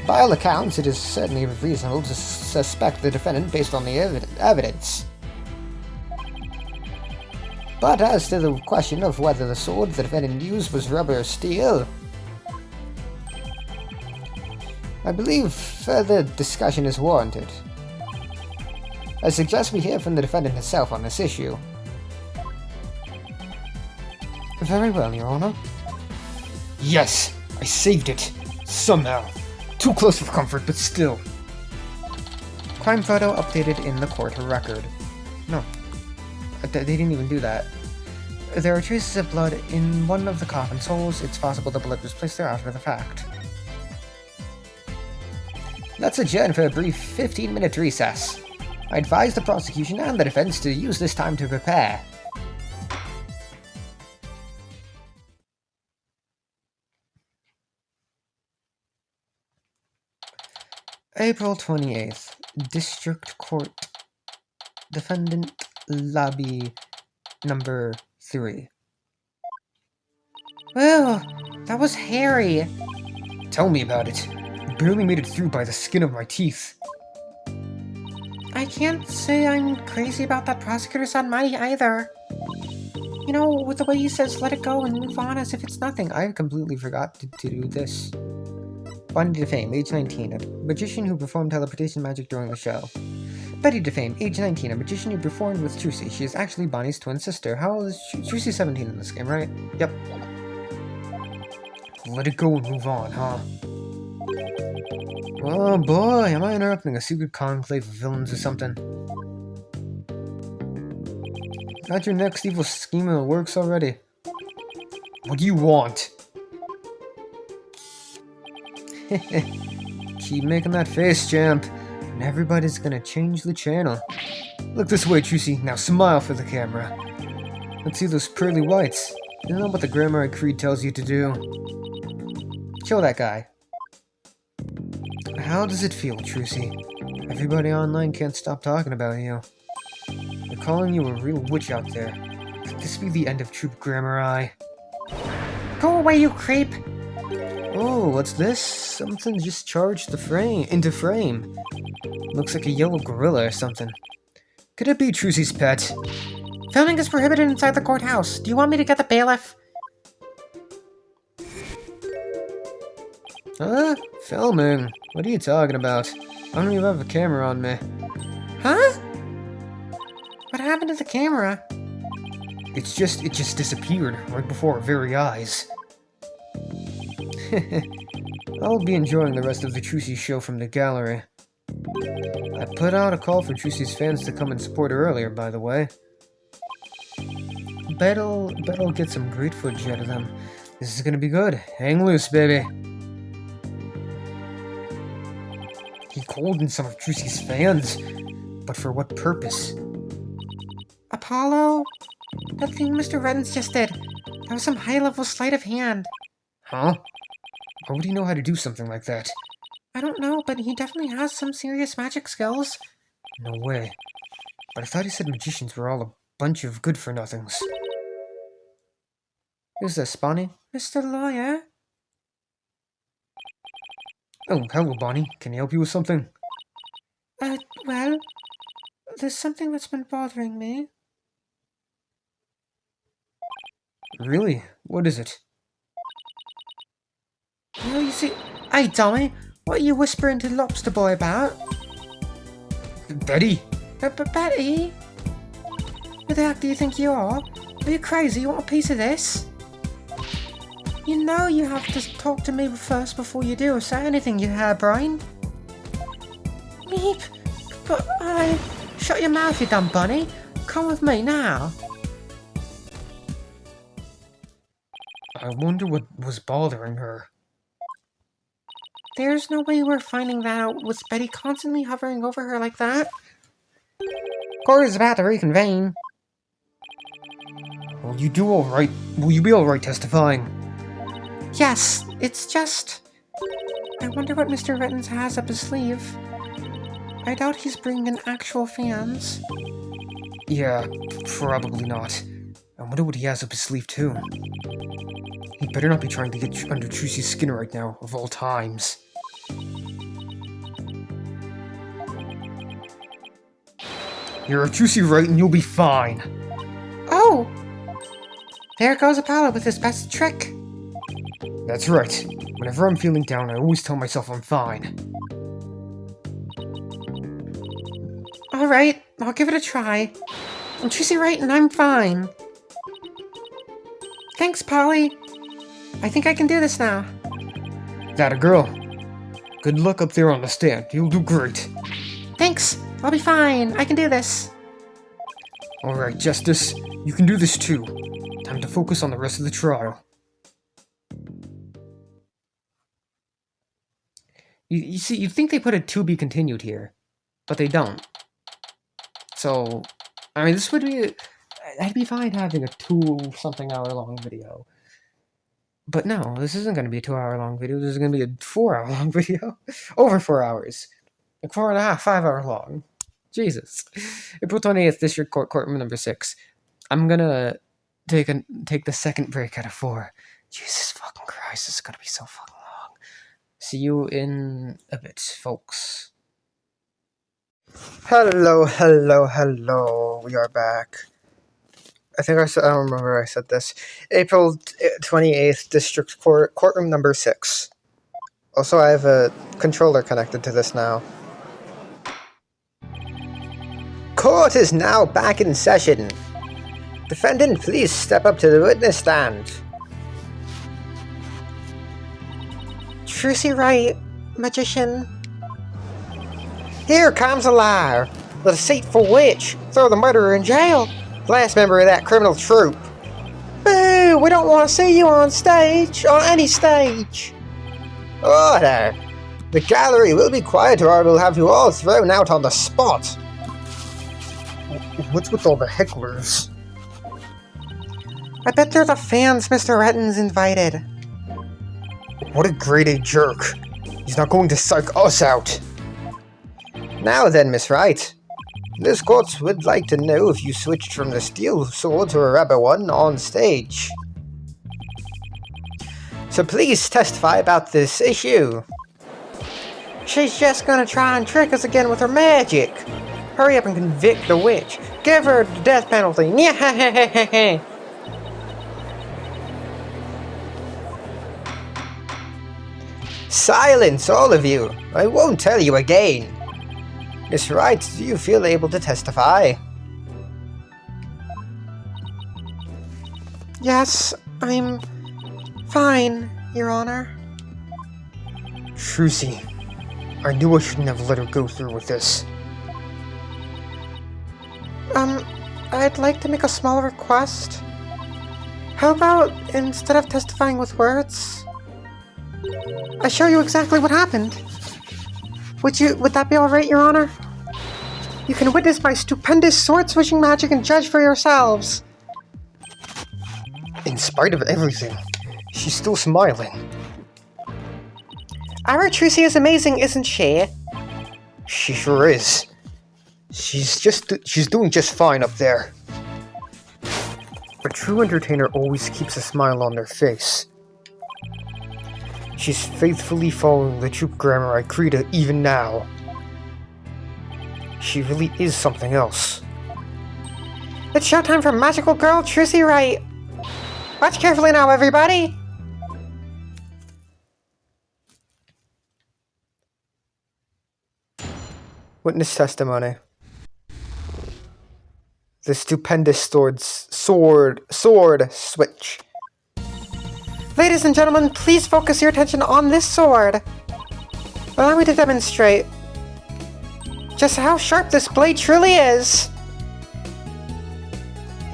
By all accounts, it is certainly reasonable to suspect the defendant based on the evidence. But as to the question of whether the sword the defendant used was rubber or steel, I believe further discussion is warranted. I suggest we hear from the defendant herself on this issue. Very well, Your Honor. Yes, I saved it. Somehow. Too close for comfort, but still. Crime photo updated in the court record. No. They didn't even do that. There are traces of blood in one of the coffin's holes. It's possible the blood was placed there after the fact. Let's adjourn for a brief 15-minute recess. I advise the prosecution and the defense to use this time to prepare. April 28th, District Court, Defendant Lobby Number 3. Well, that was hairy. Tell me about it. I barely made it through by the skin of my teeth. I can't say I'm crazy about that prosecutor's son Mighty either. You know, with the way he says let it go and move on as if it's nothing. I completely forgot to do this. Bonnie DeFame, age 19, a magician who performed teleportation magic during the show. Betty DeFame, age 19, a magician who performed with Trucy. She is actually Bonnie's twin sister. How old is Trucy's 17 in this game, right? Yep. Let it go and move on, huh? Oh boy, am I interrupting a secret conclave of villains or something? Got your next evil scheme in the works already? What do you want? Keep making that face, champ, and everybody's gonna change the channel. Look this way, Trucy. Now smile for the camera. Let's see those pearly whites. You know what the Grammar Creed tells you to do. Show that guy. How does it feel, Trucy? Everybody online can't stop talking about you. They're calling you a real witch out there. Could this be the end of Troop Grammar Eye? Go away, you creep! Oh, what's this? Something just charged into frame. Looks like a yellow gorilla or something. Could it be Trucy's pet? Filming is prohibited inside the courthouse. Do you want me to get the bailiff? Huh? Filming? What are you talking about? I don't even have a camera on me. Huh? What happened to the camera? It just disappeared right before our very eyes. I'll be enjoying the rest of the Trucy show from the gallery. I put out a call for Trucy's fans to come and support her earlier, by the way. Bet I'll get some great footage out of them. This is gonna be good. Hang loose, baby. He called in some of Trucy's fans, but for what purpose? Apollo? That thing Mr. Reddens just did. That was some high-level sleight of hand. Huh? How would he know how to do something like that? I don't know, but he definitely has some serious magic skills. No way. But I thought he said magicians were all a bunch of good-for-nothings. Who's this, Bonnie? Mr. Lawyer? Oh, hello, Bonnie. Can I help you with something? Well, there's something that's been bothering me. Really? What is it? Well, you see... Hey, dummy! What are you whispering to Lobster Boy about? Betty? But Betty? Who the heck do you think you are? Are you crazy? You want a piece of this? You know you have to talk to me first before you do or say anything, you harebrain. Meep! But Shut your mouth, you dumb bunny! Come with me now! I wonder what was bothering her. There's no way we're finding that out with Betty constantly hovering over her like that. Court is about to reconvene. Will you do alright? Will you be alright testifying? Yes, it's just... I wonder what Mr. Reddens has up his sleeve. I doubt he's bringing in actual fans. Yeah, probably not. I wonder what he has up his sleeve too. He better not be trying to get under Trucy's skin right now, of all times. You're a Trucy Wright and you'll be fine. Oh! There goes Apollo with his best trick. That's right. Whenever I'm feeling down, I always tell myself I'm fine. Alright, I'll give it a try. I'm Trucy Wright and I'm fine. Thanks, Polly. I think I can do this now. That a girl. Good luck up there on the stand. You'll do great. Thanks. I'll be fine. I can do this. Alright, Justice. You can do this too. Time to focus on the rest of the trial. You see, you'd think they put a to be continued here, but they don't. So, I mean, this would be... I'd be fine having a 2-something-hour-long video. But no, this isn't going to be a 2-hour-long video. This is going to be a 4-hour-long video. Over 4 hours. Like 4.5, 5 hour long. Jesus. April 28th, District Court, Courtroom number 6. I'm gonna take the second break out of 4. Jesus fucking Christ, this is gonna be so fucking long. See you in a bit, folks. Hello. We are back. I think I don't remember I said this. April 28th, District Court, Courtroom number 6. Also, I have a controller connected to this now. Court is now back in session. Defendant, please step up to the witness stand. Trucy Wright, magician. Here comes a liar. The deceitful witch. Throw the murderer in jail. Last member of that criminal troupe. Boo! We don't want to see you on stage. On any stage. Order. The gallery will be quiet or I will have you all thrown out on the spot. What's with all the hecklers? I bet they're the fans Mr. Reddens invited. What a grade A jerk. He's not going to psych us out. Now then, Miss Wright. This court would like to know if you switched from the steel sword to a rubber one on stage. So please testify about this issue. She's just gonna try and trick us again with her magic. Hurry up and convict the witch. Give her the death penalty. Silence, all of you. I won't tell you again. Miss Wright, do you feel able to testify? Yes, I'm fine, Your Honor. Trucy, I knew I shouldn't have let her go through with this. I'd like to make a small request. How about, instead of testifying with words, I show you exactly what happened? Would that be alright, Your Honor? You can witness my stupendous sword-switching magic and judge for yourselves. In spite of everything, she's still smiling. Our Trucy is amazing, isn't she? She sure is. She's doing just fine up there. A true entertainer always keeps a smile on their face. She's faithfully following the troop grammar I created even now. She really is something else. It's showtime for magical girl Trucy Wright. Watch carefully now, everybody. Witness testimony. The stupendous sword switch. Ladies and gentlemen, please focus your attention on this sword. Allow me to demonstrate just how sharp this blade truly is.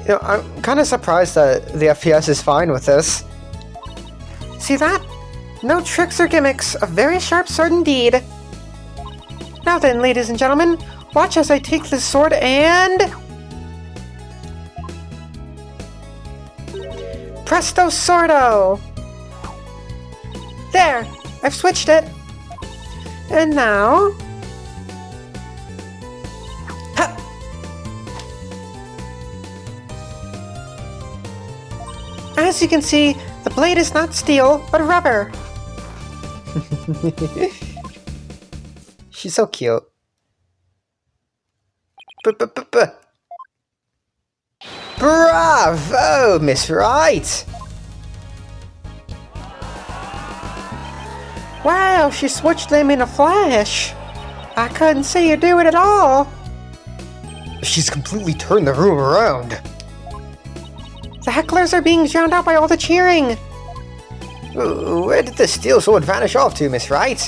You know, I'm kind of surprised that the FPS is fine with this. See that? No tricks or gimmicks, a very sharp sword indeed. Now then, ladies and gentlemen, watch as I take this sword and... Presto Sordo! There! I've switched it! And now... Ha! As you can see, the blade is not steel, but rubber. She's so cute. Bravo, Miss Wright! Wow, she switched them in a flash. I couldn't see you do it at all. She's completely turned the room around. The hecklers are being drowned out by all the cheering. Where did the steel sword vanish off to, Miss Wright?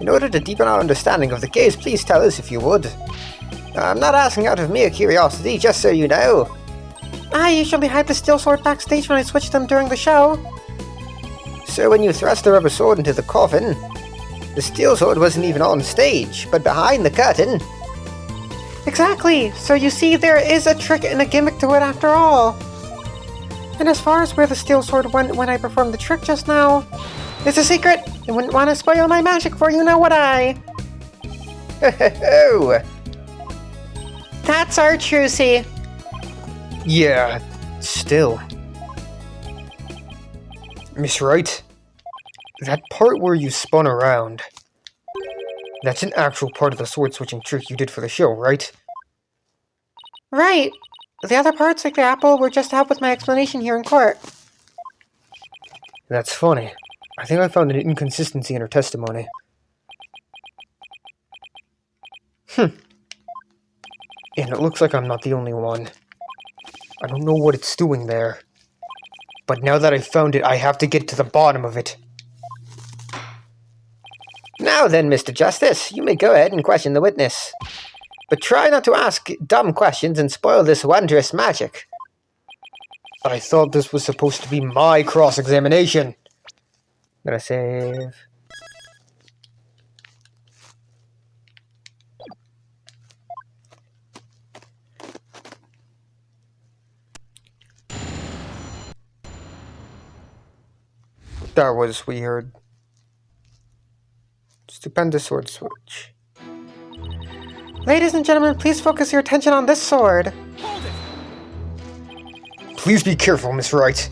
In order to deepen our understanding of the case, please tell us if you would. I'm not asking out of mere curiosity, just so you know. I usually hide the steel sword backstage when I switch them during the show. So when you thrust the rubber sword into the coffin, the steel sword wasn't even on stage, but behind the curtain. Exactly, so you see there is a trick and a gimmick to it after all. And as far as where the steel sword went when I performed the trick just now, it's a secret. I wouldn't want to spoil my magic for you know what I... Oh! That's our Trucy. Yeah, still. Miss Wright, that part where you spun around, that's an actual part of the sword-switching trick you did for the show, right? Right. The other parts, like the apple, were just to help with my explanation here in court. That's funny. I think I found an inconsistency in her testimony. And it looks like I'm not the only one. I don't know what it's doing there. But now that I've found it, I have to get to the bottom of it. Now then, Mr. Justice, you may go ahead and question the witness. But try not to ask dumb questions and spoil this wondrous magic. I thought this was supposed to be my cross-examination. Gonna save. That was weird. Stupendous sword switch. Ladies and gentlemen, please focus your attention on this sword. Hold it! Please be careful, Miss Wright.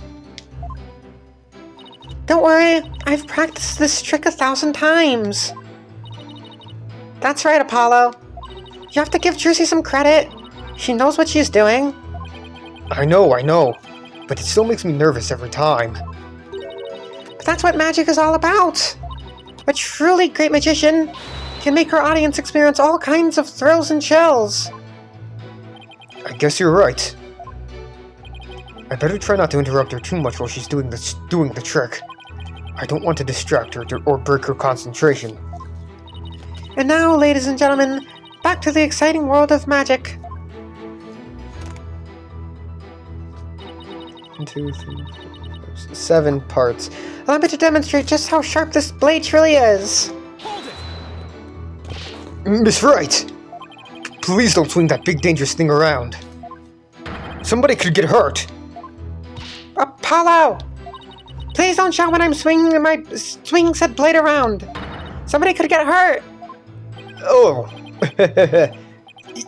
Don't worry, I've practiced this trick 1,000 times. That's right, Apollo. You have to give Juicy some credit. She knows what she's doing. I know, but it still makes me nervous every time. But that's what magic is all about. A truly great magician can make her audience experience all kinds of thrills and chills. I guess you're right. I better try not to interrupt her too much while she's doing the trick. I don't want to distract her or break her concentration. And now, ladies and gentlemen, back to the exciting world of magic. 1, 2, 3, 4, 5, 6, 7 parts. Allow me to demonstrate just how sharp this blade truly is. Hold it! Miss Wright! Please don't swing that big dangerous thing around. Somebody could get hurt. Apollo! Please don't shout when I'm swinging said blade around. Somebody could get hurt. Oh.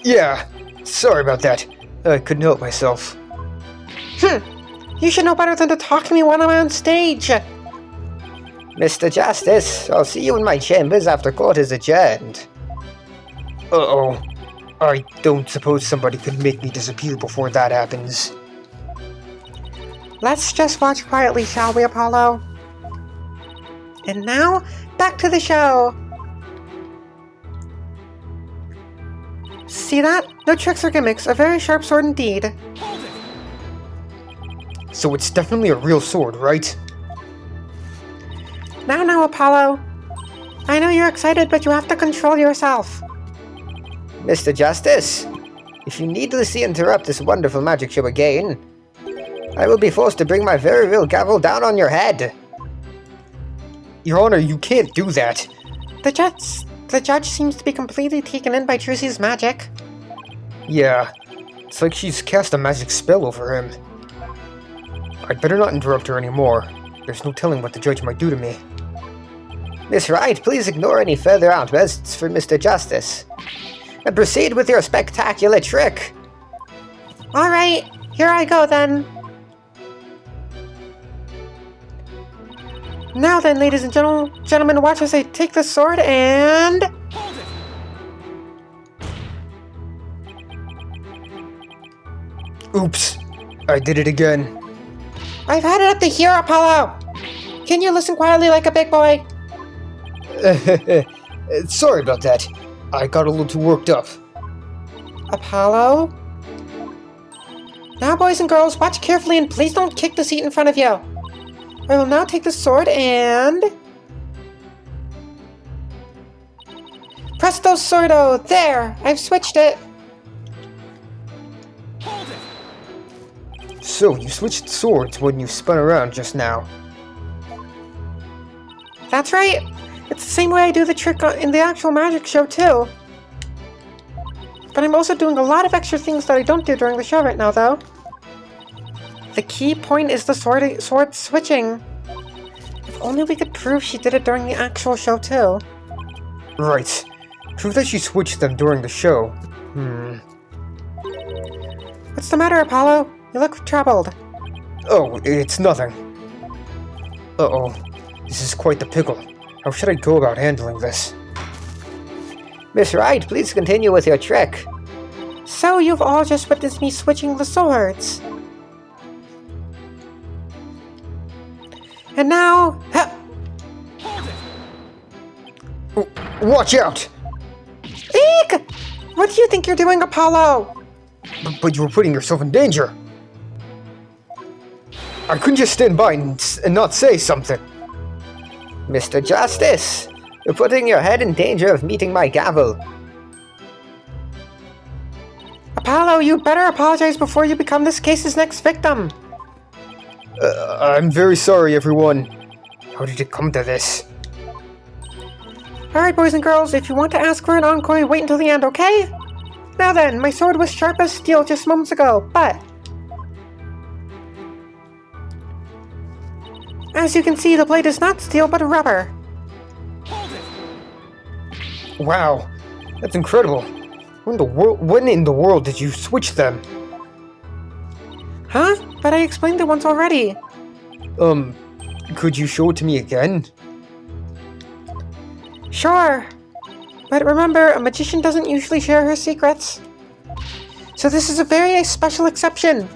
Yeah. Sorry about that. I couldn't help myself. You should know better than to talk to me when I'm on stage. Mr. Justice, I'll see you in my chambers after court is adjourned. Uh-oh. I don't suppose somebody could make me disappear before that happens. Let's just watch quietly, shall we, Apollo? And now, back to the show. See that? No tricks or gimmicks. A very sharp sword indeed. Hold it! So it's definitely a real sword, right? Now, Apollo. I know you're excited, but you have to control yourself. Mr. Justice, if you needlessly interrupt this wonderful magic show again, I will be forced to bring my very real gavel down on your head. Your Honor, you can't do that. The judge seems to be completely taken in by Trucy's magic. Yeah, it's like she's cast a magic spell over him. I'd better not interrupt her anymore. There's no telling what the judge might do to me. Miss Wright, please ignore any further outbursts for Mr. Justice, and proceed with your spectacular trick. Alright, here I go then. Now then, ladies and gentlemen, watch as I take the sword and... Hold it! Oops. I did it again. I've had it up to here, Apollo! Can you listen quietly like a big boy? Sorry about that. I got a little too worked up. Apollo? Now, boys and girls, watch carefully and please don't kick the seat in front of you. I will now take the sword and... Presto sordo! There! I've switched it! Hold it! So, you switched swords when you spun around just now. That's right! It's the same way I do the trick in the actual magic show, too. But I'm also doing a lot of extra things that I don't do during the show right now, though. The key point is the sword switching. If only we could prove she did it during the actual show, too. Right. Prove that she switched them during the show. What's the matter, Apollo? You look troubled. Oh, it's nothing. Uh-oh. This is quite the pickle. How should I go about handling this? Miss Wright, please continue with your trick. So you've all just witnessed me switching the swords. And now... Hold it! Watch out! Eek! What do you think you're doing, Apollo? But you were putting yourself in danger. I couldn't just stand by and not say something. Mr. Justice, you're putting your head in danger of meeting my gavel. Apollo, you better apologize before you become this case's next victim. I'm very sorry, everyone. How did it come to this? Alright, boys and girls, if you want to ask for an encore, wait until the end, okay? Now then, my sword was sharp as steel just moments ago, but... as you can see, the blade is not steel, but rubber. Hold it! Wow, that's incredible. When in the world did you switch them? Huh? But I explained it once already. Could you show it to me again? Sure. But remember, a magician doesn't usually share her secrets. So this is a very special exception.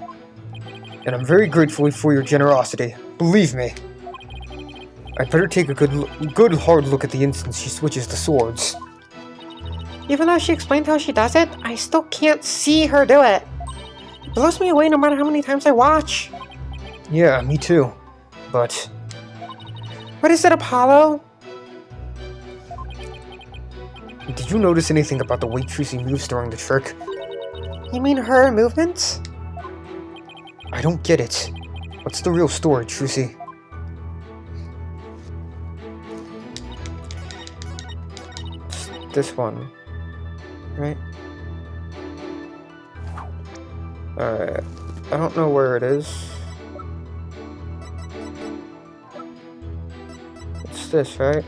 And I'm very grateful for your generosity. Believe me. I'd better take a good hard look at the instant she switches the swords. Even though she explained how she does it, I still can't see her do it. It blows me away no matter how many times I watch. Yeah, me too. But... What is it, Apollo? Did you notice anything about the way Trucy moves during the trick? You mean her movements? I don't get it. What's the real story, Trucy? This one. Right? Alright. I don't know where it is. It's this, right?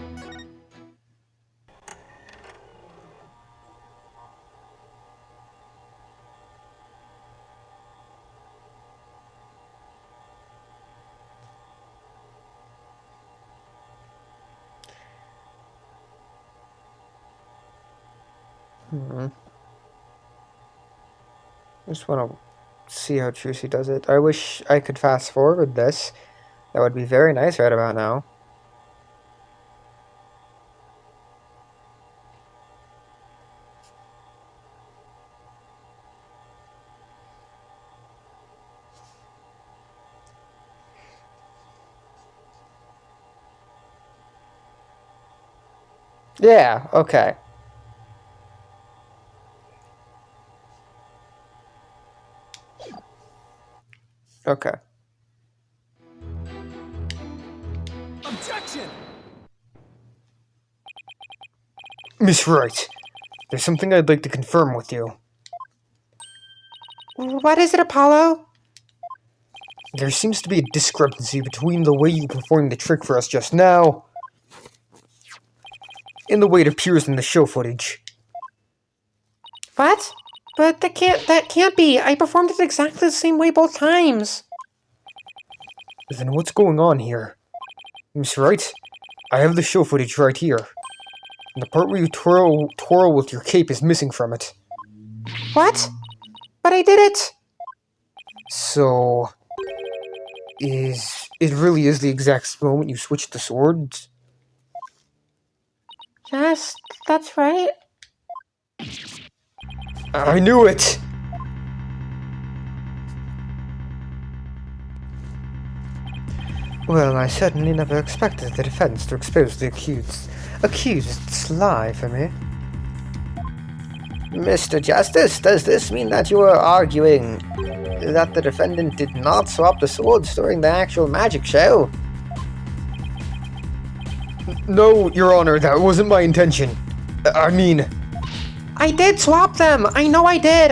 Just want to see how Trucy does it. I wish I could fast forward this. That would be very nice right about now. Yeah, okay. Okay. Objection! Miss Wright, there's something I'd like to confirm with you. What is it, Apollo? There seems to be a discrepancy between the way you performed the trick for us just now and the way it appears in the show footage. What? But that can't be. I performed it exactly the same way both times. Then what's going on here? Miss Wright, I have the show footage right here. And the part where you twirl with your cape is missing from it. What? But I did it! So... it really is the exact moment you switched the swords? Yes, that's right. I knew it! Well, I certainly never expected the defense to expose the accused's lie for me. Mr. Justice, does this mean that you are arguing that the defendant did not swap the swords during the actual magic show? No, Your Honor, that wasn't my intention. I mean... I did swap them! I know I did!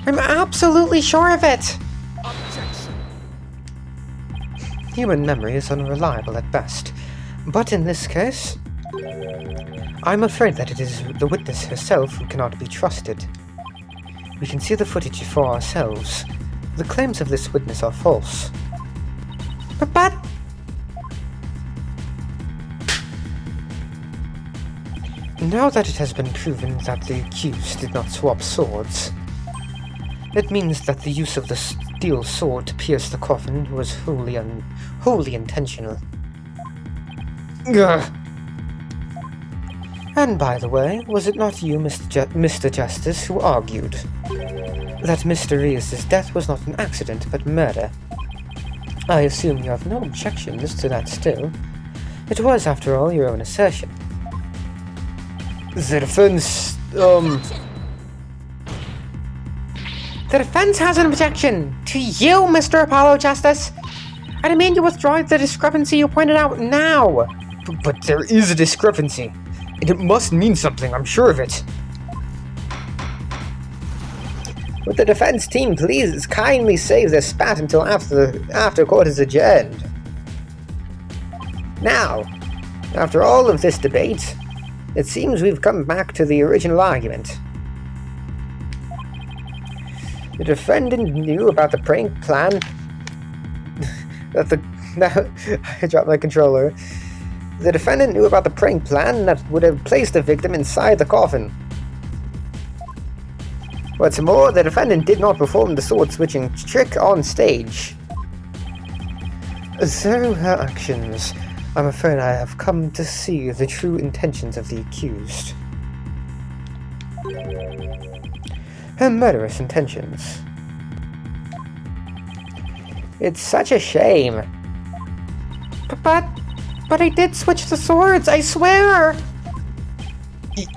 I'm absolutely sure of it! Objection! Human memory is unreliable at best. But in this case... I'm afraid that it is the witness herself who cannot be trusted. We can see the footage for ourselves. The claims of this witness are false. But... Now that it has been proven that the accused did not swap swords, it means that the use of the steel sword to pierce the coffin was wholly intentional. Ugh. And by the way, was it not you, Mr. Justice, who argued that Mr. Rios' death was not an accident, but murder? I assume you have no objections to that still. It was, after all, your own assertion. The defense, The defense has an objection! To you, Mr. Apollo Justice! I demand you withdraw the discrepancy you pointed out now! But there is a discrepancy. And it must mean something, I'm sure of it. Would the defense team please kindly save their spat until after court is adjourned? Now, after all of this debate, it seems we've come back to the original argument. The defendant knew about the prank plan that Now, I dropped my controller. The defendant knew about the prank plan that would have placed the victim inside the coffin. What's more, the defendant did not perform the sword-switching trick on stage. Through her actions, I'm afraid I have come to see the true intentions of the accused. Her murderous intentions. It's such a shame. But I did switch the swords, I swear!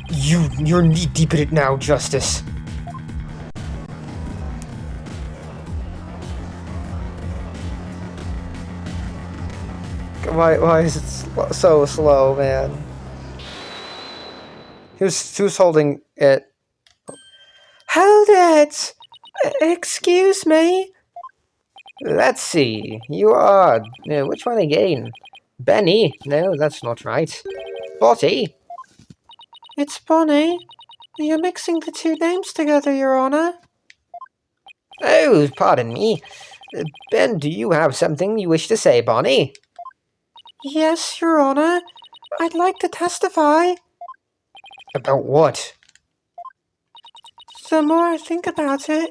You're knee-deep in it now, Justice. Why is it so slow, man? Who's holding it? Hold it! Excuse me? Let's see. You are... which one again? Benny? No, that's not right. Botty? It's Bonnie. You're mixing the two names together, Your Honor. Oh, pardon me. Ben, do you have something you wish to say, Bonnie? Yes, Your Honor. I'd like to testify. About what? The more I think about it,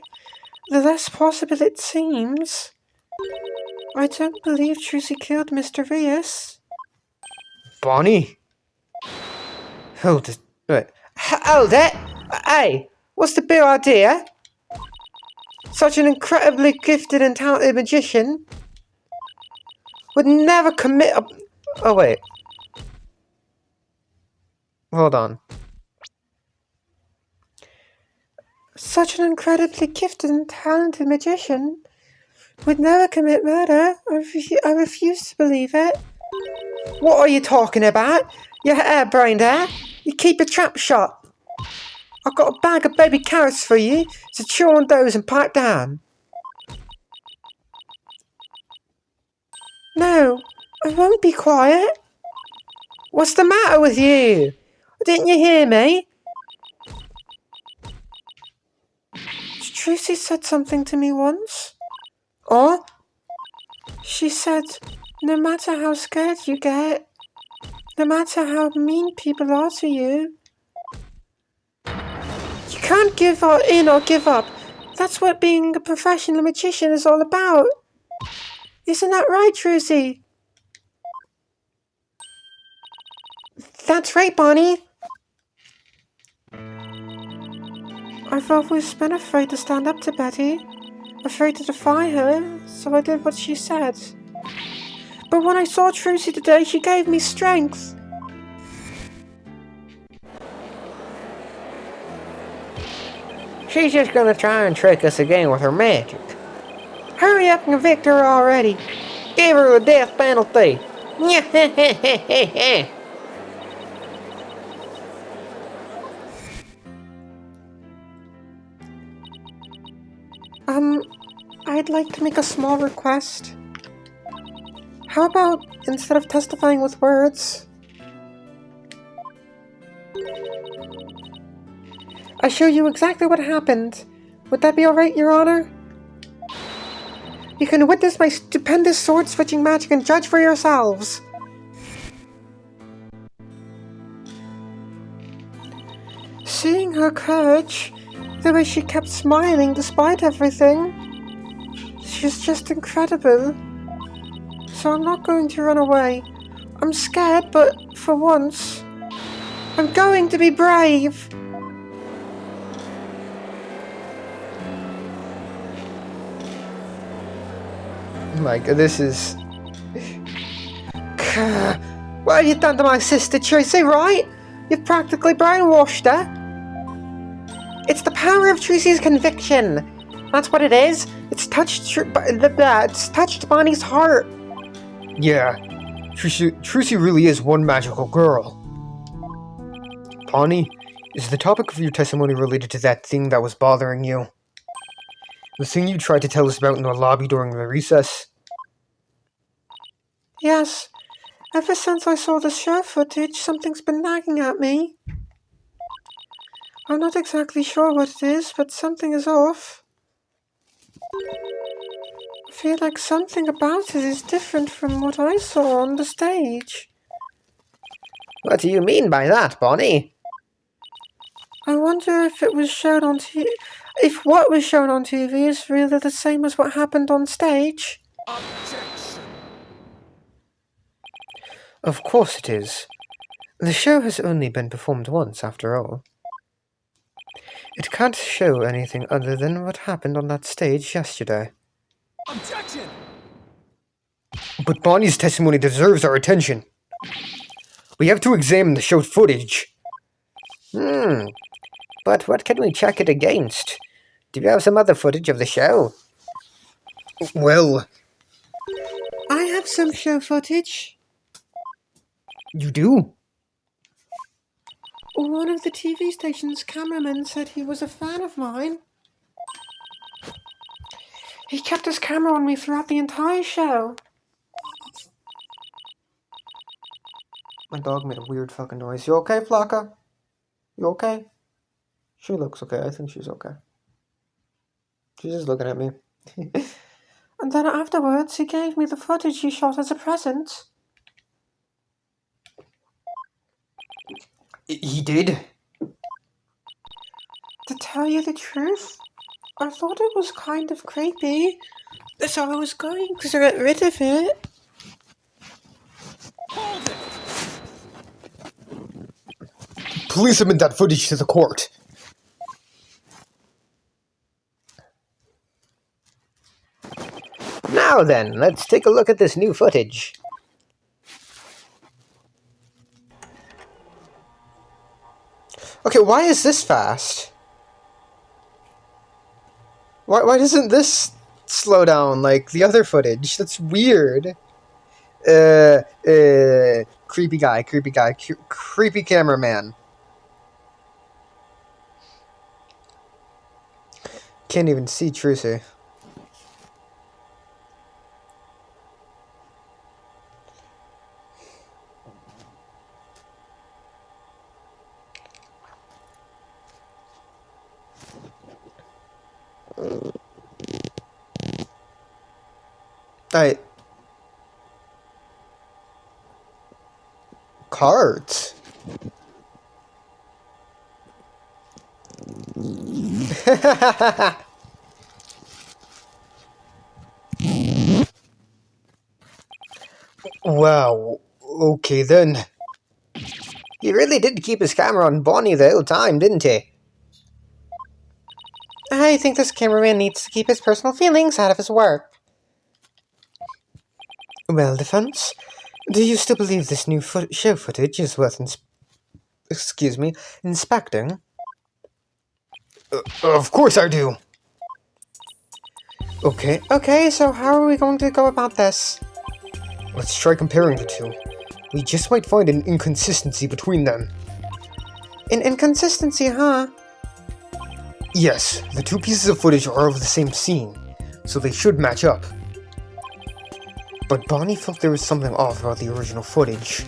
the less possible it seems. I don't believe Trucy killed Mr. Rios. Bonnie? Hold it. Wait. Hold it! Hey, what's the big idea? Such an incredibly gifted and talented magician would never commit a... Oh, wait. Hold on. Such an incredibly gifted and talented magician would never commit murder. I refuse to believe it. What are you talking about? You hair-brained hair? You keep your trap shut. I've got a bag of baby carrots for you, so chew on those and pipe down. No, I won't be quiet. What's the matter with you? Didn't you hear me? Trucy said something to me once. Oh? She said, no matter how scared you get, no matter how mean people are to you, you can't give in or give up. That's what being a professional magician is all about. Isn't that right, Trucy? That's right, Bonnie. I've always been afraid to stand up to Betty, afraid to defy her, so I did what she said. But when I saw Trucy today, she gave me strength. She's just gonna try and trick us again with her magic. Hurry up and convict her already. Give her the death penalty. I'd like to make a small request. How about, instead of testifying with words, I show you exactly what happened? Would that be alright, Your Honor? You can witness my stupendous sword-switching magic and judge for yourselves. Seeing her courage, the way she kept smiling despite everything, she's just incredible. So I'm not going to run away. I'm scared, but for once, I'm going to be brave. Like, this is... What have you done to my sister, Tracy, right? You've practically brainwashed her. It's the power of Tracy's conviction. That's what it is. It's touched Bonnie's heart. Yeah, Trucy really is one magical girl. Bonnie, is the topic of your testimony related to that thing that was bothering you? The thing you tried to tell us about in the lobby during the recess? Yes. Ever since I saw the show footage, something's been nagging at me. I'm not exactly sure what it is, but something is off. feel like something about it is different from what I saw on the stage. What do you mean by that, Bonnie? I wonder if it was shown on TV. If what was shown on TV is really the same as what happened on stage. Objection. Of course it is. The show has only been performed once, after all. It can't show anything other than what happened on that stage yesterday. Objection. But Bonnie's testimony deserves our attention. We have to examine the show footage. But what can we check it against? Do you have some other footage of the show? Well, I have some show footage. you do? One of the TV station's cameramen said he was a fan of mine. He kept his camera on me throughout the entire show. My dog made a weird fucking noise. You okay, Flocka? You okay? She looks okay. I think she's okay. She's just looking at me. And then afterwards, he gave me the footage he shot as a present. He did? To tell you the truth, I thought it was kind of creepy, so I was going to get rid of it. Hold it. Please submit that footage to the court. Now then, let's take a look at this new footage. Okay, why is this fast? Why doesn't this slow down like the other footage? That's weird. Creepy guy, creepy cameraman. Can't even see Trucy. Cards. Wow, okay then. He really did keep his camera on Bonnie the whole time, didn't he? I think this cameraman needs to keep his personal feelings out of his work. Well, defense, do you still believe this new show footage is worth inspecting? Of course I do. Okay, so how are we going to go about this? Let's try comparing the two. We just might find an inconsistency between them. An inconsistency, huh? Yes, the two pieces of footage are of the same scene, so they should match up. But Bonnie felt there was something off about the original footage.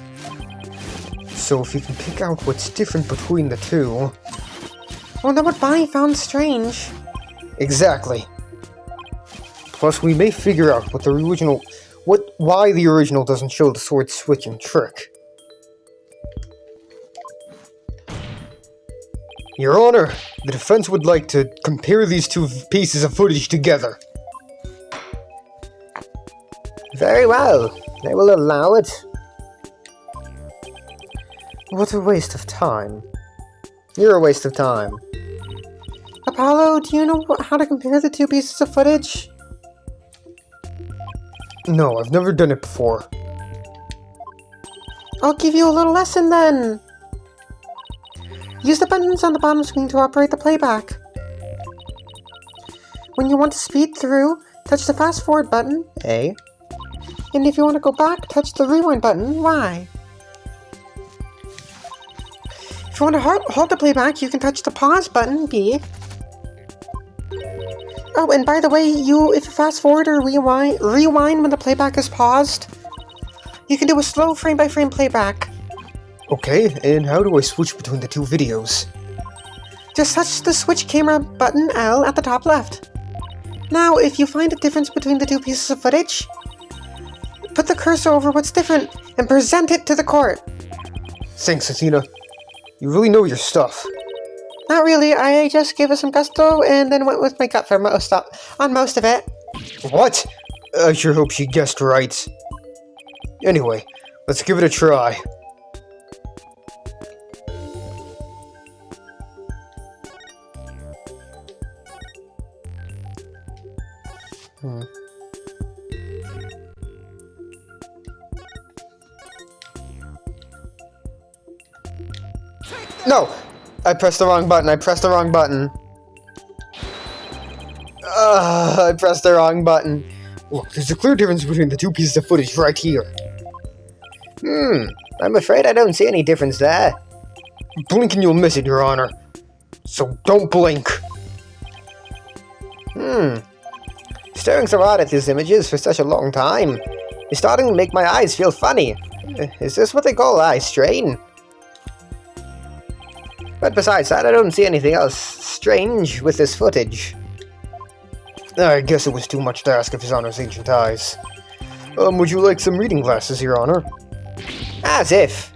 So if you can pick out what's different between the two... Wonder what Bonnie found strange. Exactly. Plus, we may figure out why the original doesn't show the sword switching trick. Your Honor, the defense would like to compare these two pieces of footage together. Very well, I will allow it. What a waste of time. You're a waste of time. Apollo, do you know how to compare the two pieces of footage? No, I've never done it before. I'll give you a little lesson then. Use the buttons on the bottom screen to operate the playback. When you want to speed through, touch the fast forward button, A. And if you want to go back, touch the rewind button, Y. If you want to halt the playback, you can touch the pause button, B. Oh, and by the way, if you fast forward or rewind when the playback is paused, you can do a slow frame-by-frame playback. Okay, and how do I switch between the two videos? Just touch the switch camera button L at the top left. Now, if you find a difference between the two pieces of footage, put the cursor over what's different and present it to the court. Thanks, Athena. You really know your stuff. Not really, I just gave it some gusto and then went with my gut for most of it. What? I sure hope she guessed right. Anyway, let's give it a try. No! I pressed the wrong button. I pressed the wrong button. I pressed the wrong button. Look, there's a clear difference between the two pieces of footage right here. I'm afraid I don't see any difference there. Blink and you'll miss it, Your Honor. So don't blink. Staring so hard at these images for such a long time is starting to make my eyes feel funny. Is this what they call eye strain? But besides that, I don't see anything else strange with this footage. I guess it was too much to ask of His Honor's ancient eyes. Would you like some reading glasses, Your Honor? As if.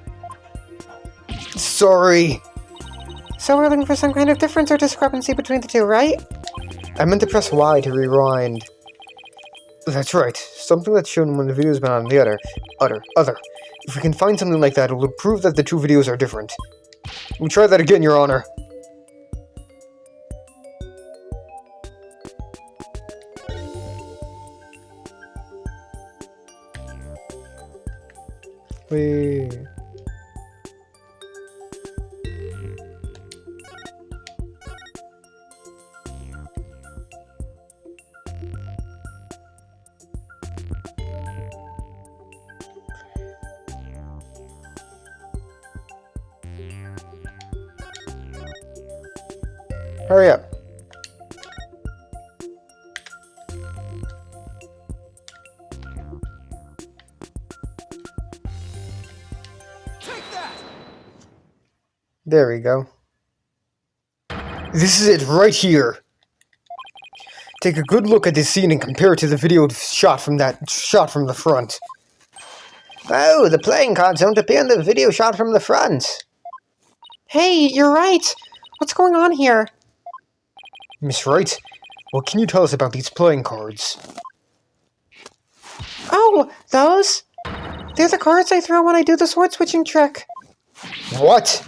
Sorry. So we're looking for some kind of difference or discrepancy between the two, right? I meant to press Y to rewind. That's right. Something that's shown when the video's been on the other. If we can find something like that, it will prove that the two videos are different. We'll try that again, Your Honor. Wait. Hurry up. Take that! There we go. This is it right here. Take a good look at this scene and compare it to the video shot from the front. Oh, the playing cards don't appear in the video shot from the front. Hey, you're right! What's going on here? Miss Wright, what can you tell us about these playing cards? Oh, those? They're the cards I throw when I do the sword switching trick. What?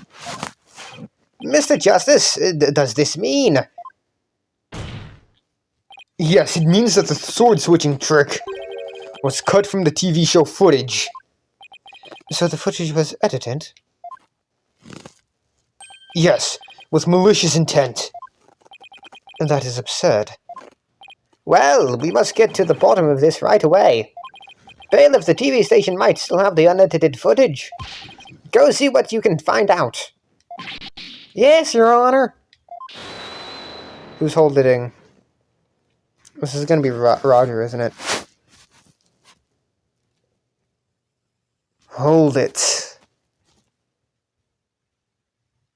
Mr. Justice, does this mean? Yes, it means that the sword switching trick was cut from the TV show footage. So the footage was edited? Yes, with malicious intent. That is absurd. Well, we must get to the bottom of this right away. Bailiff, the TV station might still have the unedited footage. Go see what you can find out. Yes, Your Honor. Who's holding? This is gonna be Roger, isn't it? Hold it.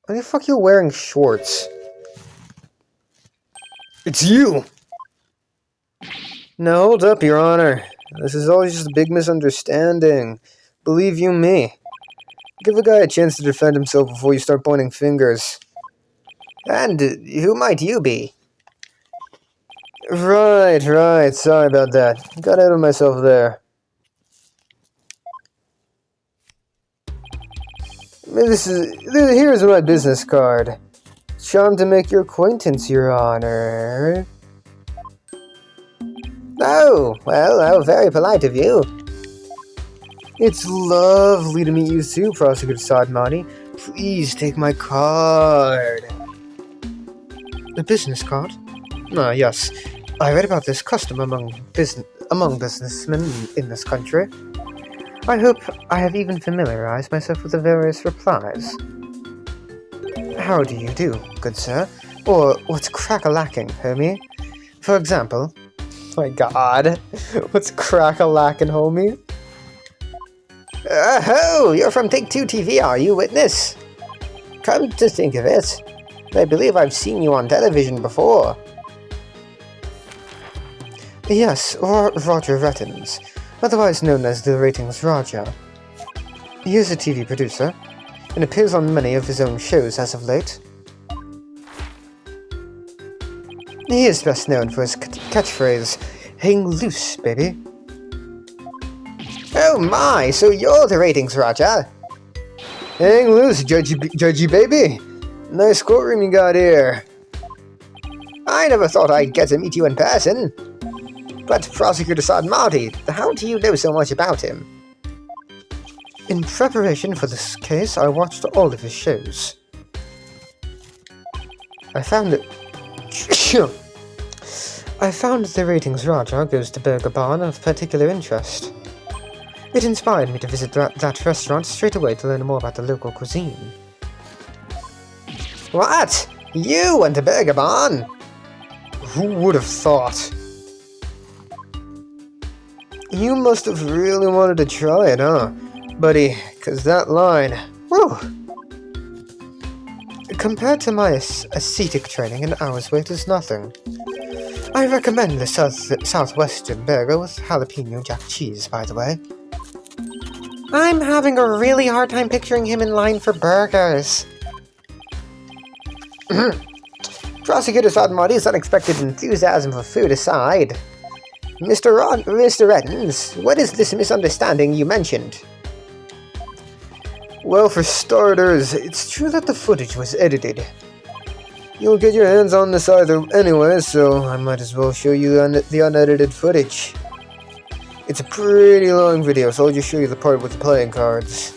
Why the fuck are you wearing shorts? It's you! No, hold up, Your Honor. This is all just a big misunderstanding. Believe you me. Give a guy a chance to defend himself before you start pointing fingers. And who might you be? Right. Sorry about that. Got out of myself there. Here's my business card. Charmed to make your acquaintance, Your Honor. Oh, well, how very polite of you. It's lovely to meet you too, Prosecutor Sadmani. Please take my card. A business card? Ah, yes. I read about this custom among businessmen in this country. I hope I have even familiarized myself with the various replies. How do you do, good sir? Or what's crack-a-lacking, homie? For example... My god. What's crack-a-lacking, homie? Oh, you're from Take-Two TV, are you, witness? Come to think of it, I believe I've seen you on television before. Yes, Roger Rettins, otherwise known as the Ratings Raja. He is a TV producer, and appears on many of his own shows as of late. He is best known for his catchphrase, "Hang loose, baby." Oh my, so you're the Ratings Raja? Hang loose, judgy baby. Nice courtroom you got here. I never thought I'd get to meet you in person. But Prosecutor Sadmati, how do you know so much about him? In preparation for this case, I watched all of his shows. I found that the Ratings Raja goes to Burger Barn of particular interest. It inspired me to visit that restaurant straight away to learn more about the local cuisine. What? You went to Burger Barn? Who would have thought? You must have really wanted to try it, huh, buddy? 'Cause that line, whew! Compared to my ascetic training, an hour's wait is nothing. I recommend the Southwestern burger with jalapeno jack cheese, by the way. I'm having a really hard time picturing him in line for burgers. Prosecutor Sadmati's unexpected enthusiasm for food aside, Mr. Rettins, what is this misunderstanding you mentioned? Well, for starters, it's true that the footage was edited. You'll get your hands on this either anyway, so I might as well show you the unedited footage. It's a pretty long video, so I'll just show you the part with the playing cards.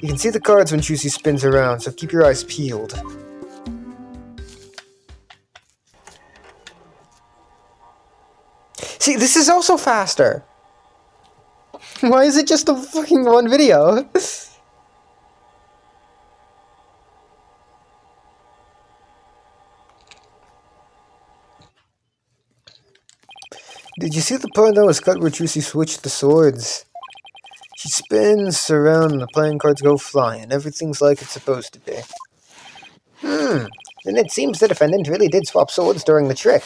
You can see the cards when Juicy spins around, so keep your eyes peeled. See, this is also faster! Why is it just a fucking one video? Did you see the part that was cut where Juicy switched the swords? She spins around and the playing cards go flying. Everything's like it's supposed to be. Then it seems the defendant really did swap swords during the trick.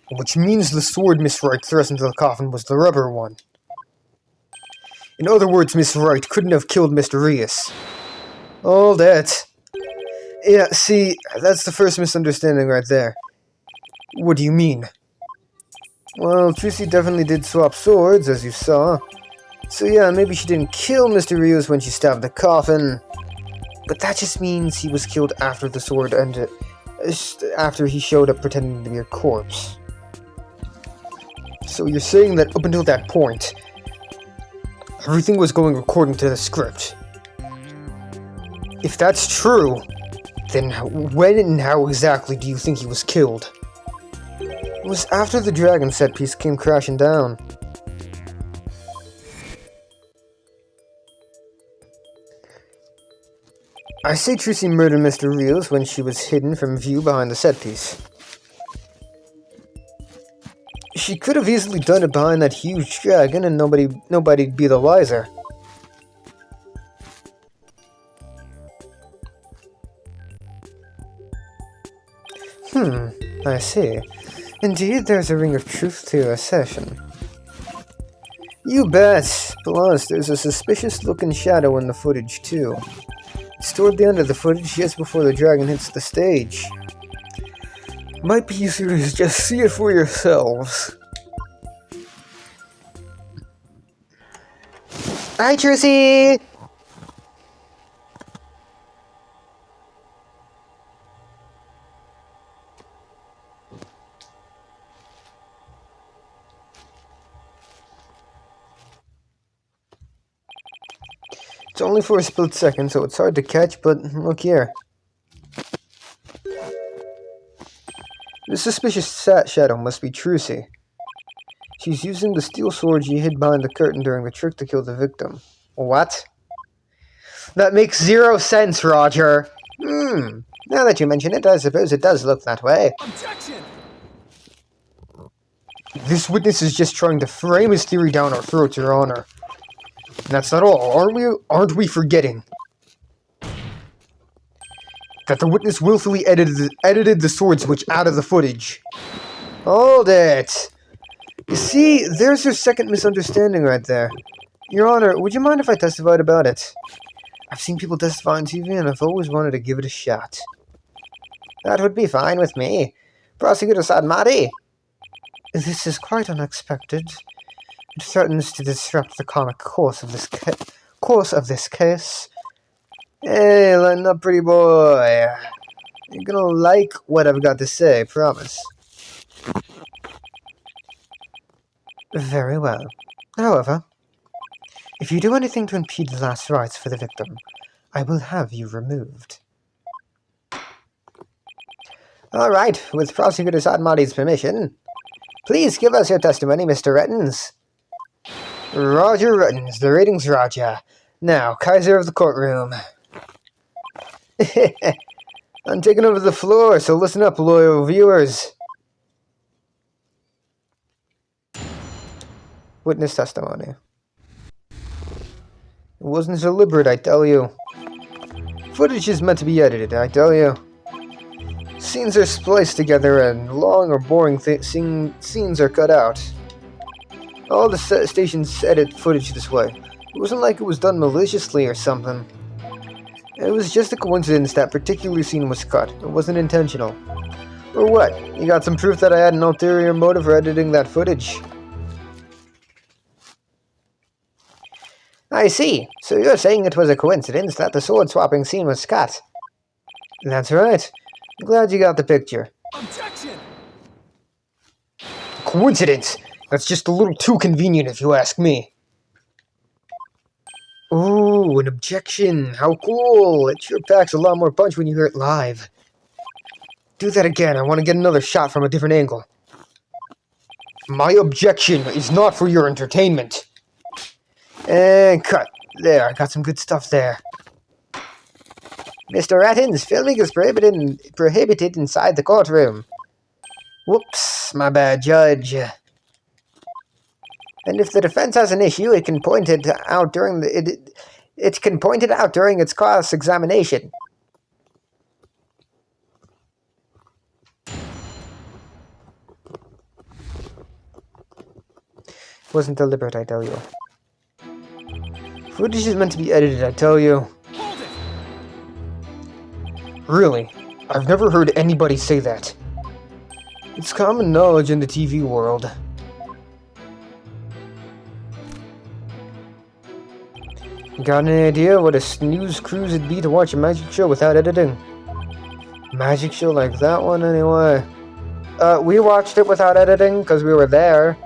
Which means the sword Miss Wright thrust into the coffin was the rubber one. In other words, Miss Wright couldn't have killed Mr. Rios. All that. Yeah, see, that's the first misunderstanding right there. What do you mean? Well, Juicy definitely did swap swords, as you saw. So yeah, maybe she didn't kill Mr. Rios when she stabbed the coffin. But that just means he was killed after the sword ended, after he showed up pretending to be a corpse. So you're saying that up until that point, everything was going according to the script. If that's true, then when and how exactly do you think he was killed? It was after the dragon set piece came crashing down. I say Tracy murdered Mr. Rios when she was hidden from view behind the set piece. She could have easily done it behind that huge dragon and nobody'd be the wiser. I see. Indeed, there's a ring of truth to your assertion. You bet! Plus, there's a suspicious-looking shadow in the footage, too. It's toward the end of the footage, just before the dragon hits the stage. Might be easier to just see it for yourselves. Hi, Tracy! It's only for a split second, so it's hard to catch, but look here. The suspicious shadow must be Trucy. She's using the steel sword she hid behind the curtain during the trick to kill the victim. What? That makes zero sense, Roger! Now that you mention it, I suppose it does look that way. Objection! This witness is just trying to frame his theory down our throats, Your Honor. And that's not all, aren't we forgetting that the witness willfully edited the sword switch out of the footage? Hold it! You see, there's your second misunderstanding right there. Your Honor, would you mind if I testified about it? I've seen people testify on TV and I've always wanted to give it a shot. That would be fine with me. Prosecutor Sadmati! This is quite unexpected. It threatens to disrupt the comic course of this case. Hey, lighten up, pretty boy. You're gonna like what I've got to say, promise. Very well. However, if you do anything to impede the last rites for the victim, I will have you removed. All right, with Prosecutor Sadmati's permission, please give us your testimony, Mr. Rettens. Roger Rettens, the ratings Roger. Now, Kaiser of the courtroom. I'm taking over the floor, so listen up, loyal viewers. Witness testimony. It wasn't deliberate, I tell you. Footage is meant to be edited, I tell you. Scenes are spliced together and long or boring scenes are cut out. All the stations edit footage this way. It wasn't like it was done maliciously or something. It was just a coincidence that particular scene was cut. It wasn't intentional. Or what? You got some proof that I had an ulterior motive for editing that footage? I see. So you're saying it was a coincidence that the sword-swapping scene was cut? That's right. I'm glad you got the picture. Objection! Coincidence? That's just a little too convenient if you ask me. Ooh, an objection. How cool. It sure packs a lot more punch when you hear it live. Do that again. I want to get another shot from a different angle. My objection is not for your entertainment. And cut. There, I got some good stuff there. Mr. Rettens, filming is prohibited inside the courtroom. Whoops, my bad, Judge. And if the defense has an issue, it can point it out during its cross-examination. It wasn't deliberate, I tell you. Footage is meant to be edited, I tell you. Hold it! Really? I've never heard anybody say that. It's common knowledge in the TV world. Got any idea what a snooze cruise it'd be to watch a magic show without editing? Magic show like that one, anyway. We watched it without editing because we were there.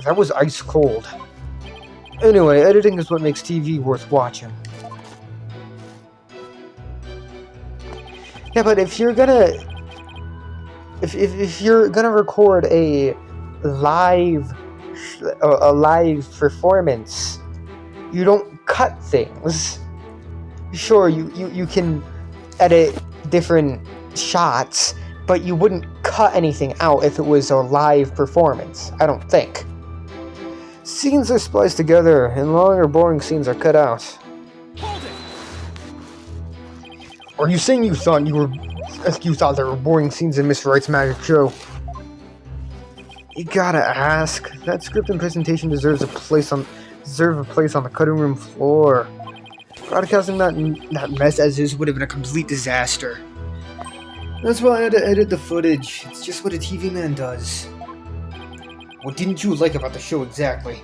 That was ice cold. Anyway, editing is what makes TV worth watching. Yeah, but if you're gonna... If you're gonna record a live performance, you don't cut things. Sure, you can edit different shots, but you wouldn't cut anything out if it was a live performance, I don't think. Scenes are spliced together, and long or boring scenes are cut out. Hold it! Are you saying you thought there were boring scenes in Miss Wright's magic show? You gotta ask. That script and presentation deserve a place on the cutting room floor. Broadcasting that mess as is would have been a complete disaster. That's why I had to edit the footage. It's just what a TV man does. What didn't you like about the show exactly?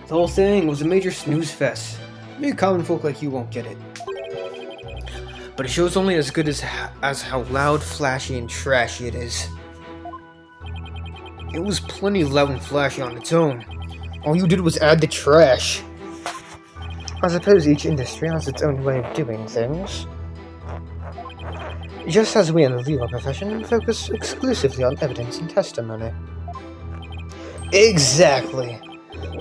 The whole thing was a major snooze fest. Maybe common folk like you won't get it. But a show's only as good as how loud, flashy, and trashy it is. It was plenty loud and flashy on its own. All you did was add the trash. I suppose each industry has its own way of doing things. Just as we in the legal profession focus exclusively on evidence and testimony. Exactly.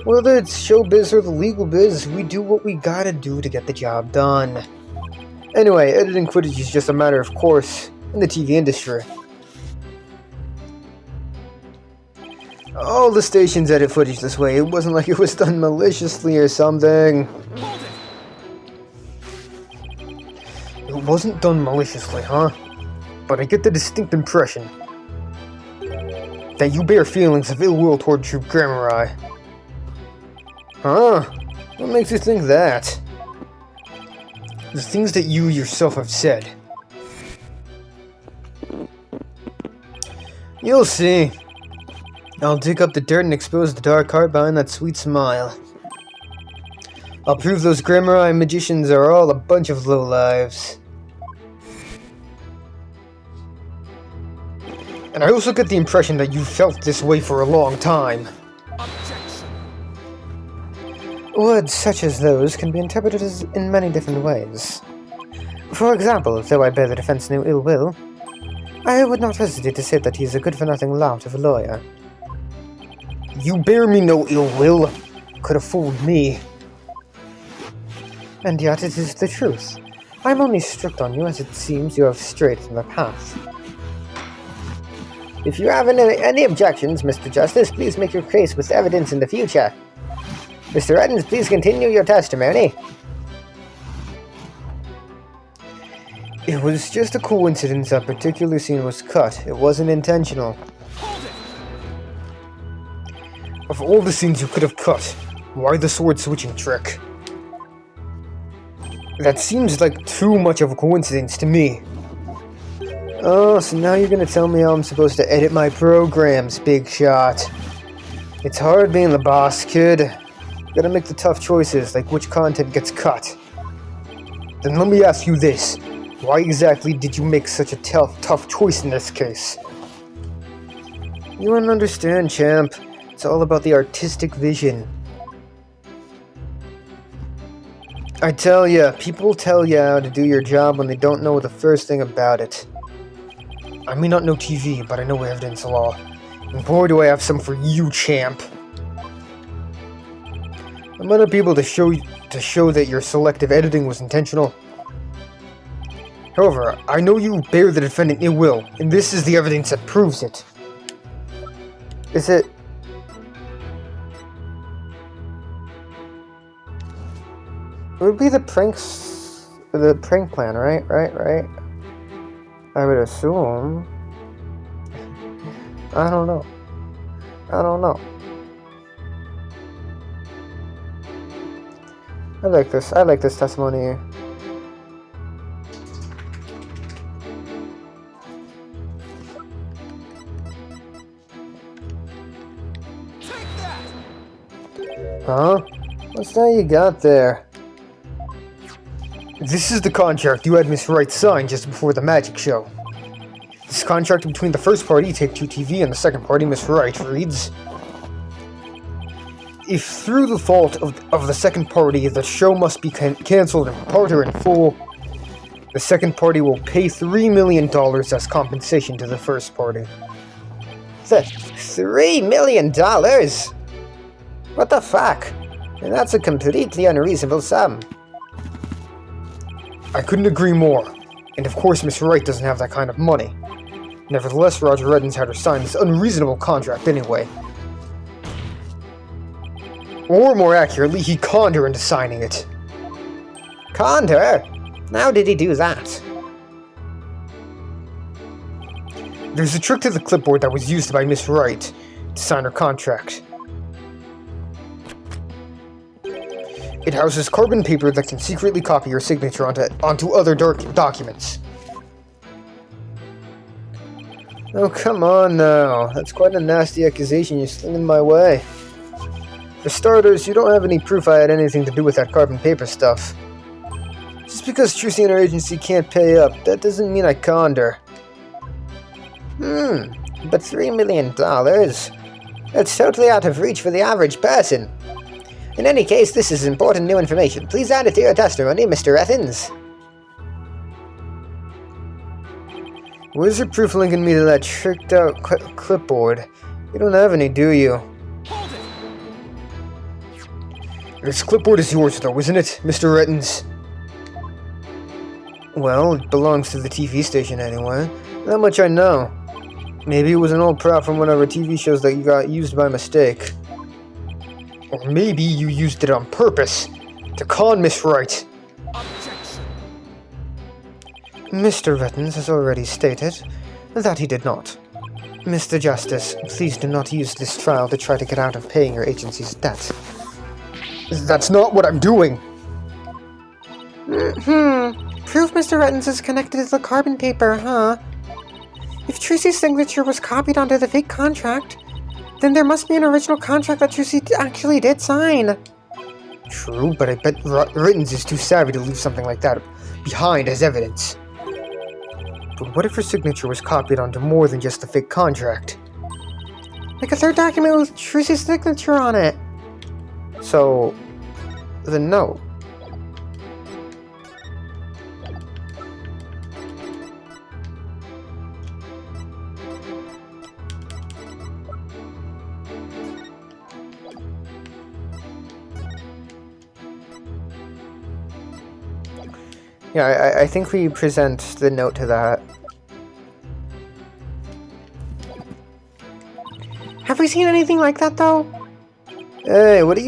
Whether it's showbiz or the legal biz, we do what we gotta do to get the job done. Anyway, editing footage is just a matter of course in the TV industry. All the stations edit footage this way. It wasn't like it was done maliciously or something. Hold it! It wasn't done maliciously, huh? but I get the distinct impression that you bear feelings of ill will toward Troop Grammari. Huh? What makes you think that? The things that you yourself have said. You'll see. I'll dig up the dirt and expose the dark heart behind that sweet smile. I'll prove those Grammari magicians are all a bunch of lowlives. And I also get the impression that you felt this way for a long time. Objection. Words such as those can be interpreted in many different ways. For example, though I bear the defense no ill will, I would not hesitate to say that he is a good-for-nothing lout of a lawyer. You bear me no ill will. Could have fooled me. And yet it is the truth. I am only strict on you as it seems you have strayed from the path. If you have any objections, Mr. Justice, please make your case with evidence in the future. Mr. Evans, please continue your testimony. It was just a coincidence that particular scene was cut. It wasn't intentional. Hold it. Of all the scenes you could have cut, why the sword switching trick? That seems like too much of a coincidence to me. Oh, so now you're gonna tell me how I'm supposed to edit my programs, big shot. It's hard being the boss, kid. You gotta make the tough choices, like which content gets cut. Then let me ask you this. Why exactly did you make such a tough choice in this case? You wouldn't understand, champ. It's all about the artistic vision. I tell ya, people tell you how to do your job when they don't know the first thing about it. I may not know TV, but I know evidence law. And boy do I have some for you, champ. I'm gonna be able to show that your selective editing was intentional. However, I know you bear the defendant ill will, and this is the evidence that proves it. Is it... It would be the prank plan, right? I would assume. I don't know. I like this. I like this testimony here. Take that. Huh? What's that you got there? This is the contract you had Miss Wright sign just before the magic show. This contract between the first party, Take-Two TV, and the second party, Miss Wright, reads: if through the fault of the second party the show must be cancelled in part or in full, the second party will pay $3 million as compensation to the first party. $3 million? What the fuck? And that's a completely unreasonable sum. I couldn't agree more. And of course Miss Wright doesn't have that kind of money. Nevertheless, Roger Reddens had her sign this unreasonable contract anyway. Or more accurately, he conned her into signing it. Conned her? How did he do that? There's a trick to the clipboard that was used by Miss Wright to sign her contract. It houses carbon paper that can secretly copy your signature onto other documents. Oh, come on now. That's quite a nasty accusation you're slinging my way. For starters, you don't have any proof I had anything to do with that carbon paper stuff. Just because Trucy and her agency can't pay up, that doesn't mean I conned her. But $3 million? That's totally out of reach for the average person. In any case, this is important new information. Please add it to your testimony, Mr. Athens. Where's your proof linking me to that tricked-out clipboard? You don't have any, do you? Hold it. This clipboard is yours, though, isn't it, Mr. Rettens? Well, it belongs to the TV station anyway. That much I know. Maybe it was an old prop from one of our TV shows that you got used by mistake. Or maybe you used it on purpose to con Miss Wright. Objection. Mr. Rittens has already stated that he did not. Mr. Justice, please do not use this trial to try to get out of paying your agency's debt. That's not what I'm doing! Proof Mr. Rittens is connected to the carbon paper, huh? If Trucy's signature was copied onto the fake contract, then there must be an original contract that Trucy actually did sign. True, but I bet Rittens is too savvy to leave something like that behind as evidence. But what if her signature was copied onto more than just the fake contract? Like a third document with Trucy's signature on it. So, then no. Yeah, I think we present the note to that. Have we seen anything like that, though? Hey, what are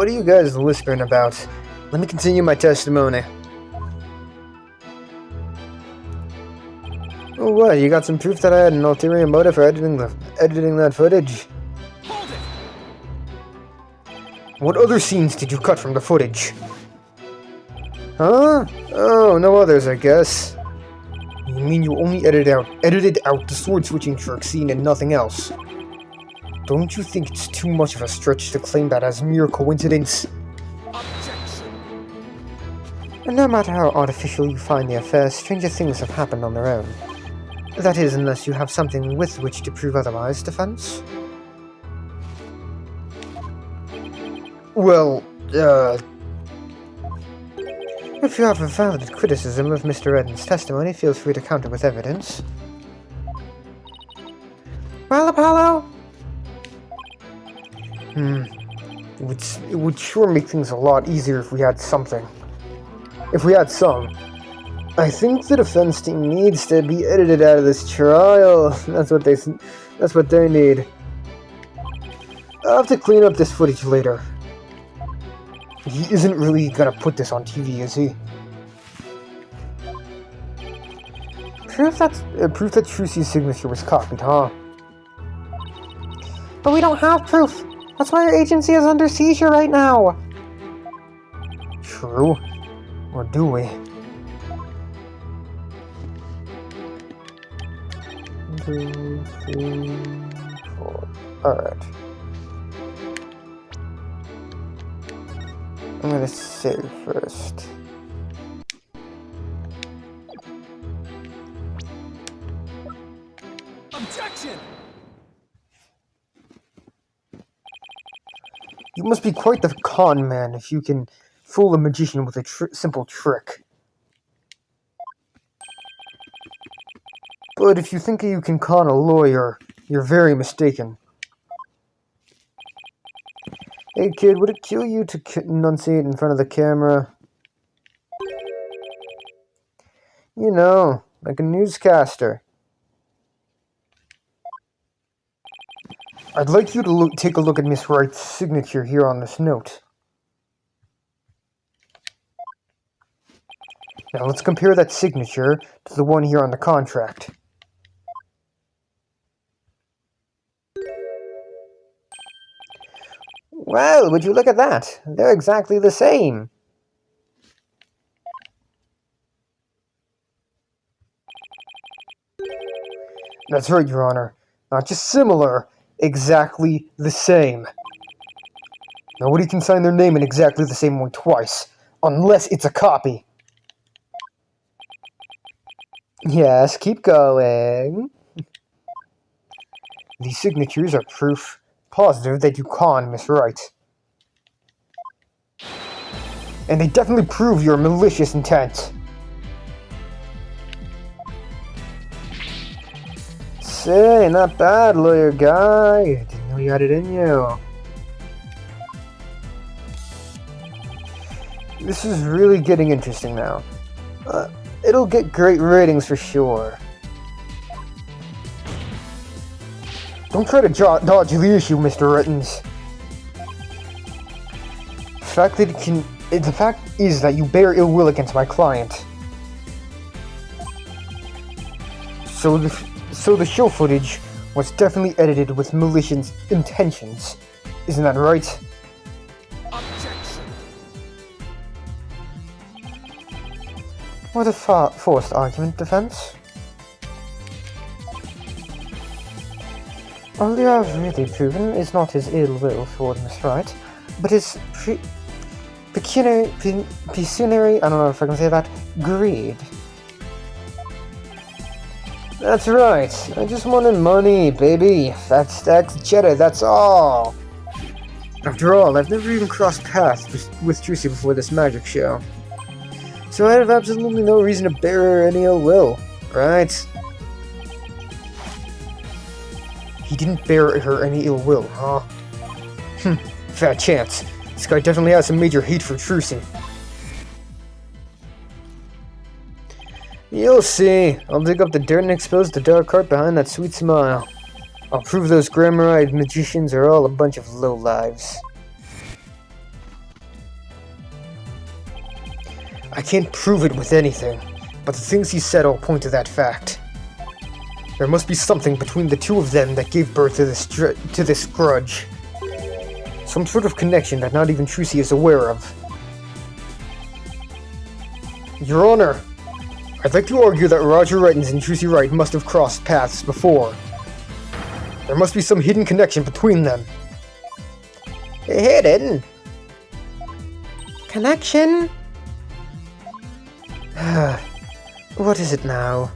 you guys whispering about? Let me continue my testimony. Oh, what? You got some proof that I had an ulterior motive for editing that footage? Hold it! What other scenes did you cut from the footage? Huh? Oh, no others, I guess. You mean you only edited out the sword-switching trick scene and nothing else? Don't you think it's too much of a stretch to claim that as mere coincidence? Objection! And no matter how artificial you find the affair, stranger things have happened on their own. That is, unless you have something with which to prove otherwise, defense? Well, if you have a valid criticism of Mr. Redden's testimony, feel free to counter with evidence. Well, Apollo? It would sure make things a lot easier if we had something. If we had some. I think the defense team needs to be edited out of this trial. That's what they need. I'll have to clean up this footage later. He isn't really gonna put this on TV, is he? Proof that Trucy's signature was copied, huh? But we don't have proof. That's why our agency is under seizure right now. True. Or do we? 1, 2, 3, 4. Alright. I'm gonna save first. Objection! You must be quite the con man if you can fool a magician with a simple trick. But if you think you can con a lawyer, you're very mistaken. Hey kid, would it kill you to enunciate in front of the camera? You know, like a newscaster. I'd like you to take a look at Miss Wright's signature here on this note. Now let's compare that signature to the one here on the contract. Well, would you look at that? They're exactly the same. That's right, Your Honor. Not just similar, exactly the same. Nobody can sign their name in exactly the same way twice, unless it's a copy. Yes, keep going. These signatures are proof positive that you conned Miss Wright. And they definitely prove your malicious intent. Say, not bad, lawyer guy. I didn't know you had it in you. This is really getting interesting now. It'll get great ratings for sure. Don't try to dodge the issue, Mr. Rittens. The fact is that you bear ill will against my client. So the show footage was definitely edited with malicious intentions. Isn't that right? Objection. What a forced argument, defense. All you have really proven is not his ill will toward Miss Wright, but his pecuniary, I don't know if I can say that, greed. That's right, I just wanted money, baby. Fat stacks cheddar, that's all. After all, I've never even crossed paths with Trucy before this magic show. So I have absolutely no reason to bear her any ill will, right? He didn't bear her any ill will, huh? Fat chance. This guy definitely has some major hate for Trucy. You'll see. I'll dig up the dirt and expose the dark heart behind that sweet smile. I'll prove those grammar-eyed magicians are all a bunch of lowlives. I can't prove it with anything, but the things he said all point to that fact. There must be something between the two of them that gave birth to this grudge. Some sort of connection that not even Trucy is aware of. Your Honor, I'd like to argue that Roger Rettens and Trucy Wright must have crossed paths before. There must be some hidden connection between them. Hidden? Connection? What is it now?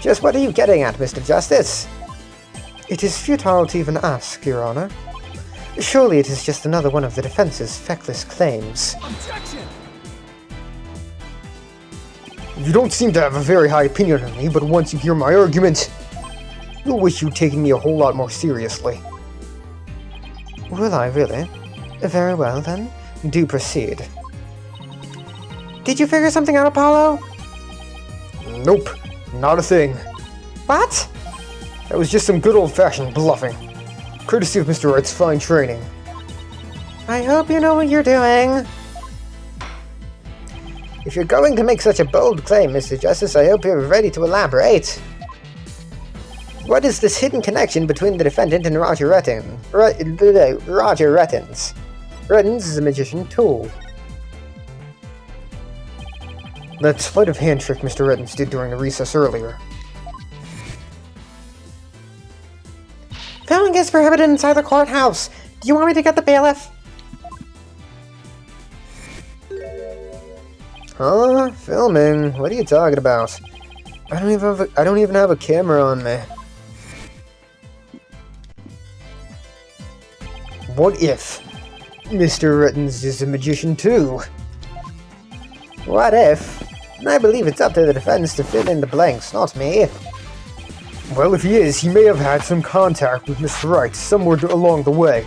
Just what are you getting at, Mr. Justice? It is futile to even ask, Your Honor. Surely it is just another one of the defense's feckless claims. Objection! You don't seem to have a very high opinion of me, but once you hear my argument, you'll wish you'd taken me a whole lot more seriously. Will I really? Very well then, do proceed. Did you figure something out, Apollo? Nope, not a thing. What? That was just some good old-fashioned bluffing. Courtesy of Mr. Wright's fine training. I hope you know what you're doing. If you're going to make such a bold claim, Mr. Justice, I hope you're ready to elaborate. What is this hidden connection between the defendant and Roger Rettens? Roger Rettens. Rettens is a magician too. That sleight of hand trick Mr. Rettens did during the recess earlier. Filming is prohibited inside the courthouse. Do you want me to get the bailiff? Huh? Filming? What are you talking about? I don't even have a camera on me. What if Mr. Rettens is a magician too? What if? I believe it's up to the defense to fill in the blanks, not me. Well, if he is, he may have had some contact with Mr. Wright somewhere along the way.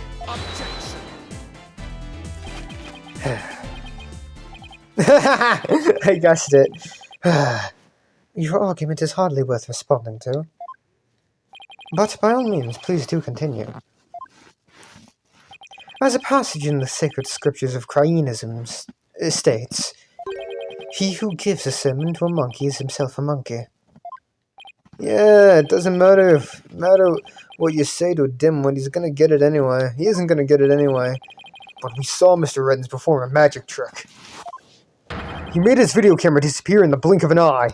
I guessed it. Your argument is hardly worth responding to. But by all means, please do continue. As a passage in the sacred scriptures of Cryanism states, he who gives a sermon to a monkey is himself a monkey. Yeah, it doesn't matter what you say to a dimwit, he's gonna get it anyway. He isn't gonna get it anyway. But we saw Mr. Rettens perform a magic trick. He made his video camera disappear in the blink of an eye.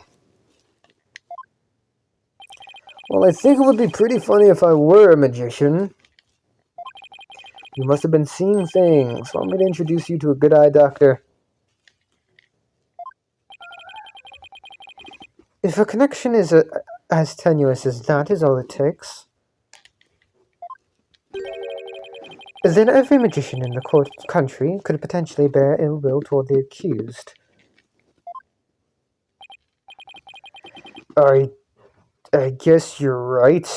Well, I think it would be pretty funny if I were a magician. You must have been seeing things. Want me to introduce you to a good eye doctor? If a connection is as tenuous as that is all it takes, then every magician in the country could potentially bear ill will toward the accused. I guess you're right.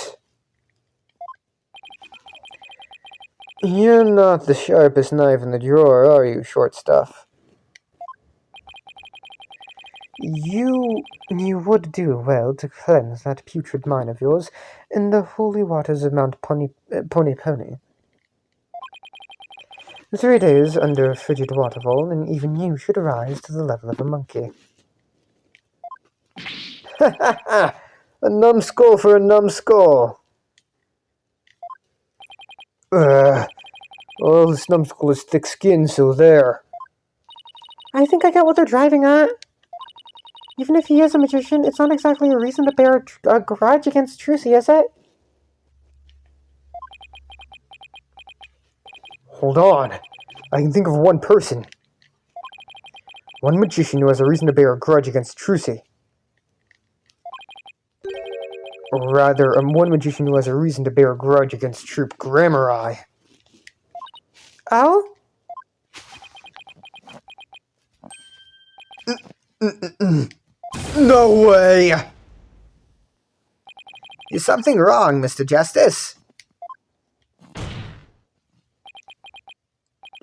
You're not the sharpest knife in the drawer, are you, short stuff? You would do well to cleanse that putrid mind of yours in the holy waters of Mount Pony. 3 days under a frigid waterfall, and even you should rise to the level of a monkey. A numbskull for a numbskull. Well, this numbskull is thick-skinned, so there. I think I get what they're driving at. Even if he is a magician, it's not exactly a reason to bear a grudge against Trucy, is it? Hold on. I can think of one person. One magician who has a reason to bear a grudge against Trucy. Or rather, one magician who has a reason to bear a grudge against Troop Grammar. Oh? No way! Is something wrong, Mr. Justice?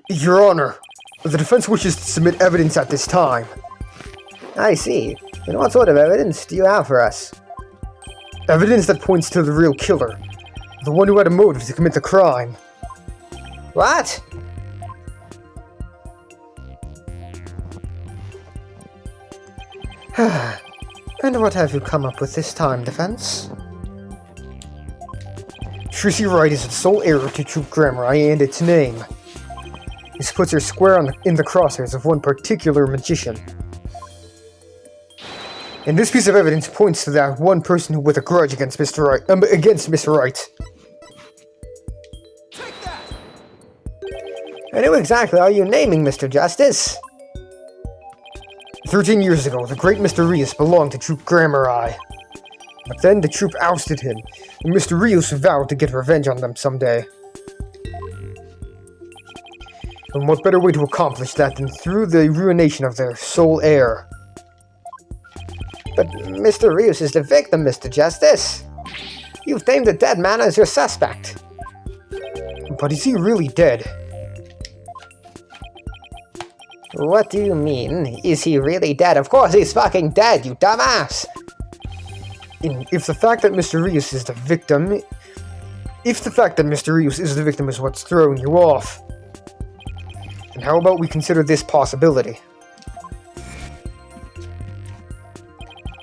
Your Honor, the defense wishes to submit evidence at this time. I see. And what sort of evidence do you have for us? Evidence that points to the real killer. The one who had a motive to commit the crime. What? And what have you come up with this time, defense? Trucy Wright is the sole heir to Troop Grammar and its name. This puts her square in the crosshairs of one particular magician. And this piece of evidence points to that one person who with a grudge against Mr. Wright. Take that! And who exactly are you naming, Mr. Justice? 13 years ago, the great Mr. Rios belonged to Troop Grammar. But then the troop ousted him, and Mr. Rios vowed to get revenge on them someday. And what better way to accomplish that than through the ruination of their sole heir? But Mr. Rios is the victim, Mr. Justice. You've named the dead man as your suspect. But is he really dead? What do you mean? Is he really dead? Of course he's fucking dead, you dumbass! If the fact that Mr. Rios is the victim... If the fact that Mr. Rios is the victim is what's throwing you off, then how about we consider this possibility?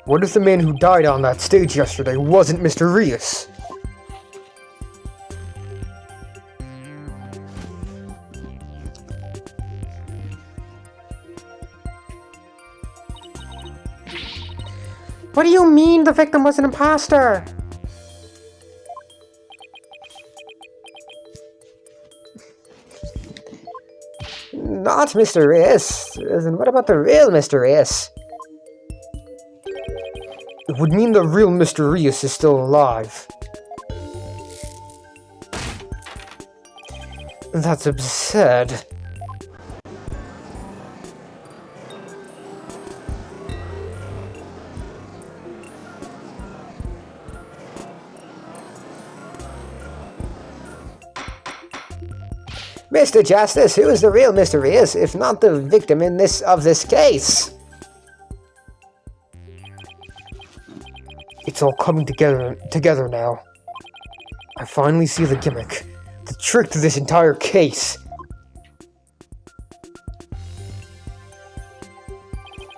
What if the man who died on that stage yesterday wasn't Mr. Rios? What do you mean the victim was an imposter? Not Mr. Rios. Then what about the real Mr. Rios? It would mean the real Mr. Rios is still alive. That's absurd. Mr. Justice, who is the real Mr. Rios, if not the victim of this case? It's all coming together now. I finally see the gimmick, the trick to this entire case.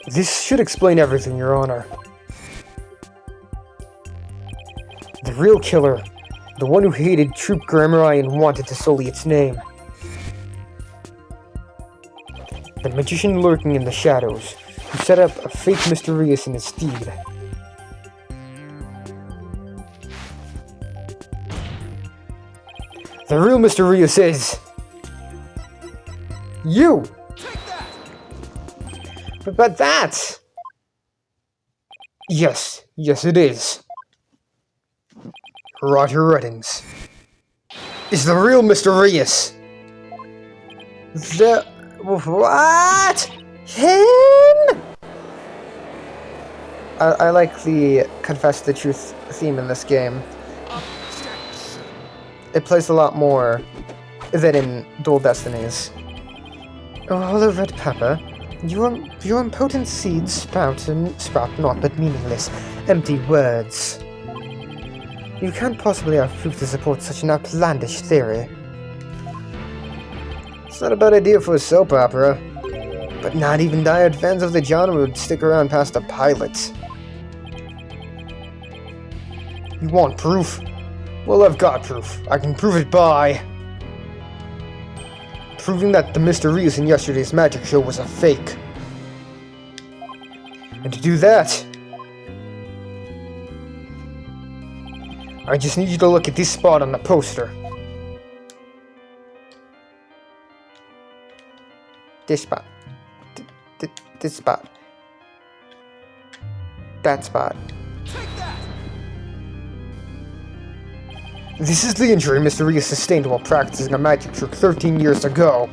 This should explain everything, Your Honor. The real killer, the one who hated Troop Grammar and wanted to sully its name. The magician lurking in the shadows, who set up a fake Mr. Rios in his stead. The real Mr. Rios is... you! But that... Yes it is. Roger Reddings is the real Mr. Rios. The... What? Him? I like the Confess the Truth theme in this game. It plays a lot more than in Dual Destinies. Oh, hello, Red Pepper. Your impotent seeds sprout naught but meaningless, empty words. You can't possibly have proof to support such an outlandish theory. It's not a bad idea for a soap opera, but not even diehard fans of the genre would stick around past the pilot. You want proof? Well, I've got proof. I can prove it by proving that the Mr. Rios in yesterday's magic show was a fake. And to do that, I just need you to look at this spot on the poster. This spot. This spot. That spot. This is the injury Mr. Rios sustained while practicing a magic trick 13 years ago.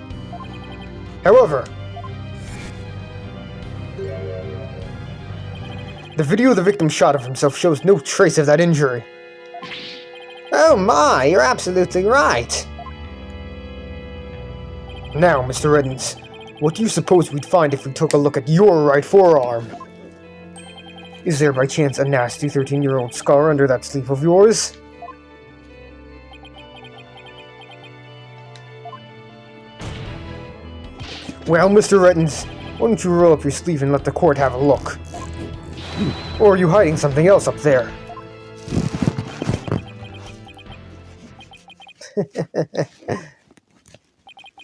However, the video the victim shot of himself shows no trace of that injury. Oh my, you're absolutely right. Now, Mr. Reddens, what do you suppose we'd find if we took a look at your right forearm? Is there by chance a nasty 13-year-old scar under that sleeve of yours? Well, Mr. Rettens, why don't you roll up your sleeve and let the court have a look? Or are you hiding something else up there?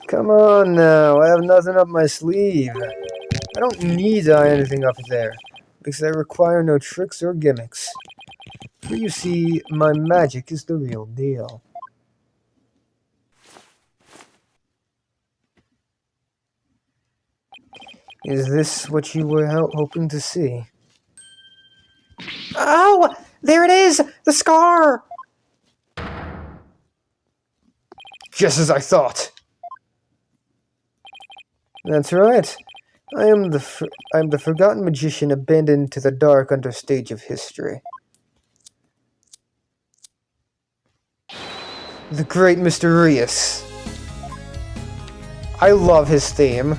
Come on now, I have nothing up my sleeve. I don't need to hide anything up there, because I require no tricks or gimmicks. For you see, my magic is the real deal. Is this what you were hoping to see? Oh! There it is! The scar! Just as I thought. That's right. I am the forgotten magician abandoned to the dark understage of history. The great Mr. Rios. I love his theme.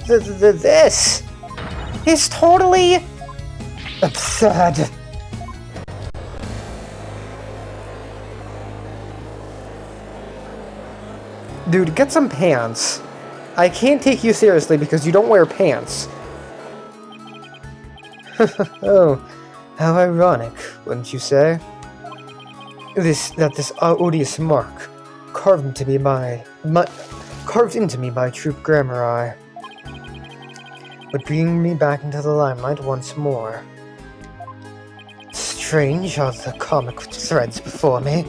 This is totally absurd. Dude, get some pants. I can't take you seriously because you don't wear pants. Oh, how ironic, wouldn't you say? This odious mark carved into me by Troop Grammar would bring me back into the limelight once more. Strange are the comic threads before me.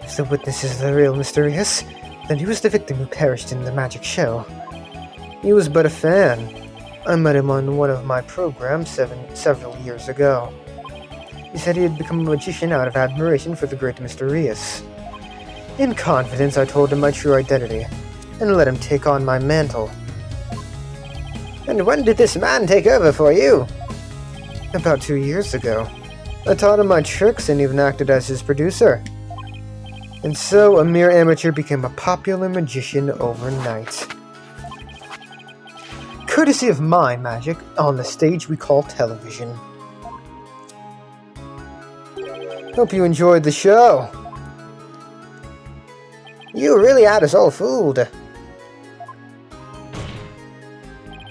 If the witness is the real Mr. Rios, then he was the victim who perished in the magic show. He was but a fan. I met him on one of my programs several years ago. He said he had become a magician out of admiration for the great Mr. Rios. In confidence, I told him my true identity, and let him take on my mantle. And when did this man take over for you? About 2 years ago. I taught him my tricks and even acted as his producer. And so, a mere amateur became a popular magician overnight. Courtesy of my magic, on the stage we call television. Hope you enjoyed the show. You really had us all fooled.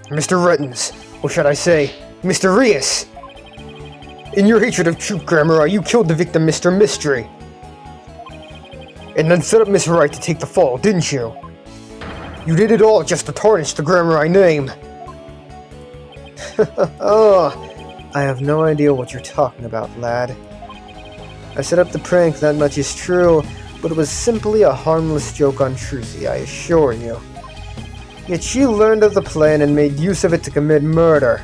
Mr. Rettens, or should I say, Mr. Rios. In your hatred of Troop Grammar, you killed the victim, Mr. Mystery. And then set up Miss Wright to take the fall, didn't you? You did it all just to tarnish the Grammar name. Oh, I have no idea what you're talking about, lad. I set up the prank, that much is true, but it was simply a harmless joke on Trucy, I assure you. Yet she learned of the plan and made use of it to commit murder.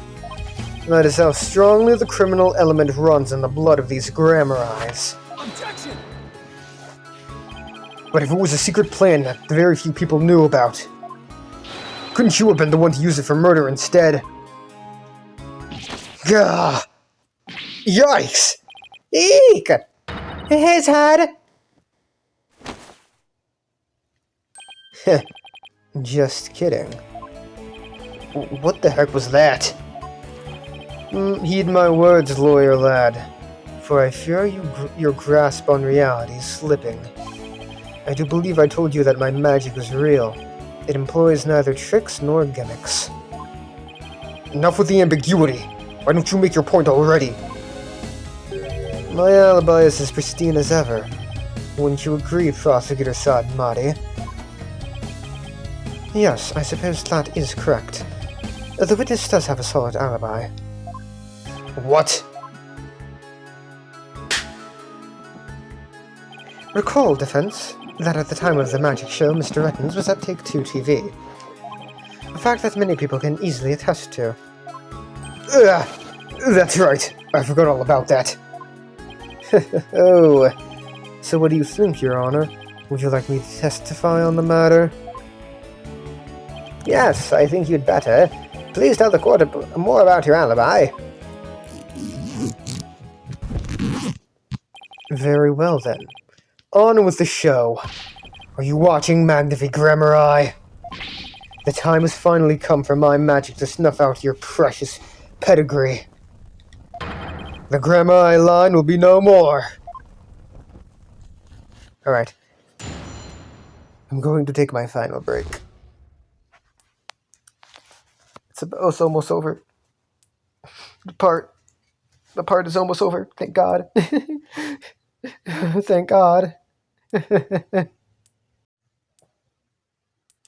That is how strongly the criminal element runs in the blood of these Grammar eyes. Objection! But if it was a secret plan that very few people knew about, couldn't you have been the one to use it for murder instead? Gah! Yikes! Eek! His head! Just kidding. What the heck was that? Heed my words, lawyer lad, for I fear your grasp on reality is slipping. I do believe I told you that my magic is real. It employs neither tricks nor gimmicks. Enough with the ambiguity. Why don't you make your point already? My alibi is as pristine as ever. Wouldn't you agree, Prosecutor Sadmati? Yes, I suppose that is correct. The witness does have a solid alibi. What? Recall, defense, that at the time of the magic show, Mr. Rettens was at Take-Two TV. A fact that many people can easily attest to. Ugh, that's right. I forgot all about that. Oh, so what do you think, Your Honor? Would you like me to testify on the matter? Yes, I think you'd better. Please tell the court more about your alibi. Very well, then. On with the show. Are you watching, Magnific Grammar Eye? The time has finally come for my magic to snuff out your precious pedigree. The Grammar Eye line will be no more. Alright. I'm going to take my final break. It's almost over. The part is almost over. Thank God. Thank God.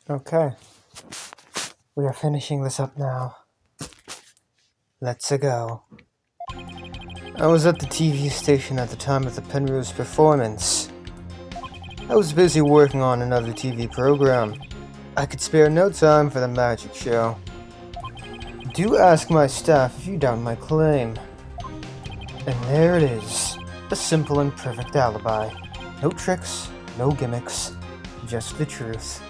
Okay. We are finishing this up now. Let's go. I was at the TV station at the time of the Penrose performance. I was busy working on another TV program. I could spare no time for the magic show. Do ask my staff if you doubt my claim. And there it is. A simple and perfect alibi. No tricks, no gimmicks, just the truth.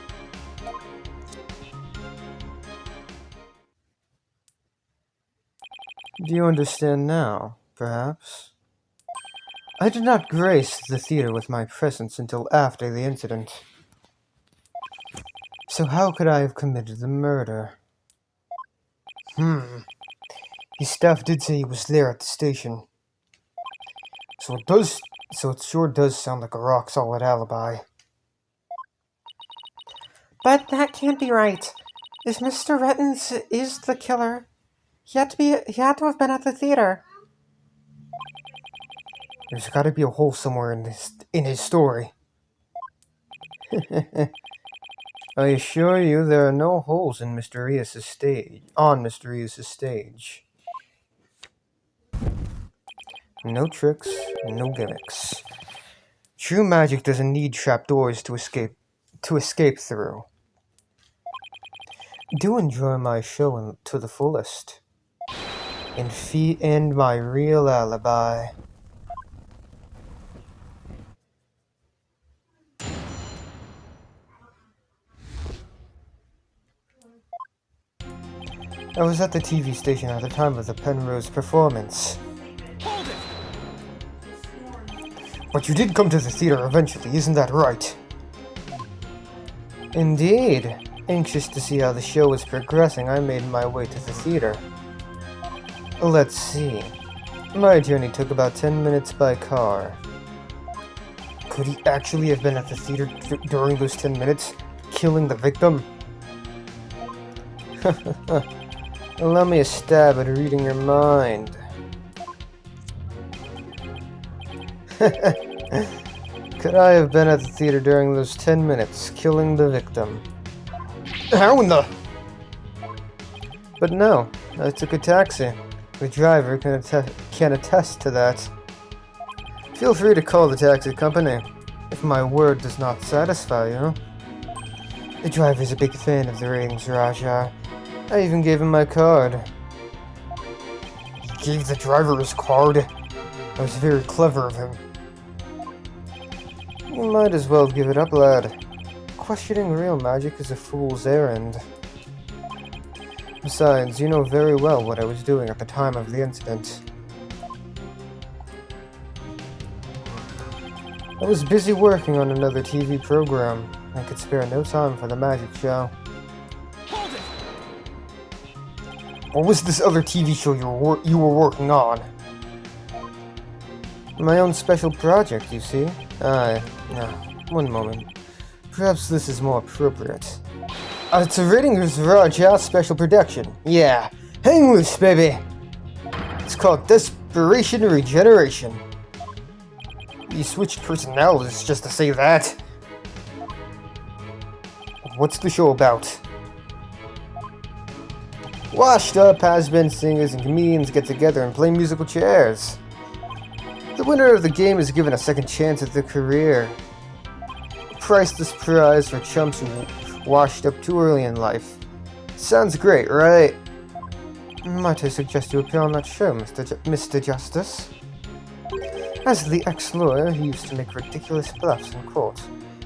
Do you understand now, perhaps? I did not grace the theater with my presence until after the incident. So how could I have committed the murder? His staff did say he was there at the station. So it sure does sound like a rock-solid alibi. But that can't be right. If Mr. Rettens is the killer, he had to have been at the theater. There's gotta be a hole somewhere in his story. I assure you there are no holes in Mr. Rios' stage. No tricks, no gimmicks. True magic doesn't need trapdoors to escape through. Do enjoy my show to the fullest. And my real alibi. I was at the TV station at the time of the Penrose performance. Hold it! But you did come to the theater eventually, isn't that right? Indeed. Anxious to see how the show was progressing, I made my way to the theater. Let's see. My journey took about 10 minutes by car. Could he actually have been at the theater during those 10 minutes, killing the victim? Allow me a stab at reading your mind. Could I have been at the theater during those 10 minutes, killing the victim? How in the... But no, I took a taxi. The driver can attest to that. Feel free to call the taxi company, if my word does not satisfy you. The driver's a big fan of the ratings, Raja. I even gave him my card. He gave the driver his card? That was very clever of him. You might as well give it up, lad. Questioning real magic is a fool's errand. Besides, you know very well what I was doing at the time of the incident. I was busy working on another TV program. I could spare no time for the magic show. Hold it! What was this other TV show you were working on? My own special project, you see? No, one moment. Perhaps this is more appropriate. It's a Ratings Raja special production. Yeah, hang loose, baby! It's called Desperation Regeneration. You switched personalities just to say that. What's the show about? Washed up has-been singers and comedians get together and play musical chairs. The winner of the game is given a second chance at their career. A priceless prize for chumps who washed up too early in life. Sounds great, right? Might I suggest you appear on that show, Mr. Justice? As the ex-lawyer, he used to make ridiculous bluffs in court,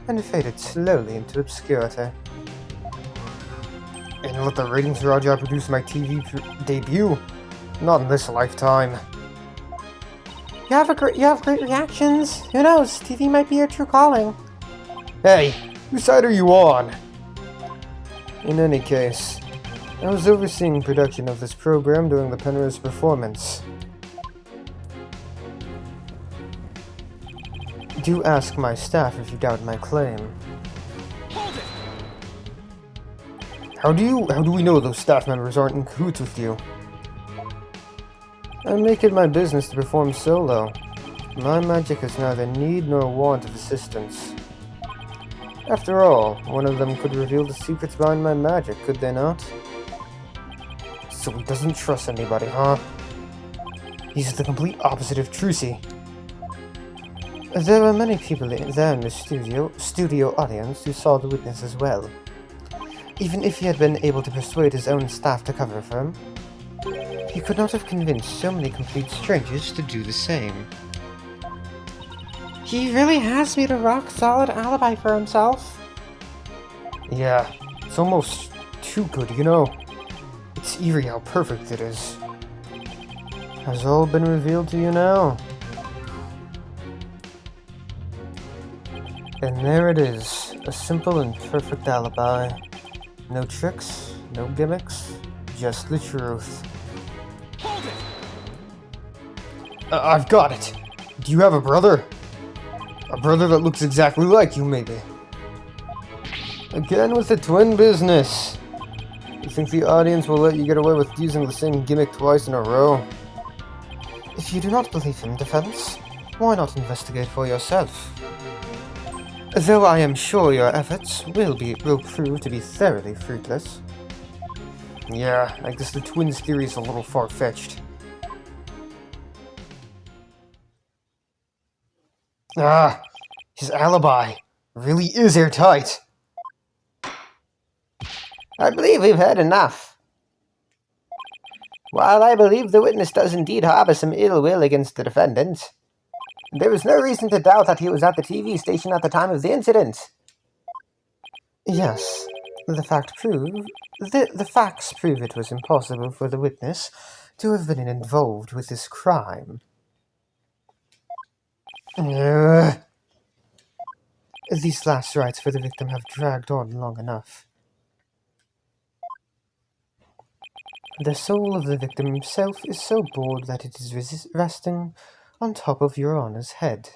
and faded slowly into obscurity. And let the ratings Raja produce my TV debut? Not in this lifetime. You have great reactions. Who knows? TV might be your true calling. Hey, whose side are you on? In any case, I was overseeing production of this program during the Penrose performance. Do ask my staff if you doubt my claim. Hold it! How do we know those staff members aren't in cahoots with you? I make it my business to perform solo. My magic has neither need nor want of assistance. After all, one of them could reveal the secrets behind my magic, could they not? So he doesn't trust anybody, huh? He's the complete opposite of Trucy. There were many people there in the studio audience who saw the witness as well. Even if he had been able to persuade his own staff to cover for him, he could not have convinced so many complete strangers to do the same. He really has made a rock-solid alibi for himself. Yeah, it's almost too good, you know? It's eerie how perfect it is. Has all been revealed to you now? And there it is, a simple and perfect alibi. No tricks, no gimmicks, just the truth. Hold it! I've got it! Do you have a brother? A brother that looks exactly like you, maybe? Again with the twin business. You think the audience will let you get away with using the same gimmick twice in a row? If you do not believe in defense, why not investigate for yourself? Though I am sure your efforts will prove to be thoroughly fruitless. Yeah, I guess the twins theory is a little far-fetched. Ah, his alibi really is airtight. I believe we've heard enough. While I believe the witness does indeed harbor some ill will against the defendant, there is no reason to doubt that he was at the TV station at the time of the incident. Yes, the facts prove it was impossible for the witness to have been involved with this crime. These last rites for the victim have dragged on long enough. The soul of the victim himself is so bored that it is resting on top of Your Honor's head.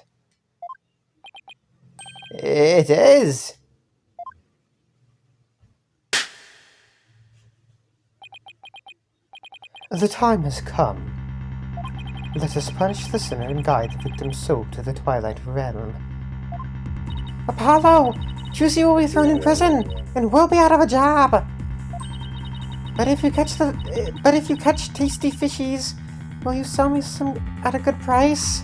It is! The time has come. Let us punish the sinner and guide the victim's soul to the Twilight Realm. Apollo! Juicy will be thrown in prison, and we'll be out of a job! But if you catch tasty fishies, will you sell me some at a good price?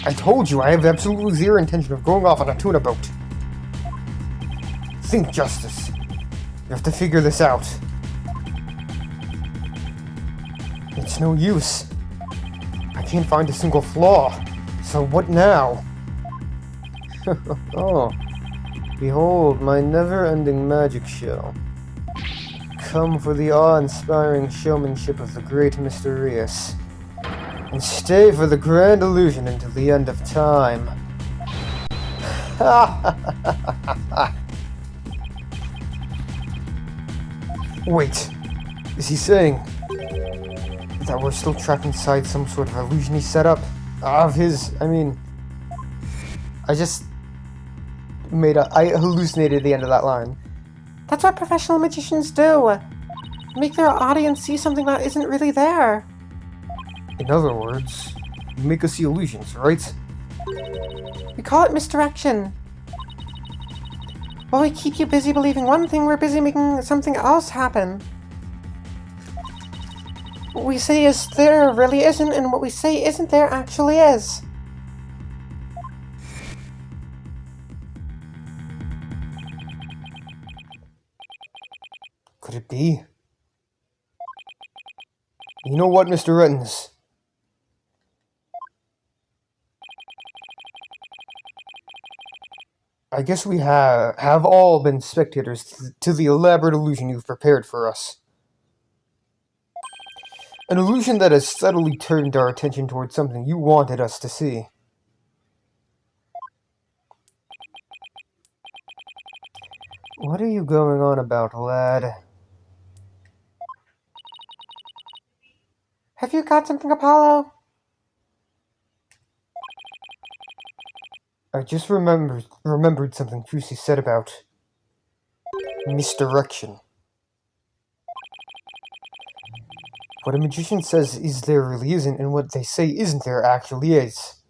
I told you I have absolutely zero intention of going off on a tuna boat. Think, Justice. You have to figure this out. It's no use. I can't find a single flaw. So what now? Oh, behold my never-ending magic show. Come for the awe-inspiring showmanship of the great Mysterious, and stay for the grand illusion until the end of time. Wait, is he saying that we're still trapped inside some sort of illusion he set up? Of his, I hallucinated the end of that line. That's what professional magicians do. Make their audience see something that isn't really there. In other words, you make us see illusions, right? call it misdirection. While we keep you busy believing one thing, we're busy making something else happen. What we say is there really isn't, and what we say isn't there actually is. Could it be? You know what, Mr. Rettens? I guess we have all been spectators to the elaborate illusion you've prepared for us. An illusion that has subtly turned our attention towards something you wanted us to see. What are you going on about, lad? Have you got something, Apollo? I just remembered something Juicy said about misdirection. What a magician says is there really isn't, and what they say isn't there actually is.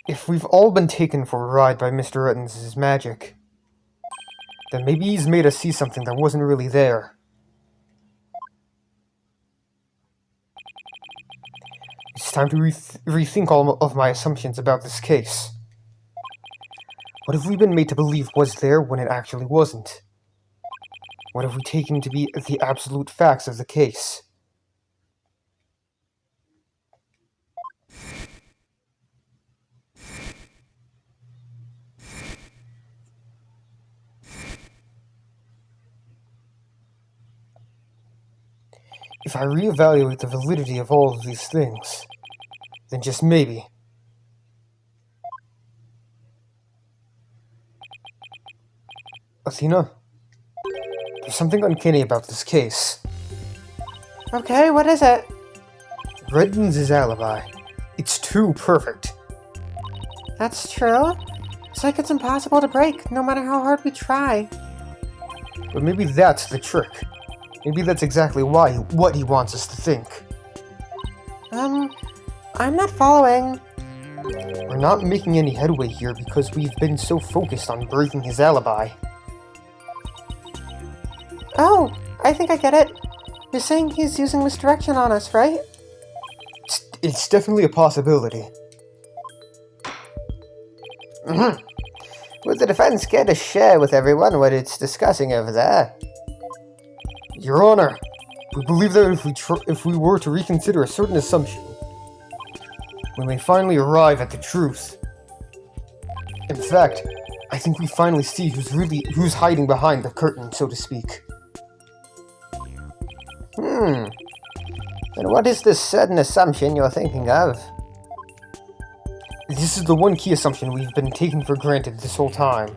If we've all been taken for a ride by Mr. Rettens' magic, then maybe he's made us see something that wasn't really there. It's time to rethink all of my assumptions about this case. What have we been made to believe was there when it actually wasn't? What have we taken to be the absolute facts of the case? If I reevaluate the validity of all of these things, then just maybe, Athena, there's something uncanny about this case. Okay, what is it? Rettens' alibi. It's too perfect. That's true. It's like it's impossible to break, no matter how hard we try. But maybe that's the trick. Maybe that's exactly what he wants us to think. I'm not following. We're not making any headway here because we've been so focused on breaking his alibi. Oh, I think I get it. You're saying he's using misdirection on us, right? It's definitely a possibility. Would the defense care to share with everyone what it's discussing over there? Your Honor, we believe that if we were to reconsider a certain assumption, we may finally arrive at the truth. In fact, I think we finally see who's hiding behind the curtain, so to speak. And what is this certain assumption you're thinking of? This is the one key assumption we've been taking for granted this whole time.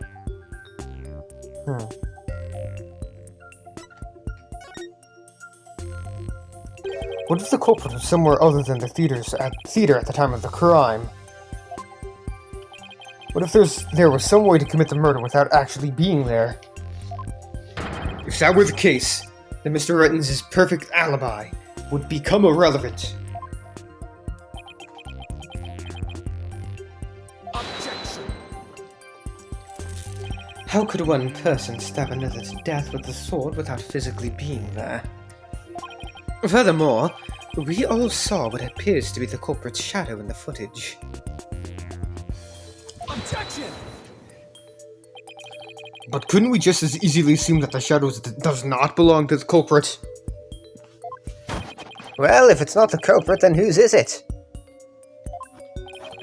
What if the culprit was somewhere other than the theater at the time of the crime? What if there was some way to commit the murder without actually being there? If that were the case, then Mr. Rettens' perfect alibi would become irrelevant. Objection. How could one person stab another to death with a sword without physically being there? Furthermore, we all saw what appears to be the culprit's shadow in the footage. Objection. But couldn't we just as easily assume that the shadow does not belong to the culprit? Well, if it's not the culprit, then whose is it?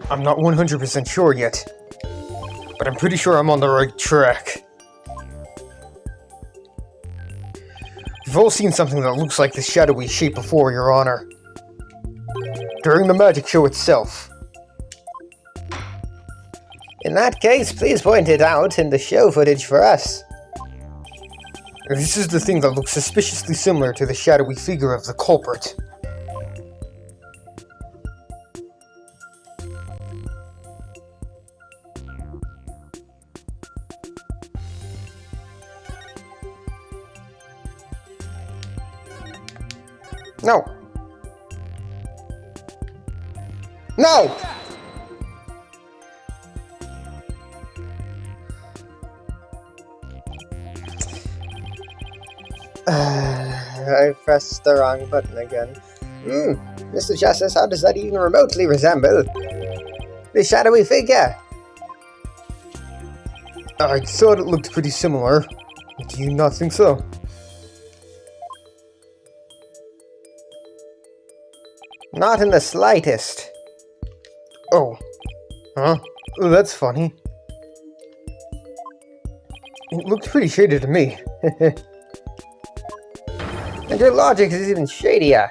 I'm not 100% sure yet, but I'm pretty sure I'm on the right track. We've all seen something that looks like the shadowy shape before, Your Honor. During the magic show itself. In that case, please point it out in the show footage for us. This is the thing that looks suspiciously similar to the shadowy figure of the culprit. No. No! I pressed the wrong button again. Mr. Justice, how does that even remotely resemble the shadowy figure? I thought it looked pretty similar. Do you not think so? Not in the slightest. Oh. Huh? Oh, that's funny. It looked pretty shady to me. And your logic is even shadier.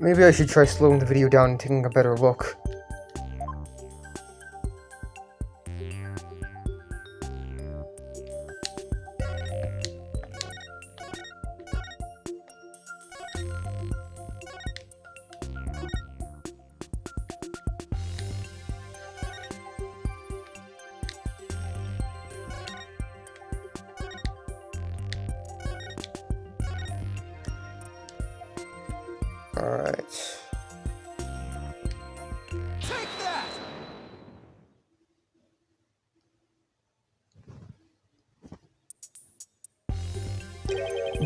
Maybe I should try slowing the video down and taking a better look. Alright. Take that!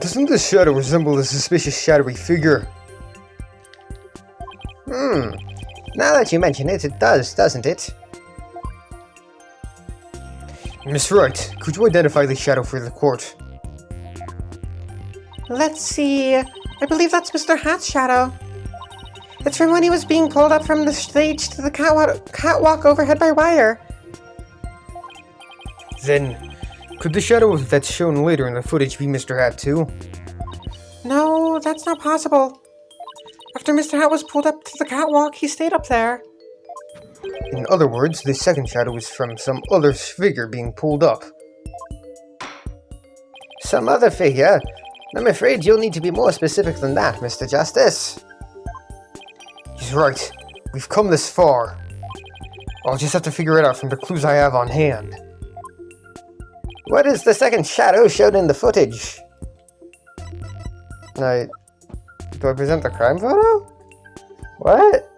Doesn't this shadow resemble a suspicious shadowy figure? Now that you mention it, it does, doesn't it? Miss Wright, could you identify the shadow for the court? Let's see. I believe that's Mr. Hat's shadow. It's from when he was being pulled up from the stage to the catwalk overhead by wire. Then, could the shadow that's shown later in the footage be Mr. Hat too? No, that's not possible. After Mr. Hat was pulled up to the catwalk, he stayed up there. In other words, the second shadow is from some other figure being pulled up. Some other figure? I'm afraid you'll need to be more specific than that, Mr. Justice. He's right. We've come this far. I'll just have to figure it out from the clues I have on hand. What is the second shadow shown in the footage? Do I present the crime photo? What?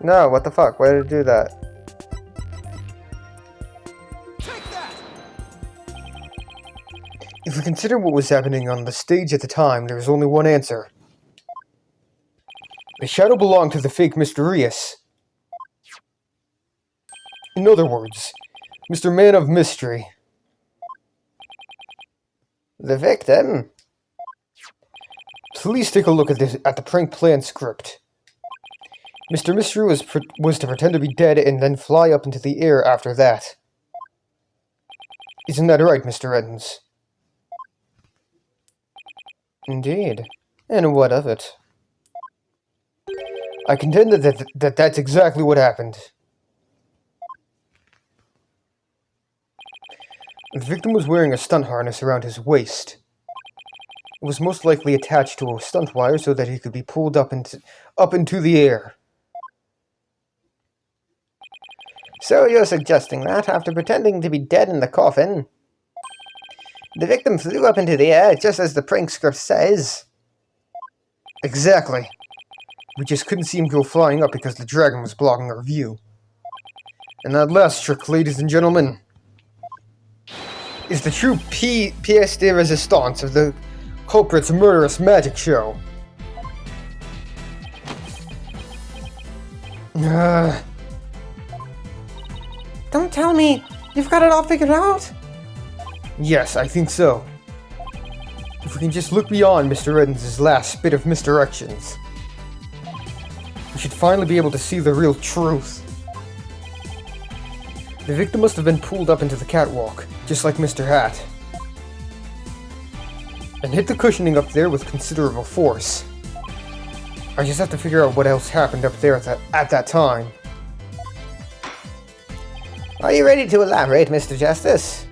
No, what the fuck? Why did it do that? Take that! If we consider what was happening on the stage at the time, there is only one answer. The shadow belonged to the fake Mysterious. In other words, Mr. Man of Mystery. The victim? Please take a look at the prank plan script. Mr. Mystery was to pretend to be dead and then fly up into the air after that. Isn't that right, Mr. Edens? Indeed. And what of it? I contend that that's exactly what happened. The victim was wearing a stunt harness around his waist. It was most likely attached to a stunt wire so that he could be pulled up into the air. So you're suggesting that, after pretending to be dead in the coffin, the victim flew up into the air just as the prank script says? Exactly. We just couldn't see him go flying up because the dragon was blocking our view. And that last trick, ladies and gentlemen, is the true pièce de résistance of the culprit's murderous magic show. Don't tell me! You've got it all figured out? Yes, I think so. If we can just look beyond Mr. Edens' last bit of misdirections, we should finally be able to see the real truth. The victim must have been pulled up into the catwalk, just like Mr. Hat, and hit the cushioning up there with considerable force. I just have to figure out what else happened up there at that time. Are you ready to elaborate, Mr. Justice?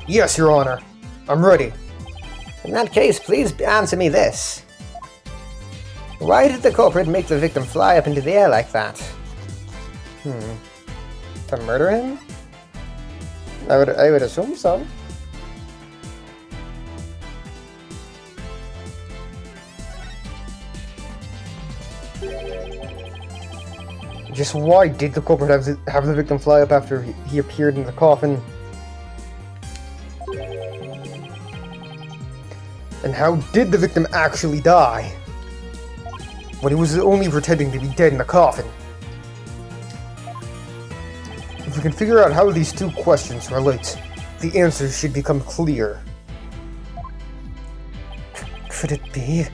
Yes, Your Honor. I'm ready. In that case, please answer me this. Why did the culprit make the victim fly up into the air like that? To murder him? I would assume so. Just why did the culprit have the victim fly up after he appeared in the coffin? And how did the victim actually die? When he was only pretending to be dead in the coffin? If we can figure out how these two questions relate, the answers should become clear. Could it be?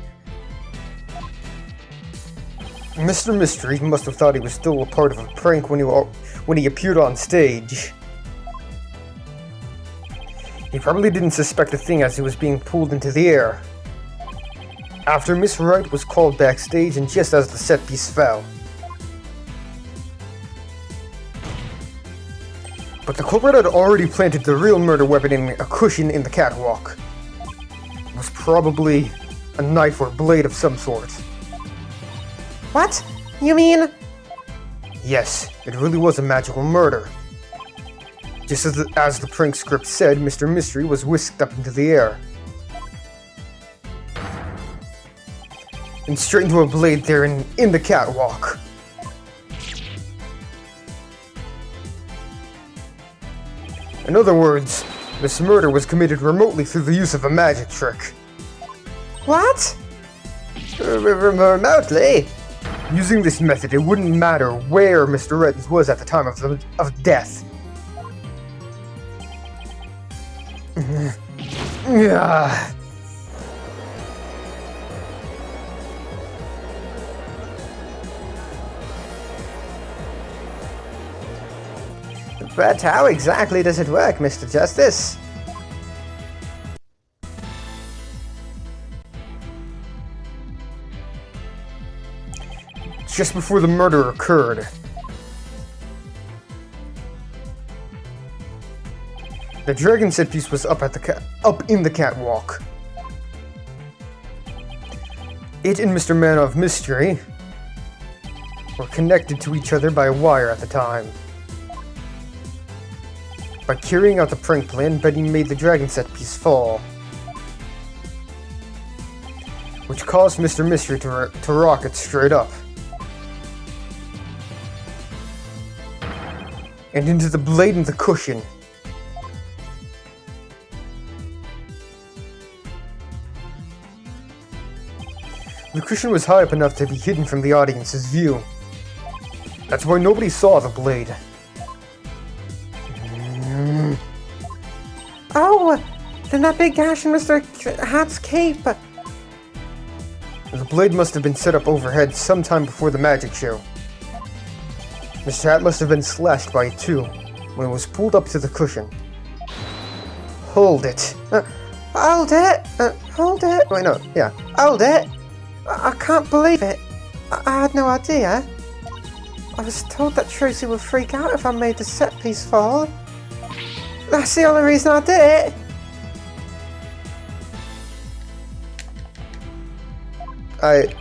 Mr. Mystery must have thought he was still a part of a prank when he appeared on stage. He probably didn't suspect a thing as he was being pulled into the air. After Miss Wright was called backstage and just as the set piece fell. But the culprit had already planted the real murder weapon in a cushion in the catwalk. It was probably a knife or blade of some sort. What? You mean? Yes, it really was a magical murder. Just as the prank script said, Mr. Mystery was whisked up into the air. And straight into a blade there in the catwalk. In other words, this murder was committed remotely through the use of a magic trick. What? Remotely? Using this method, it wouldn't matter where Mr. Rettens was at the time of death. But how exactly does it work, Mr. Justice? Just before the murder occurred, the dragon set piece was up in the catwalk. It and Mr. Man of Mystery were connected to each other by a wire at the time. By carrying out the prank plan, Betty made the dragon set piece fall, which caused Mr. Mystery to rocket straight up and into the blade and the cushion. The cushion was high up enough to be hidden from the audience's view. That's why nobody saw the blade. Oh, then that big gash in Mr. Hat's cape. The blade must have been set up overhead sometime before the magic show. Mr. Hat must have been slashed by it too, when it was pulled up to the cushion. Hold it. Hold it. Hold it. Wait, no, yeah. Hold it. I can't believe it. I had no idea. I was told that Tracy would freak out if I made the set piece fall. That's the only reason I did it.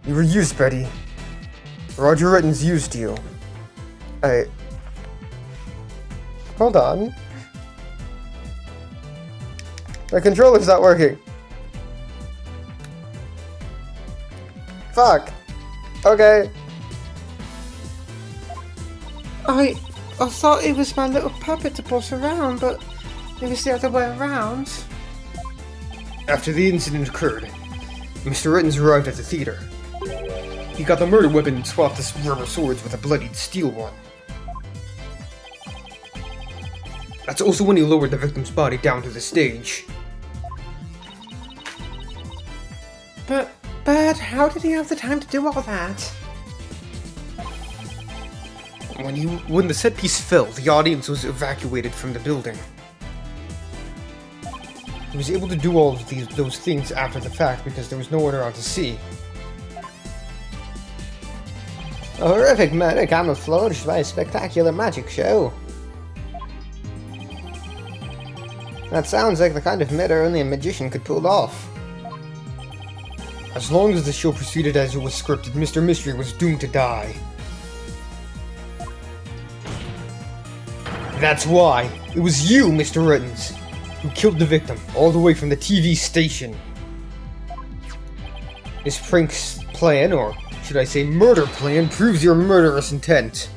You were used, Betty. Roger Rittens used you. Hold on. My controller's not working. Fuck. Okay. I thought it was my little puppet to boss around, but it was the other way around. After the incident occurred, Mr. Rittens arrived at the theater. He got the murder weapon and swapped the rubber swords with a bloodied steel one. That's also when he lowered the victim's body down to the stage. But how did he have the time to do all that? When the set piece fell, the audience was evacuated from the building. He was able to do all of those things after the fact because there was no one around to see. A horrific murder camouflaged by a spectacular magic show. That sounds like the kind of murder only a magician could pull off. As long as the show proceeded as it was scripted, Mr. Mystery was doomed to die. That's why it was you, Mr. Rittens, who killed the victim all the way from the TV station. This prank's plan, or should I say murder plan, proves your murderous intent.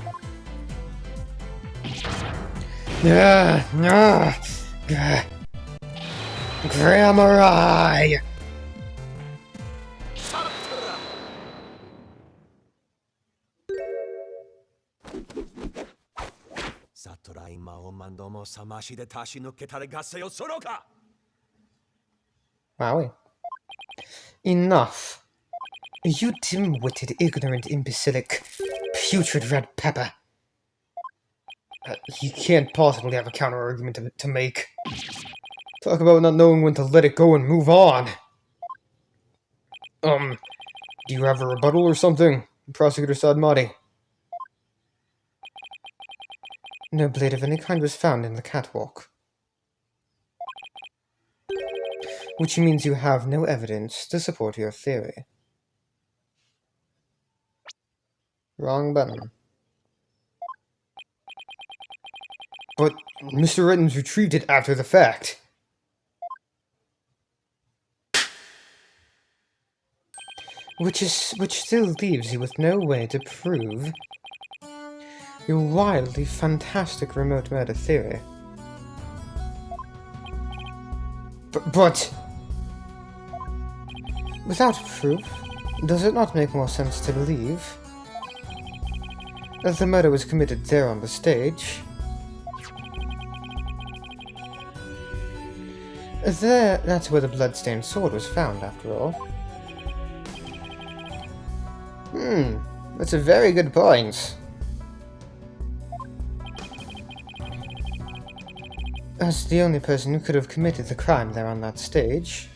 Grammar. Wowie. Enough. You dim-witted, ignorant, imbecilic, putrid red pepper. You can't possibly have a counter-argument to make. Talk about not knowing when to let it go and move on. Do you have a rebuttal or something, Prosecutor Sadmati? No blade of any kind was found in the catwalk. Which means you have no evidence to support your theory. Wrong button. But Mr. Rittens retrieved it after the fact. Which still leaves you with no way to prove your wildly fantastic remote murder theory. But without proof, does it not make more sense to believe that the murder was committed there on the stage? That's where the bloodstained sword was found, after all. That's a very good point. As the only person who could have committed the crime there on that stage,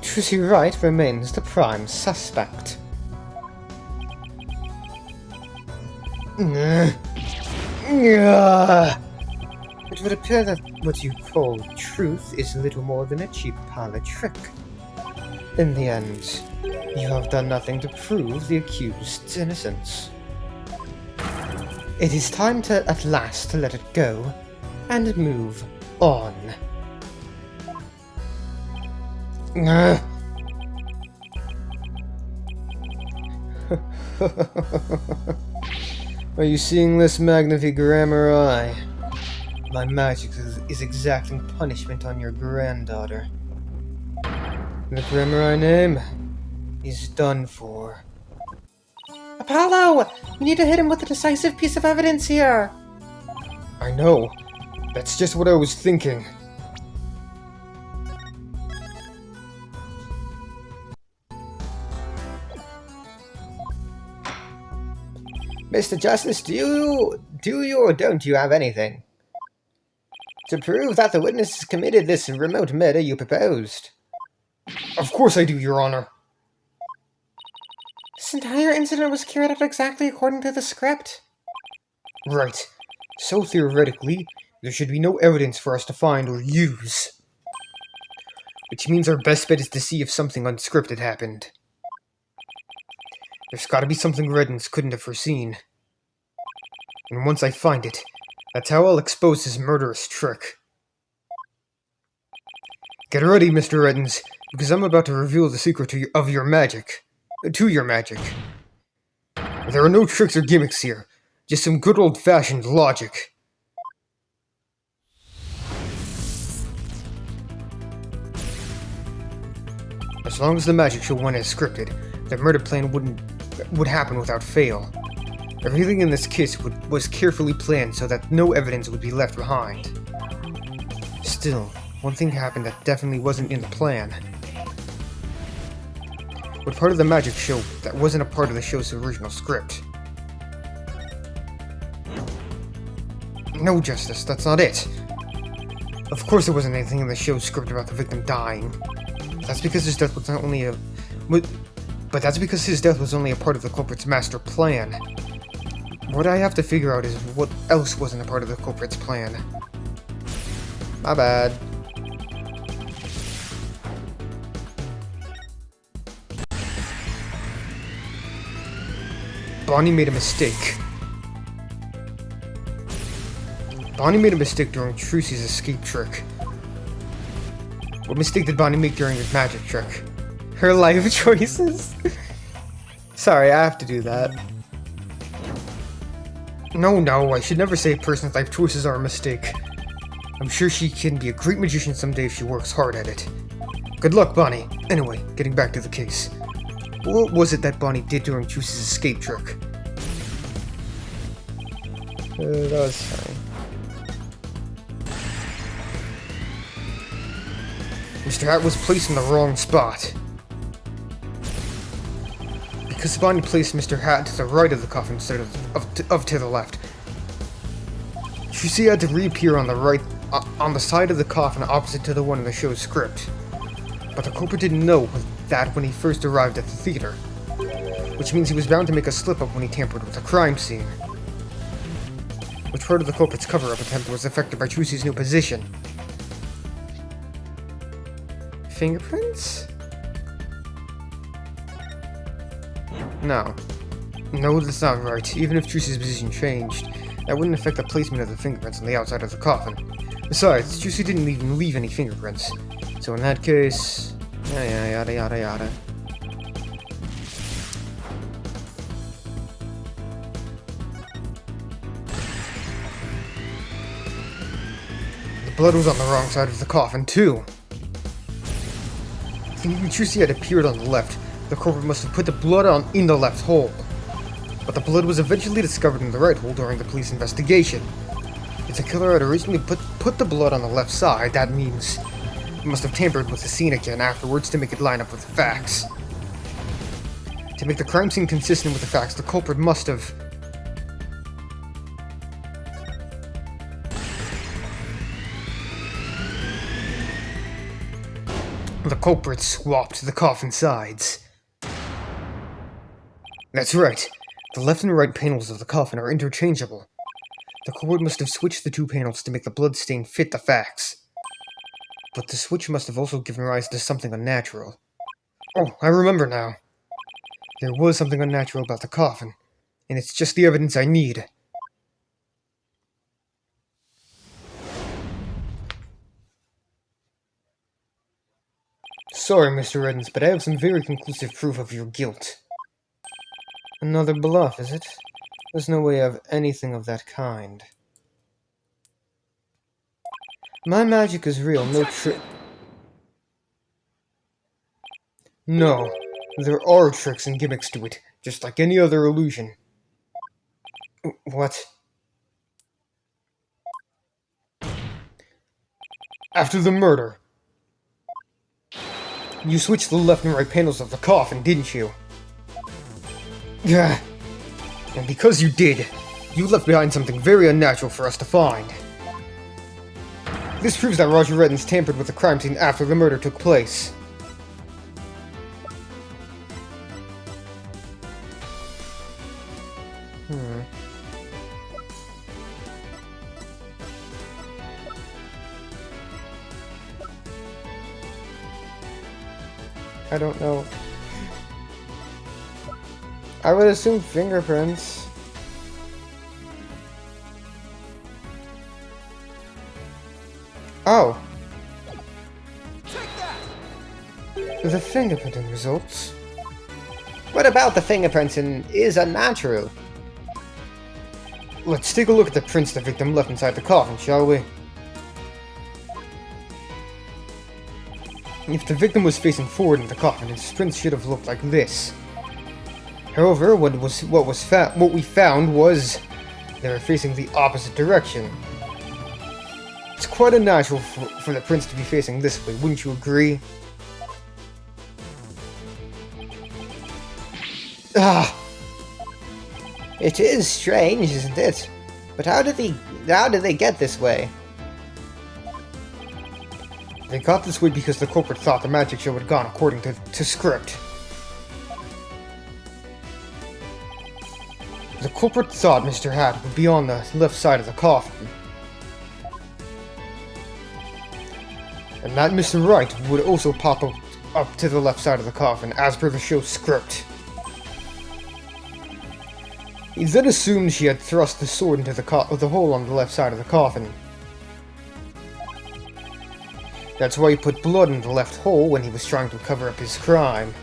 Tracy Wright remains the prime suspect. It would appear that what you call truth is little more than a cheap parlor trick. In the end, you have done nothing to prove the accused's innocence. It is time at last to let it go and move on. Are you seeing this, Magnifique Grammar Eye? My magic is exacting punishment on your granddaughter. The Grammar Eye name is done for. Apollo! We need to hit him with a decisive piece of evidence here! I know. That's just what I was thinking. Mr. Justice, do you or don't you have anything to prove that the witnesses committed this remote murder you proposed? Of course I do, Your Honor. This entire incident was carried out exactly according to the script. Right. So theoretically, there should be no evidence for us to find or use. Which means our best bet is to see if something unscripted happened. There's gotta be something Rittens couldn't have foreseen. And once I find it, that's how I'll expose his murderous trick. Get ready, Mr. Rittens, because I'm about to reveal the secret of your magic. To your magic. There are no tricks or gimmicks here, just some good old-fashioned logic. As long as the magic show went as scripted, the murder plan would happen without fail. Everything in this case was carefully planned so that no evidence would be left behind. Still, one thing happened that definitely wasn't in the plan. What part of the magic show that wasn't a part of the show's original script? No, Justice, that's not it. Of course there wasn't anything in the show's script about the victim dying. That's because his death was But that's because his death was only a part of the culprit's master plan. What I have to figure out is what else wasn't a part of the culprit's plan. My bad. Bonnie made a mistake. Bonnie made a mistake during Trucy's escape trick. What mistake did Bonnie make during his magic trick? Her life choices? Sorry, I have to do that. No, I should never say a person's life choices are a mistake. I'm sure she can be a great magician someday if she works hard at it. Good luck, Bonnie. Anyway, getting back to the case. What was it that Bonnie did during Trucy's escape trick? That was fine. Mr. Hat was placed in the wrong spot. Because Bonnie placed Mr. Hat to the right of the coffin instead of to the left. Trucy had to reappear on the right, on the side of the coffin opposite to the one in the show's script. But the culprit didn't know that when he first arrived at the theater. Which means he was bound to make a slip-up when he tampered with the crime scene. Which part of the culprit's cover-up attempt was affected by Trucy's new position? Fingerprints? No. No, that's not right. Even if Trucy's position changed, that wouldn't affect the placement of the fingerprints on the outside of the coffin. Besides, Trucy didn't even leave any fingerprints. So in that case... yada yada yada. The blood was on the wrong side of the coffin, too. Thinking Trucy had appeared on the left, the culprit must have put the blood in the left hole. But the blood was eventually discovered in the right hole during the police investigation. If the killer had originally put the blood on the left side, that means he must have tampered with the scene again afterwards to make it line up with the facts. To make the crime scene consistent with the facts, the culprit must have... The culprit swapped the coffin sides. That's right. The left and right panels of the coffin are interchangeable. The culprit must have switched the two panels to make the blood stain fit the facts. But the switch must have also given rise to something unnatural. Oh, I remember now. There was something unnatural about the coffin, and it's just the evidence I need. Sorry, Mr. Reddens, but I have some very conclusive proof of your guilt. Another bluff, is it? There's no way I have anything of that kind. My magic is real, no trick. No, there are tricks and gimmicks to it, just like any other illusion. What? After the murder, you switched the left and right panels of the coffin, didn't you? Yeah. And because you did, you left behind something very unnatural for us to find. This proves that Roger Reddens tampered with the crime scene after the murder took place. I don't know. I would assume fingerprints. Oh. Take that! The fingerprinting results. What about the fingerprints and is unnatural? Let's take a look at the prints the victim left inside the coffin, shall we? If the victim was facing forward in the coffin, his prints should have looked like this. However, what we found was they were facing the opposite direction. It's quite unnatural for the prints to be facing this way, wouldn't you agree? Ah! It is strange, isn't it? But how did they get this way? They got this way because the culprit thought the magic show had gone according to script. The culprit thought Mr. Hat would be on the left side of the coffin. And that Mr. Wright would also pop up to the left side of the coffin, as per the show's script. He then assumed she had thrust the sword into the hole on the left side of the coffin. That's why he put blood in the left hole when he was trying to cover up his crime.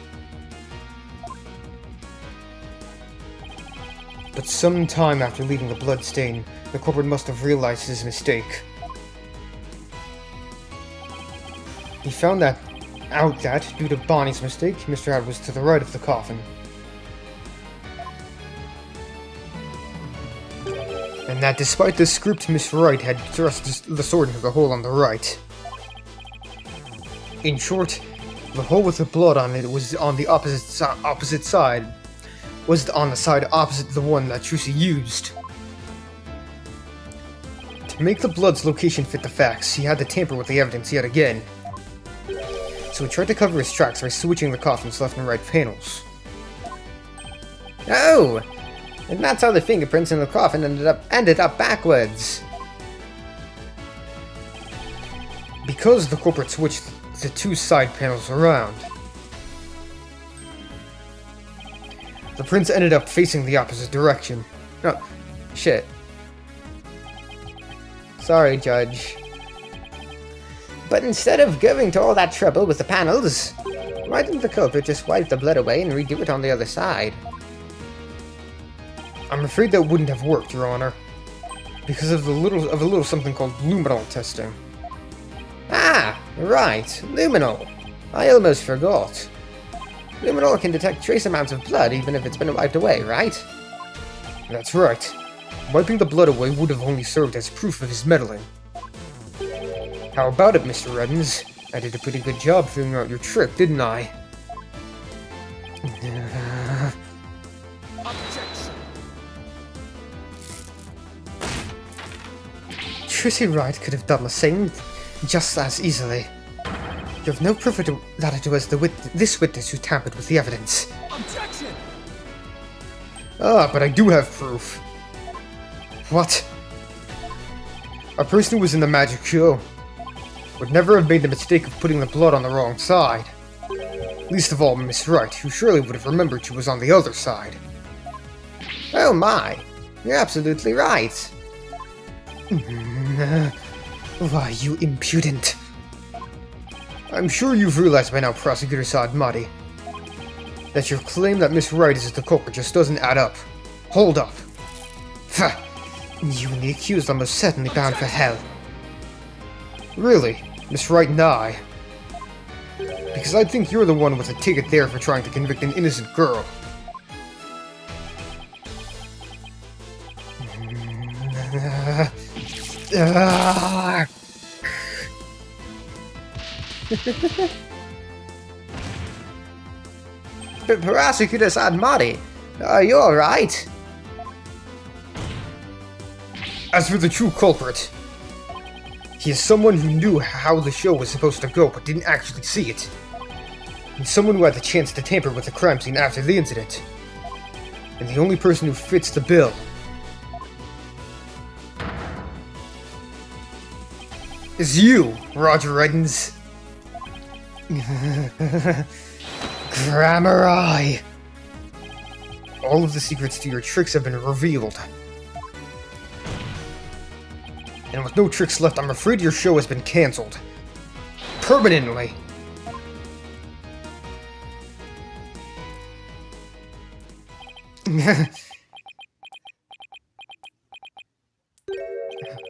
But some time after leaving the blood stain, the culprit must have realized his mistake. He found out that, due to Bonnie's mistake, Mr. Hat was to the right of the coffin. And that despite the script, Miss Wright had thrust the sword into the hole on the right. In short, the hole with the blood on it was on the opposite side. Was on the side opposite the one that Trucy used. To make the blood's location fit the facts, he had to tamper with the evidence yet again. So he tried to cover his tracks by switching the coffin's left and right panels. Oh! And that's how the fingerprints in the coffin ended up backwards. Because the culprit switched the two side panels around, the prints ended up facing the opposite direction. Oh, shit. Sorry, Judge. But instead of going to all that trouble with the panels, why didn't the culprit just wipe the blood away and redo it on the other side? I'm afraid that wouldn't have worked, Your Honor, because of a little something called luminol testing. Ah, right, luminol. I almost forgot. Luminol can detect trace amounts of blood even if it's been wiped away, right? That's right. Wiping the blood away would have only served as proof of his meddling. How about it, Mr. Reddens? I did a pretty good job figuring out your trick, didn't I? Objection. Trucy Wright could have done the same just as easily. You have no proof that it was this witness who tampered with the evidence. Objection. Ah, but I do have proof. What? A person who was in the magic show would never have made the mistake of putting the blood on the wrong side. Least of all Miss Wright, who surely would have remembered she was on the other side. Oh my, you're absolutely right. Why, you impudent. I'm sure you've realized by now, Prosecutor Saad-Mahdi, that your claim that Miss Wright is the culprit just doesn't add up. Hold up. You and the accused are most certainly bound for hell. Really, Miss Wright and I? Because I think you're the one with a ticket there for trying to convict an innocent girl. Prosecutor Saad-Mahdi, are you alright? As for the true culprit, he is someone who knew how the show was supposed to go but didn't actually see it. And someone who had the chance to tamper with the crime scene after the incident. And the only person who fits the bill is you, Roger Reddens. Grammar Eye. All of the secrets to your tricks have been revealed. And with no tricks left, I'm afraid your show has been cancelled. Permanently.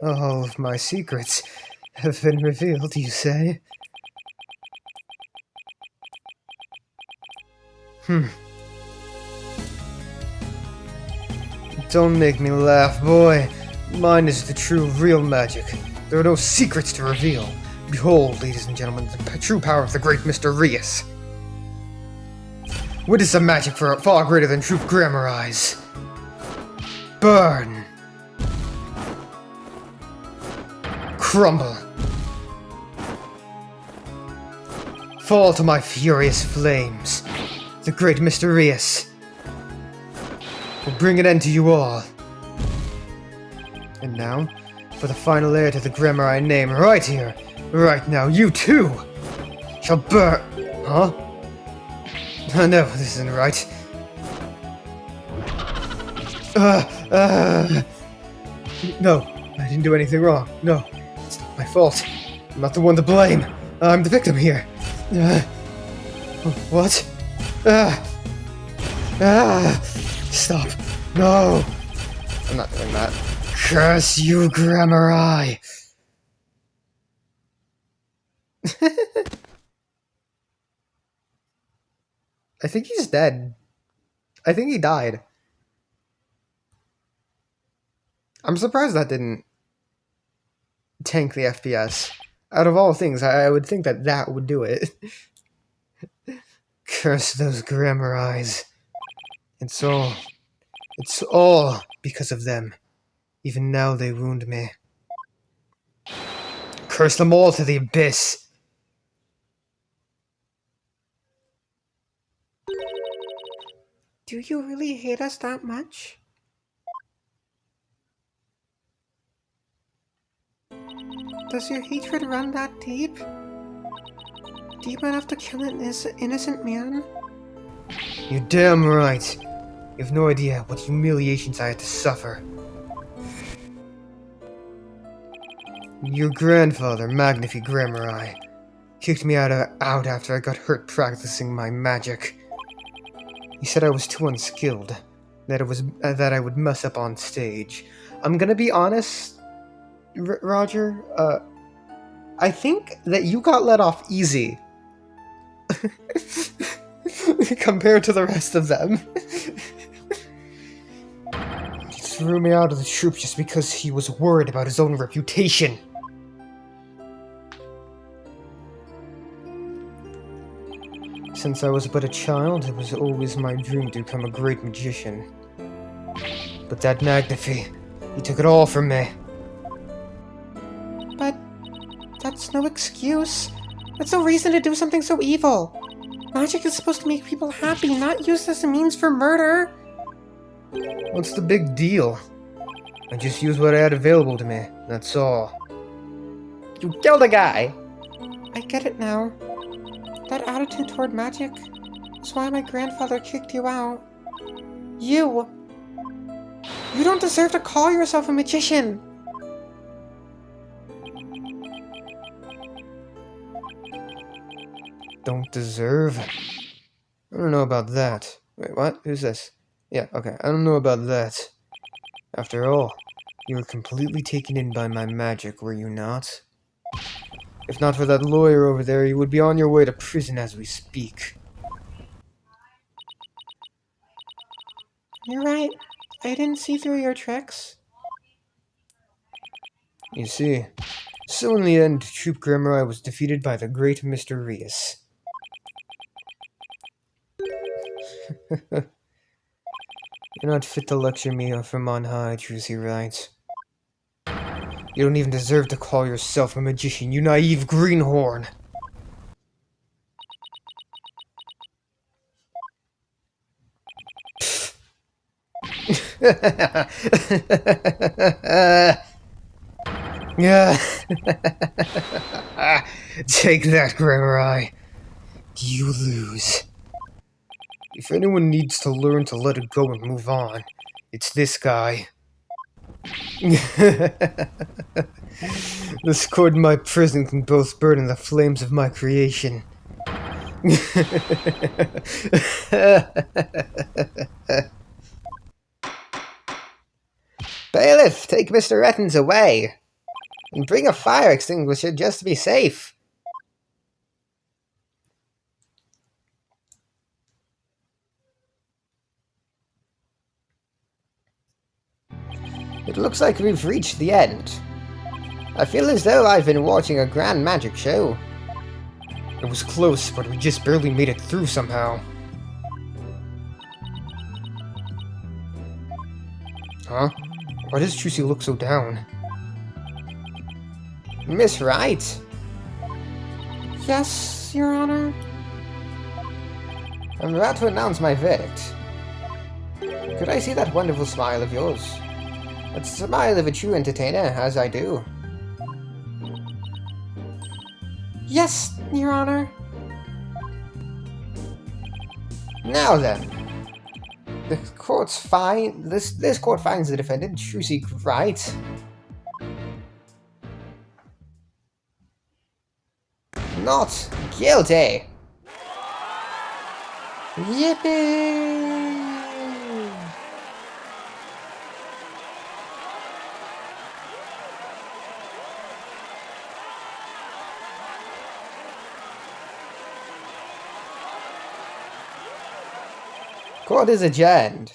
All of my secrets have been revealed, you say? Don't make me laugh, boy. Mine is the true, real magic. There are no secrets to reveal. Behold, ladies and gentlemen, the true power of the great Mr. Rias. Witness a magic far greater than truth Grammar Eyes. Burn! crumble. Fall to my furious flames. The great Mysterious will bring an end to you all. And now, for the final heir to the grammar I name right here, right now, you too shall burn. Huh? Oh, no, this isn't right. No, I didn't do anything wrong. No, it's not my fault. I'm not the one to blame. I'm the victim here. What? Stop. No. I'm not doing that. Curse you, Grammar Eye. I think he's dead. I think he died. I'm surprised that didn't tank the FPS. Out of all things, I would think that that would do it. Curse those Grammar Eyes. It's all because of them. Even now they wound me. Curse them all to the abyss. Do you really hate us that much? Does your hatred run that deep? Deep enough to kill an innocent man? You're damn right. You have no idea what humiliations I had to suffer. Your grandfather, Magnifi Grammar Eye, kicked me out after I got hurt practicing my magic. He said I was too unskilled, that I would mess up on stage. I'm gonna be honest, Roger, I think that you got let off easy. Compared to the rest of them. He threw me out of the troop just because he was worried about his own reputation. Since I was but a child, it was always my dream to become a great magician. But that Magnifi, he took it all from me. But that's no excuse. That's no reason to do something so evil. Magic is supposed to make people happy, not used as a means for murder. What's the big deal? I just used what I had available to me, that's all. You killed a guy! I get it now. That attitude toward magic is why my grandfather kicked you out. You don't deserve to call yourself a magician! Don't deserve? I don't know about that. Wait, what? Who's this? Yeah, okay, I don't know about that. After all, you were completely taken in by my magic, were you not? If not for that lawyer over there, you would be on your way to prison as we speak. You're right. I didn't see through your tricks. You see, so in the end, Troop Grammar Eye was defeated by the great Mysterious. You're not fit to lecture me from on high, Trucy Wright. You don't even deserve to call yourself a magician, you naive greenhorn! Yeah. Take that, Grammar Eye. You lose. If anyone needs to learn to let it go and move on, it's this guy. This cord in my prison can both burn in the flames of my creation. Bailiff, take Mr. Ettins away! And bring a fire extinguisher just to be safe. It looks like we've reached the end. I feel as though I've been watching a grand magic show. It was close, but we just barely made it through somehow. Huh? Why does Trucy look so down? Miss Wright? Yes, Your Honor? I'm about to announce my verdict. Could I see that wonderful smile of yours? It's the smile of a true entertainer, as I do. Yes, Your Honor. Now then, the court's fine. This court finds the defendant, Trucy Wright, not guilty. Yippee! Court is adjourned.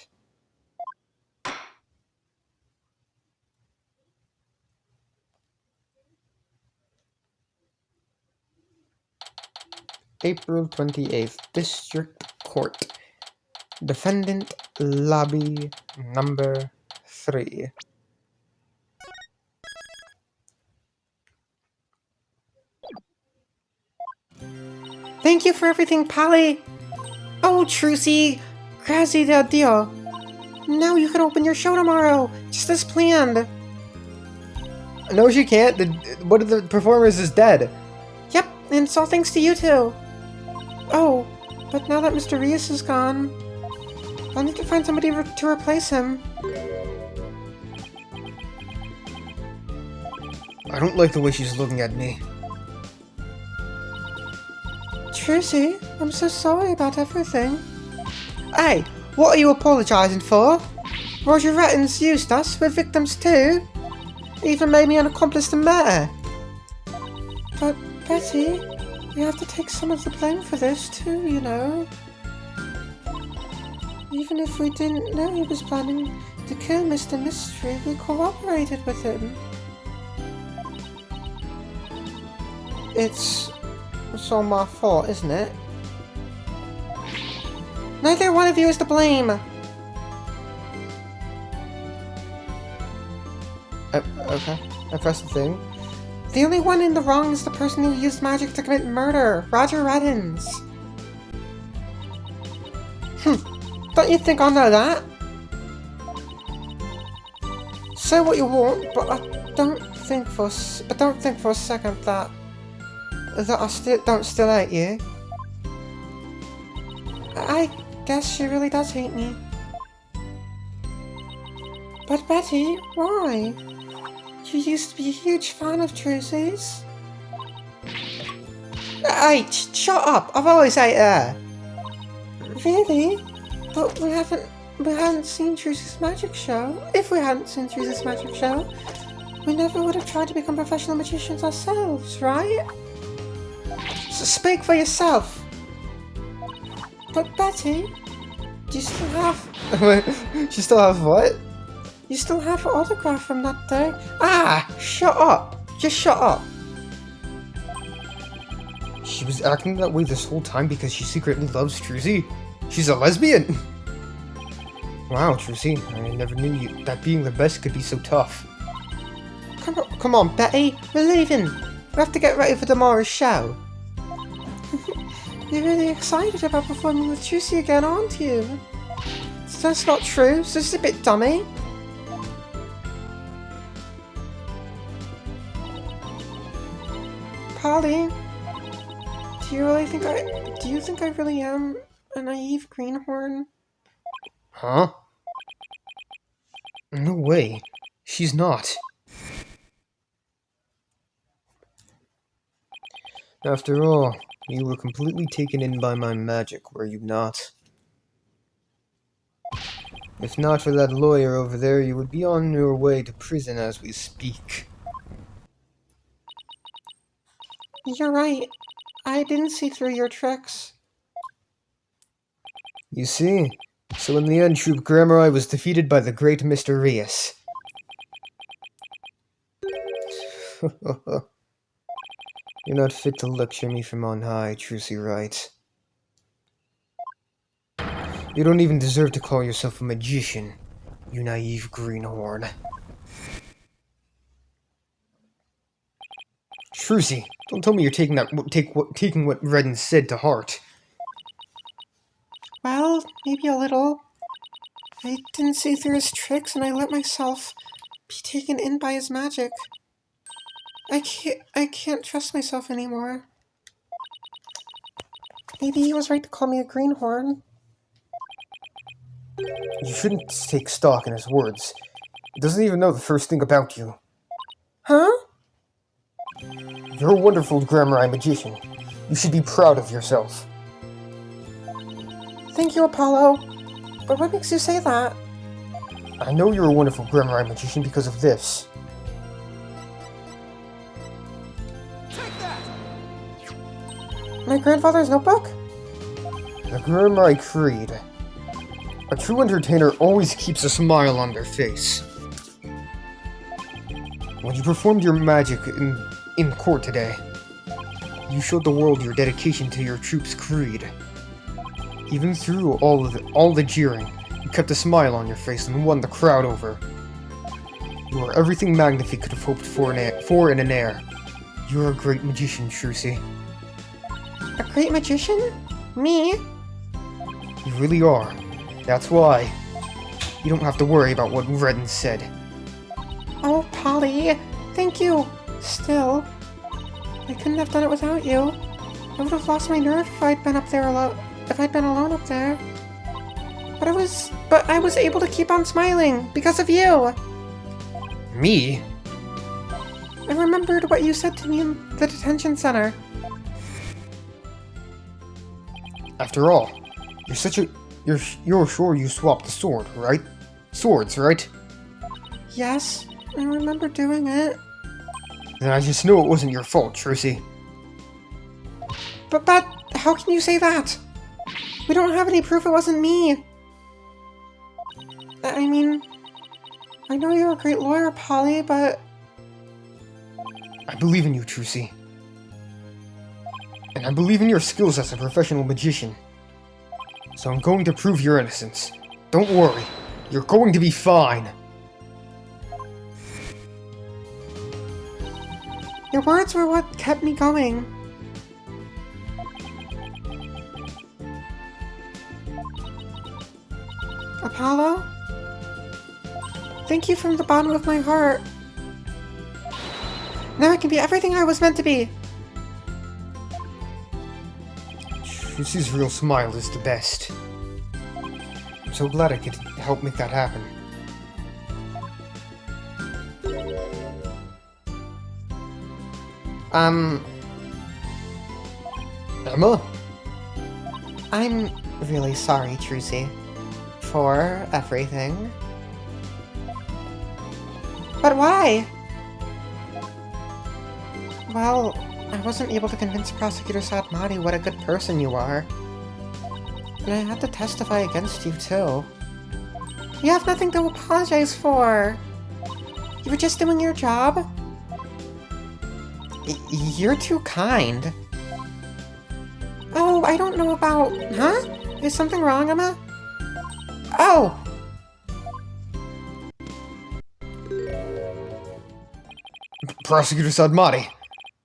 April 28th, District Court. Defendant Lobby number 3. Thank you for everything, Polly. Oh, Trucy, grazie del Dio. Now you can open your show tomorrow, just as planned. No, she can't. One of the performers is dead. Yep, and it's all thanks to you two. Oh, but now that Mr. Rios is gone, I'll need to find somebody to replace him. I don't like the way she's looking at me. Trucy, I'm so sorry about everything. Hey, what are you apologising for? Roger Ratton's used us, we're victims too. Even made me an accomplice to murder. But, Betty, we have to take some of the blame for this too, you know. Even if we didn't know he was planning to kill Mr. Mystery, we cooperated with him. It's all my fault, isn't it? Neither one of you is to blame. Okay. I pressed the thing. The only one in the wrong is the person who used magic to commit murder, Roger Reddens. Don't you think I'll know that? Say what you want, but don't think for a second that I don't still hate you. I guess she really does hate me. But Betty, why? You used to be a huge fan of Trucy's. Hey, shut up! I've always hated her. Really? But we hadn't seen Trucy's magic show. If we hadn't seen Trucy's magic show, we never would have tried to become professional magicians ourselves, right? So speak for yourself. But Betty, do you still have... She still has what? You still have her autograph from that day? Ah! Shut up! Just shut up! She was acting that way this whole time because she secretly loves Trucy? She's a lesbian! Wow, Trucy, I never knew that being the best could be so tough. Come on, Betty, we're leaving. We have to get ready for tomorrow's show. You're really excited about performing with Trucy again, aren't you? That's not true, so this is a bit dummy. Polly, do you think I really am a naive greenhorn? Huh? No way. She's not. After all, you were completely taken in by my magic, were you not? If not for that lawyer over there, you would be on your way to prison as we speak. You're right. I didn't see through your tricks. You see? So in the end, Troop Grammar was defeated by the great Mr. Rios. You're not fit to lecture me from on high, Trucy Wright. You don't even deserve to call yourself a magician, you naive greenhorn. Trucy, don't tell me you're taking what Redden said to heart. Well, maybe a little. I didn't see through his tricks and I let myself be taken in by his magic. I can't trust myself anymore. Maybe he was right to call me a greenhorn. You shouldn't take stock in his words. He doesn't even know the first thing about you. Huh? You're a wonderful Grammar Eye magician. You should be proud of yourself. Thank you, Apollo. But what makes you say that? I know you're a wonderful Grammar Eye magician because of this. Take that! My grandfather's notebook? The Grammar Eye Creed. A true entertainer always keeps a smile on their face. When you performed your magic in court today, you showed the world your dedication to your troop's creed. Even through all the jeering, you kept a smile on your face and won the crowd over. You are everything Magnifique could have hoped for in an heir. You're a great magician, Trucy. A great magician? Me? You really are. That's why you don't have to worry about what Redden said. Oh, Polly, thank you. Still, I couldn't have done it without you. I would have lost my nerve if I'd been up there alone. If I'd been alone up there. But I was able to keep on smiling because of you. Me? I remembered what you said to me in the detention center. After all, you're sure you swapped the sword, right? Swords, right? Yes, I remember doing it. Then I just know it wasn't your fault, Trucy. But how can you say that? We don't have any proof it wasn't me. I mean, I know you're a great lawyer, Polly, but... I believe in you, Trucy. And I believe in your skills as a professional magician. So I'm going to prove your innocence. Don't worry, you're going to be fine. Your words were what kept me going. Apollo? Thank you from the bottom of my heart. Now I can be everything I was meant to be. Trucy's real smile is the best. I'm so glad I could help make that happen. Emma? I'm really sorry, Trucy, for everything. But why? Well, I wasn't able to convince Prosecutor Sadmati what a good person you are. And I had to testify against you, too. You have nothing to apologize for. You were just doing your job. You're too kind. Oh, I don't know about... Huh? Is something wrong, Emma? Oh! Prosecutor Sadmati,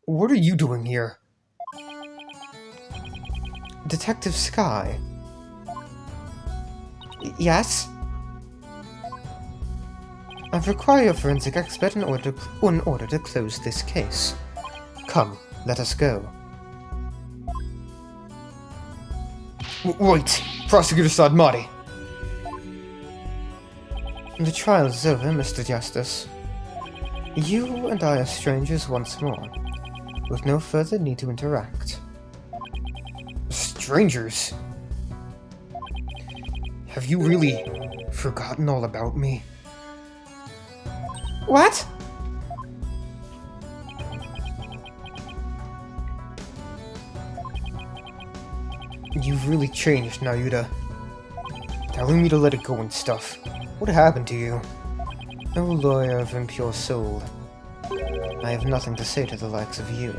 what are you doing here? Detective Sky. Yes? I require a forensic expert in order to close this case. Come, let us go. Wait, Prosecutor Sadmati. The trial is over, Mr. Justice. You and I are strangers once more, with no further need to interact. Strangers? Have you really forgotten all about me? What? You've really changed, Nayuta. Telling me to let it go and stuff. What happened to you? Oh, lawyer of impure soul. I have nothing to say to the likes of you.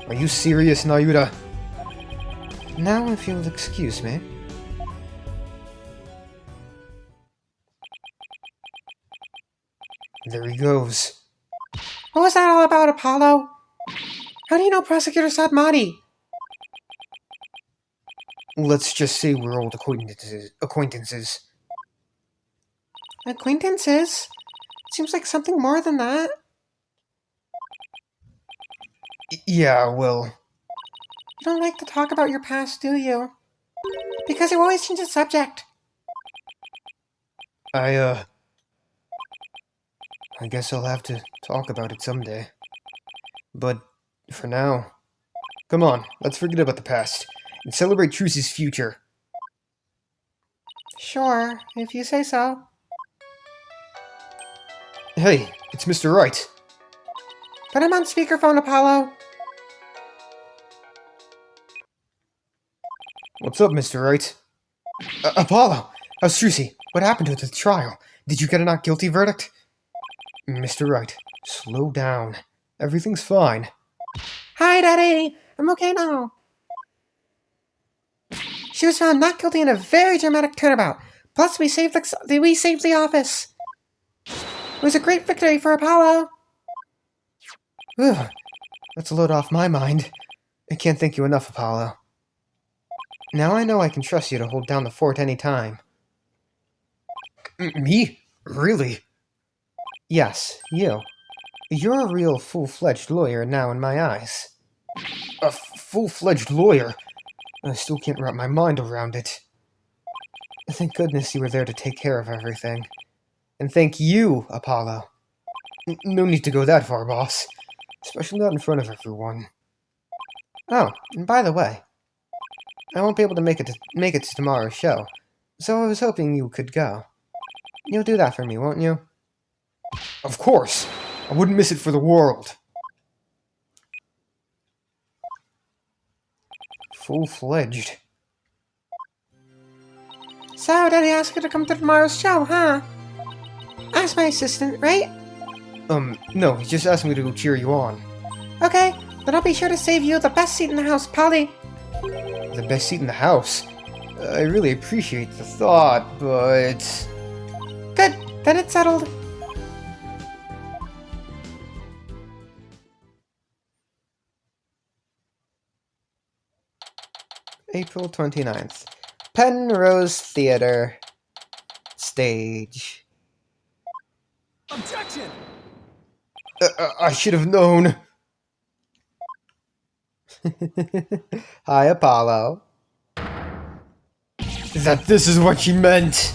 Are you serious, Nayuta? Now, if you'll excuse me. There he goes. What was that all about, Apollo? How do you know Prosecutor Sadmati? Let's just say we're old acquaintances. Acquaintances? Seems like something more than that. Yeah, well, You don't like to talk about your past, do you? Because you always change the subject. I guess I'll have to talk about it someday. But for now, come on, let's forget about the past and celebrate Truce's future. Sure, if you say so. Hey, it's Mr. Wright. Put him on speakerphone, Apollo. What's up, Mr. Wright? Apollo! How's Trucy? What happened to the trial? Did you get a not guilty verdict? Mr. Wright, slow down. Everything's fine. Hi, Daddy. I'm okay now. She was found not guilty in a very dramatic turnabout. Plus, we saved the office. It was a great victory for Apollo. Ugh, that's a load off my mind. I can't thank you enough, Apollo. Now I know I can trust you to hold down the fort any time. Me? Really? Yes, you. You're a real full-fledged lawyer now in my eyes. A full-fledged lawyer? I still can't wrap my mind around it. Thank goodness you were there to take care of everything. And thank you, Apollo. No need to go that far, boss. Especially not in front of everyone. Oh, and by the way, I won't be able to make it to tomorrow's show, so I was hoping you could go. You'll do that for me, won't you? Of course! I wouldn't miss it for the world. Full-fledged. So, Daddy asked you to come to tomorrow's show, huh? Ask my assistant, right? No, he just asked me to go cheer you on. Okay, then I'll be sure to save you the best seat in the house, Polly. The best seat in the house? I really appreciate the thought, but... Good, then it's settled. April 29th. Penrose Theater. Stage. Objection! I should have known. Hi, Apollo. That this is what she meant.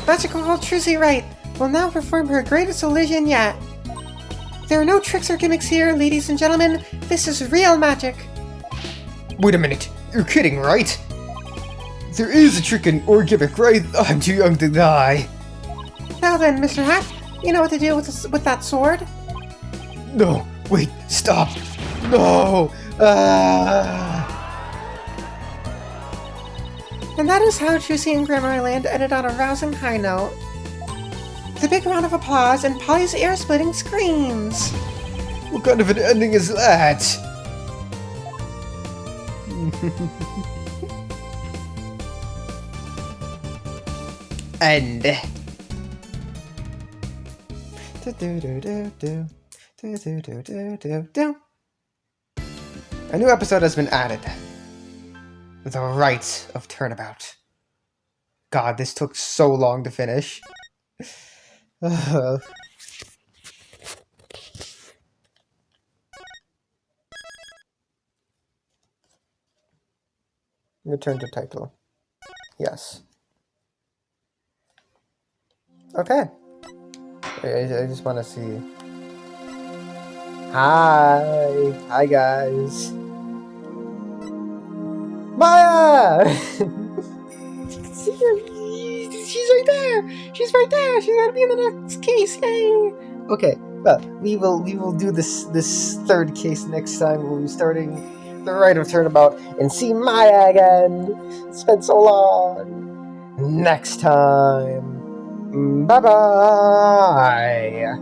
Magical Girl Trucy Wright will now perform her greatest illusion yet. There are no tricks or gimmicks here, ladies and gentlemen. This is real magic. Wait a minute. You're kidding, right? There is a trick or gimmick, right? I'm too young to die. Now then, Mr. Hat, you know what to do with that sword? No, wait, stop. No. And that is how Trucy and Grammarland ended on a rousing high note. With a big round of applause and Polly's ear-splitting screams. What kind of an ending is that? End. A new episode has been added. The Wright of Turnabout. God, this took so long to finish. Return to title. Yes. Okay. I just want to see. Hi. Hi, guys. Maya! See her. She's right there. She's right there. She's gonna be in the next case. Yay! Okay, well, we will do this third case next time. We'll be starting the Wright of Turnabout and see Maya again. It's been so long. Next time. Bye bye.